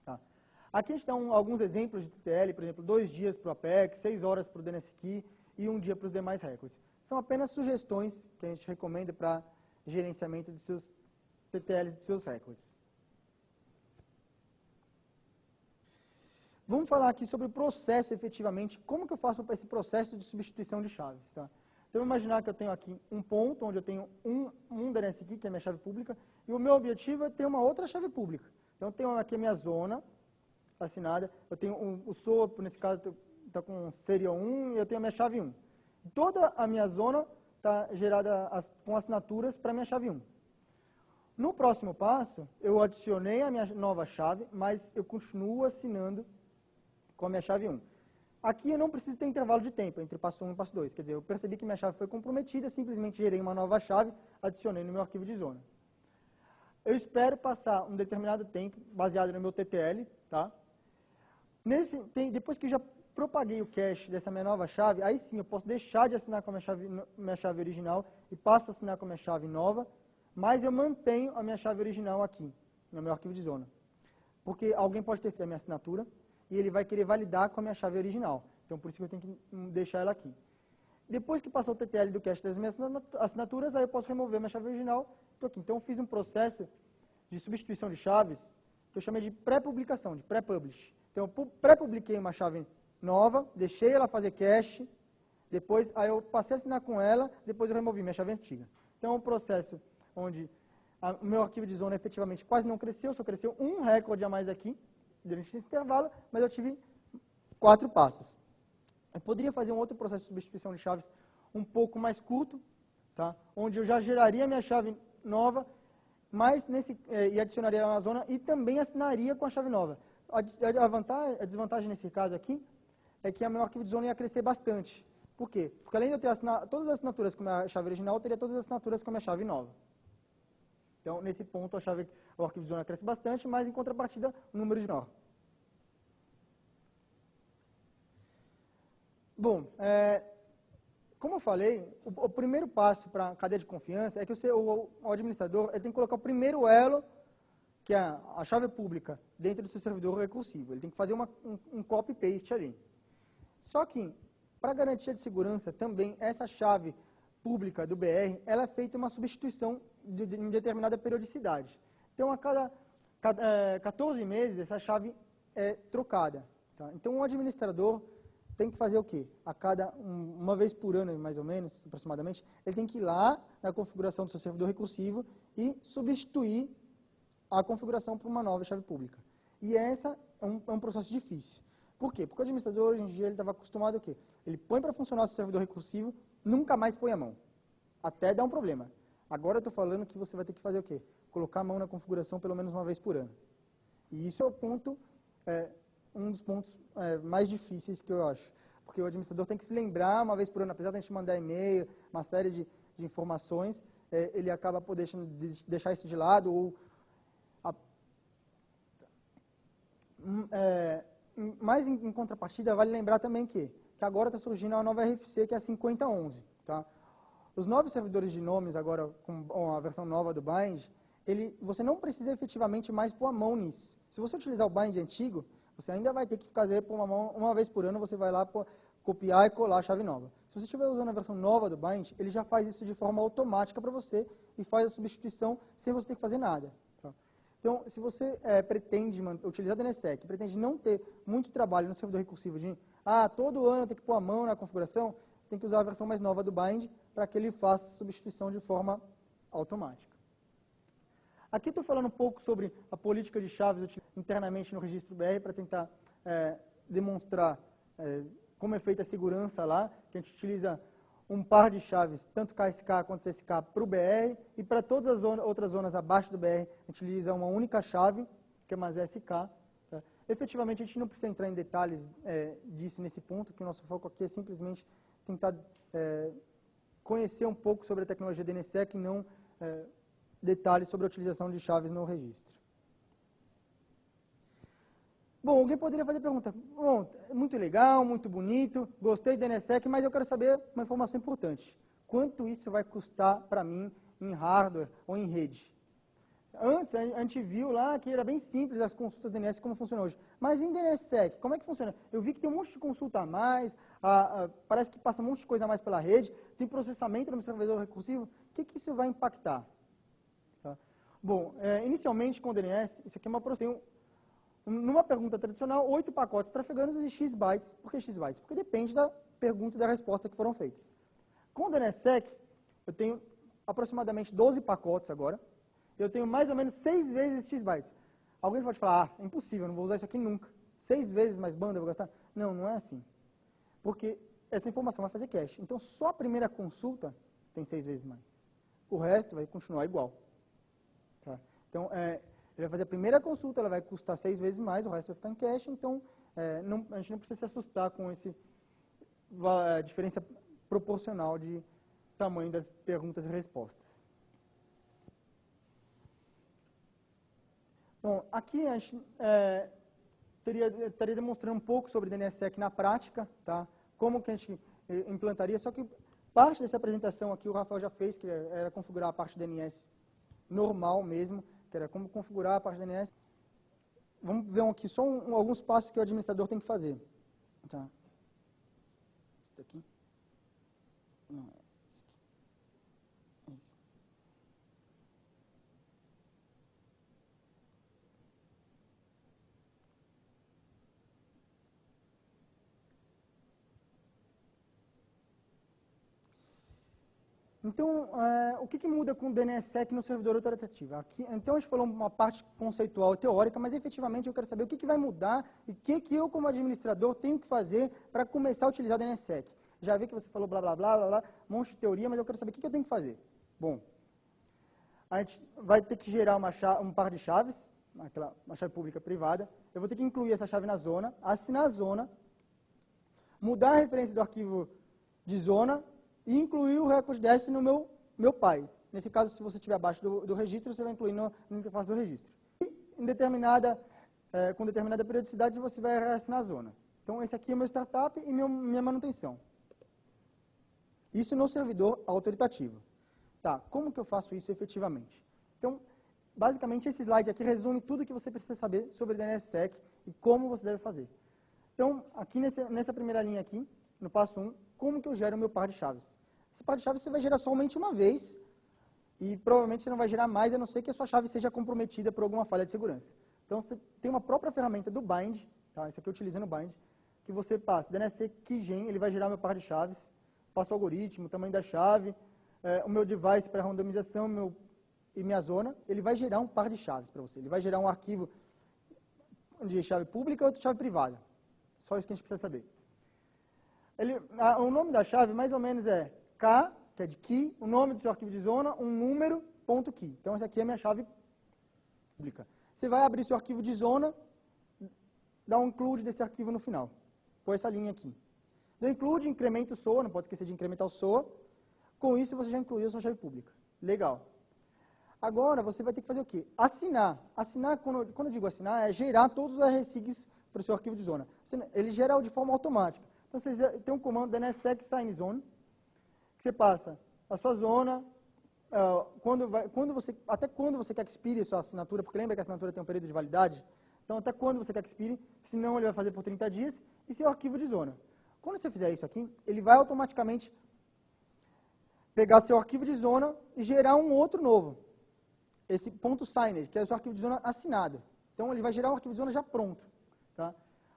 Tá? Aqui estão alguns exemplos de TTL, por exemplo, 2 dias para o APEX, 6 horas para o DNS Key e 1 dia para os demais records. São apenas sugestões que a gente recomenda para gerenciamento dos seus TTLs dos seus records. Vamos falar aqui sobre o processo, efetivamente, como que eu faço esse processo de substituição de chaves. Tá? Então, vamos imaginar que eu tenho aqui um ponto onde eu tenho um DNS Key, que é a minha chave pública, e o meu objetivo é ter uma outra chave pública. Então, eu tenho aqui a minha zona assinada, eu tenho o SOAP, nesse caso, está com serial 1, e eu tenho a minha chave 1. Toda a minha zona está gerada com assinaturas para a minha chave 1. No próximo passo, eu adicionei a minha nova chave, mas eu continuo assinando com a minha chave 1. Aqui eu não preciso ter intervalo de tempo entre passo 1 e passo 2. Quer dizer, eu percebi que minha chave foi comprometida, simplesmente gerei uma nova chave, adicionei no meu arquivo de zona. Eu espero passar um determinado tempo, baseado no meu TTL, tá? Depois que eu já propaguei o cache dessa minha nova chave, aí sim eu posso deixar de assinar com a minha chave original e passo a assinar com a minha chave nova, mas eu mantenho a minha chave original aqui, no meu arquivo de zona. Porque alguém pode ter feito a minha assinatura e ele vai querer validar com a minha chave original. Então, por isso que eu tenho que deixar ela aqui. Depois que passou o TTL do cache das minhas assinaturas, aí eu posso remover a minha chave original. Estou aqui. Então, eu fiz um processo de substituição de chaves que eu chamei de pré-publicação, de pré-publish. Então, eu pré-publiquei uma chave nova, deixei ela fazer cache, depois aí eu passei a assinar com ela, depois eu removi minha chave antiga. Então, é um processo onde o meu arquivo de zona efetivamente quase não cresceu, só cresceu um recorde a mais aqui, durante esse intervalo, mas eu tive 4 passos. Eu poderia fazer um outro processo de substituição de chaves um pouco mais curto, tá? Onde eu já geraria minha chave nova, mas e adicionaria ela na zona e também assinaria com a chave nova. a desvantagem nesse caso aqui é que meu arquivo de zona ia crescer bastante. Por quê? Porque além de eu ter todas as assinaturas com a minha chave original, eu teria todas as assinaturas com a minha chave nova. Então, nesse ponto, o arquivo de zona cresce bastante, mas em contrapartida, o número de nó. Bom, como eu falei, o primeiro passo para a cadeia de confiança é que o administrador ele tem que colocar o primeiro elo, que é a chave pública, dentro do seu servidor recursivo. Ele tem que fazer um copy-paste ali. Só que, para garantia de segurança, também essa chave pública do BR, ela é feita uma substituição em determinada periodicidade. Então, a cada 14 meses, essa chave é trocada. Tá? Então, o administrador tem que fazer o quê? Uma vez por ano, mais ou menos, aproximadamente, ele tem que ir lá na configuração do seu servidor recursivo e substituir a configuração para uma nova chave pública. E essa é um processo difícil. Por quê? Porque o administrador, hoje em dia, ele estava acostumado o quê? Ele põe para funcionar o seu servidor recursivo, nunca mais põe a mão. Até dá um problema. Agora eu estou falando que você vai ter que fazer o quê? Colocar a mão na configuração pelo menos uma vez por ano. E isso é o ponto, um dos pontos mais difíceis que eu acho. Porque o administrador tem que se lembrar uma vez por ano, apesar de a gente mandar e-mail, uma série de informações, ele acaba por deixar isso de lado ou... Mas em contrapartida, vale lembrar também que agora está surgindo a nova RFC, que é a 5011. Tá? Os novos servidores de nomes, agora com a versão nova do bind, você não precisa efetivamente mais pôr a mão nisso. Se você utilizar o bind antigo, você ainda vai ter que fazer pôr uma mão, uma vez por ano, você vai lá copiar e colar a chave nova. Se você estiver usando a versão nova do bind, ele já faz isso de forma automática para você e faz a substituição sem você ter que fazer nada. Então, se você pretende utilizar DNSSEC, pretende não ter muito trabalho no servidor recursivo de todo ano tem que pôr a mão na configuração, você tem que usar a versão mais nova do bind para que ele faça a substituição de forma automática. Aqui estou falando um pouco sobre a política de chaves internamente no registro BR para tentar demonstrar como é feita a segurança lá, que a gente utiliza um par de chaves, tanto KSK quanto CSK, para o BR, e para todas as outras zonas abaixo do BR, a gente utiliza uma única chave, que é mais SK. Tá? Efetivamente, a gente não precisa entrar em detalhes disso nesse ponto, que o nosso foco aqui é simplesmente tentar conhecer um pouco sobre a tecnologia DNSSEC e não detalhes sobre a utilização de chaves no registro. Bom, alguém poderia fazer a pergunta, bom, muito legal, muito bonito, gostei do DNSSEC, mas eu quero saber uma informação importante. Quanto isso vai custar para mim em hardware ou em rede? Antes, a gente viu lá que era bem simples as consultas DNS como funciona hoje. Mas em DNSSEC, como é que funciona? Eu vi que tem um monte de consulta a mais, parece que passa um monte de coisa a mais pela rede, tem processamento no meu servidor recursivo. O que isso vai impactar? Tá? Bom, inicialmente com o DNS, isso aqui é uma procedência. Numa pergunta tradicional, 8 pacotes trafegando e X bytes. Por que X bytes? Porque depende da pergunta e da resposta que foram feitas. Com o DNSSEC, eu tenho aproximadamente 12 pacotes agora. Eu tenho mais ou menos 6 vezes X bytes. Alguém pode falar, é impossível, eu não vou usar isso aqui nunca. 6 vezes mais banda eu vou gastar? Não, não é assim. Porque essa informação vai fazer cache. Então, só a primeira consulta tem 6 vezes mais. O resto vai continuar igual. Tá? Então, ele vai fazer a primeira consulta, ela vai custar 6 vezes mais, o resto vai ficar em cache, então a gente não precisa se assustar com a diferença proporcional de tamanho das perguntas e respostas. Bom, aqui a gente estaria demonstrando um pouco sobre DNSSEC na prática, tá? Como que a gente implantaria, só que parte dessa apresentação aqui o Rafael já fez, que era configurar a parte DNS normal mesmo, que era como configurar a parte DNS. Vamos ver aqui só alguns passos que o administrador tem que fazer. Tá. Isso aqui. Não, isso aqui. Isso. Então, o que muda com o DNSSEC no servidor autoritativo? Aqui, então, a gente falou uma parte conceitual e teórica, mas efetivamente eu quero saber o que vai mudar e o que eu, como administrador, tenho que fazer para começar a utilizar o DNSSEC. Já vi que você falou blá, blá, blá, blá, blá, um monte de teoria, mas eu quero saber o que eu tenho que fazer. Bom, a gente vai ter que gerar um par de chaves, uma chave pública privada, eu vou ter que incluir essa chave na zona, assinar a zona, mudar a referência do arquivo de zona e incluir o recordDS no meu pai. Nesse caso, se você estiver abaixo do registro, você vai incluir na interface do registro. E com determinada periodicidade, você vai reassinar a zona. Então, esse aqui é o meu startup e minha manutenção. Isso no servidor autoritativo. Tá, como que eu faço isso efetivamente? Então, basicamente, esse slide aqui resume tudo que você precisa saber sobre DNSSEC e como você deve fazer. Então, aqui nessa primeira linha aqui, no passo 1, como que eu gero o meu par de chaves? Esse par de chaves você vai gerar somente uma vez e provavelmente você não vai gerar mais, a não ser que a sua chave seja comprometida por alguma falha de segurança. Então, você tem uma própria ferramenta do Bind, tá? Isso aqui eu utilizando o Bind, que você passa DNSSEC keygen, ele vai gerar meu par de chaves, passa o algoritmo, o tamanho da chave, o meu device para randomização e minha zona, ele vai gerar um par de chaves para você. Ele vai gerar um arquivo de chave pública e outro de chave privada. Só isso que a gente precisa saber. O nome da chave, mais ou menos, é K, que é de key, o nome do seu arquivo de zona, um número, ponto key. Então, essa aqui é a minha chave pública. Você vai abrir seu arquivo de zona, dá um include desse arquivo no final. Põe essa linha aqui. Do include, incrementa o SOA, não pode esquecer de incrementar o SOA. Com isso, você já incluiu a sua chave pública. Legal. Agora, você vai ter que fazer o quê? Assinar. Assinar, quando eu digo assinar, é gerar todos os RSIGs para o seu arquivo de zona. Ele gera de forma automática. Então, você tem um comando DNSSEC sign zone, que você passa a sua zona, até quando você quer que expire a sua assinatura, porque lembra que a assinatura tem um período de validade? Então, até quando você quer que expire, senão ele vai fazer por 30 dias, e seu arquivo de zona. Quando você fizer isso aqui, ele vai automaticamente pegar seu arquivo de zona e gerar um outro novo. Esse ponto .signed, que é o seu arquivo de zona assinado. Então, ele vai gerar um arquivo de zona já pronto. Tá?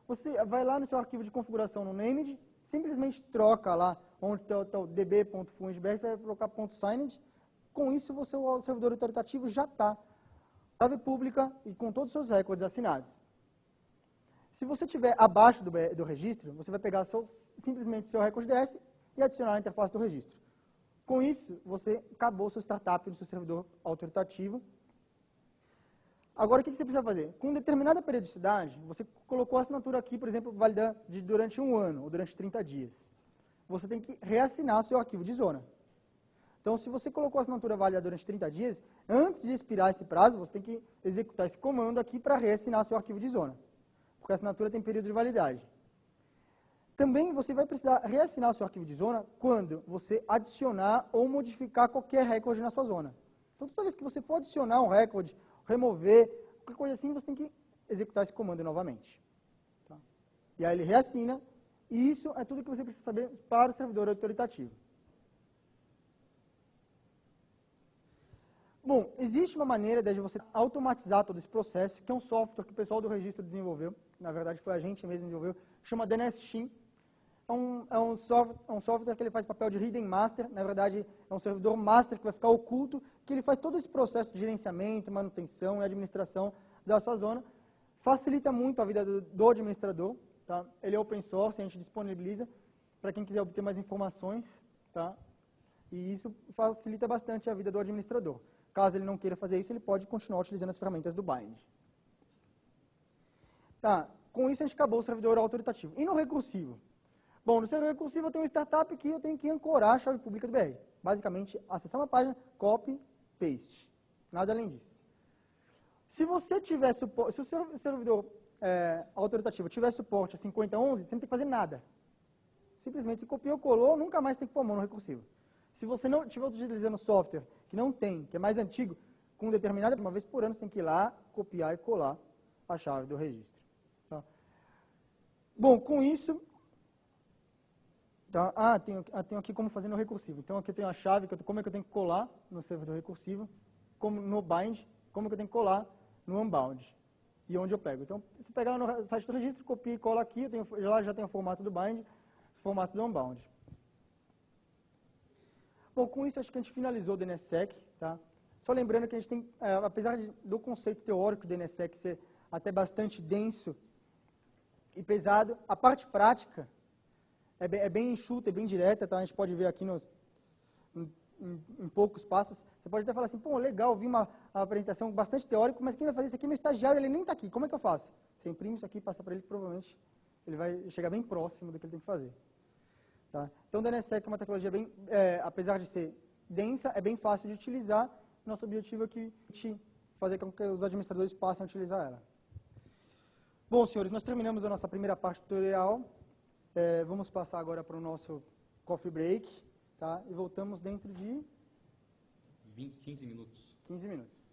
Você vai lá no seu arquivo de configuração no named, simplesmente troca lá onde está o db.funsbr, você vai colocar .signed. Com isso, o servidor autoritativo já está chave pública e com todos os seus recordes assinados. Se você estiver abaixo do registro, você vai pegar simplesmente seu recordDS e adicionar na interface do registro. Com isso, você acabou seu startup no seu servidor autoritativo. Agora, o que você precisa fazer? Com determinada periodicidade, você colocou a assinatura aqui, por exemplo, válida durante 1 ano ou durante 30 dias. Você tem que reassinar seu arquivo de zona. Então, se você colocou a assinatura válida durante 30 dias, antes de expirar esse prazo, você tem que executar esse comando aqui para reassinar seu arquivo de zona. Porque a assinatura tem período de validade. Também você vai precisar reassinar seu arquivo de zona quando você adicionar ou modificar qualquer recorde na sua zona. Então, toda vez que você for adicionar um recorde, remover, qualquer coisa assim, você tem que executar esse comando novamente. Tá? E aí ele reassina, e isso é tudo que você precisa saber para o servidor autoritativo. Bom, existe uma maneira de você automatizar todo esse processo, que é um software que o pessoal do registro desenvolveu, na verdade foi a gente mesmo que desenvolveu, chama DNSSHIM. É um software que ele faz papel de hidden master, na verdade é um servidor master que vai ficar oculto, que ele faz todo esse processo de gerenciamento, manutenção e administração da sua zona. Facilita muito a vida do administrador, tá? Ele é open source, a gente disponibiliza para quem quiser obter mais informações, tá? E isso facilita bastante a vida do administrador. Caso ele não queira fazer isso, ele pode continuar utilizando as ferramentas do Bind. Tá, com isso a gente acabou o servidor autoritativo. E no recursivo? Bom, no servidor recursivo eu tenho um startup que eu tenho que ancorar a chave pública do BR. Basicamente, acessar uma página, copy, paste. Nada além disso. Se você tiver suporte, se o servidor autoritativo tiver suporte a 5011, você não tem que fazer nada. Simplesmente se copiou, colou, nunca mais tem que pôr a mão no recursivo. Se você não estiver utilizando software que não tem, que é mais antigo, com determinada, uma vez por ano, você tem que ir lá, copiar e colar a chave do registro. Tá? Bom, com isso, tá, tenho aqui como fazer no recursivo. Então, aqui eu tenho a chave, como é que eu tenho que colar no servidor recursivo, como no bind, como é que eu tenho que colar no unbound, e onde eu pego. Então, se pegar no site do registro, copia e cola aqui, já tenho o formato do bind, o formato do unbound. Bom, com isso acho que a gente finalizou o DNSSEC, tá? Só lembrando que a gente tem, apesar do conceito teórico do DNSSEC ser até bastante denso e pesado, a parte prática é bem enxuta e bem direta, tá? A gente pode ver aqui em poucos passos. Você pode até falar assim, pô, legal, vi uma apresentação bastante teórica, mas quem vai fazer isso aqui é meu estagiário, ele nem está aqui, como é que eu faço? Você imprime isso aqui, passa para ele, provavelmente ele vai chegar bem próximo do que ele tem que fazer. Tá? Então, o DNSSEC é uma tecnologia bem, apesar de ser densa, é bem fácil de utilizar. Nosso objetivo é fazer com que os administradores passem a utilizar ela. Bom, senhores, nós terminamos a nossa primeira parte do tutorial. Vamos passar agora para o nosso coffee break, tá? E voltamos dentro de 15 minutos. 15 minutos.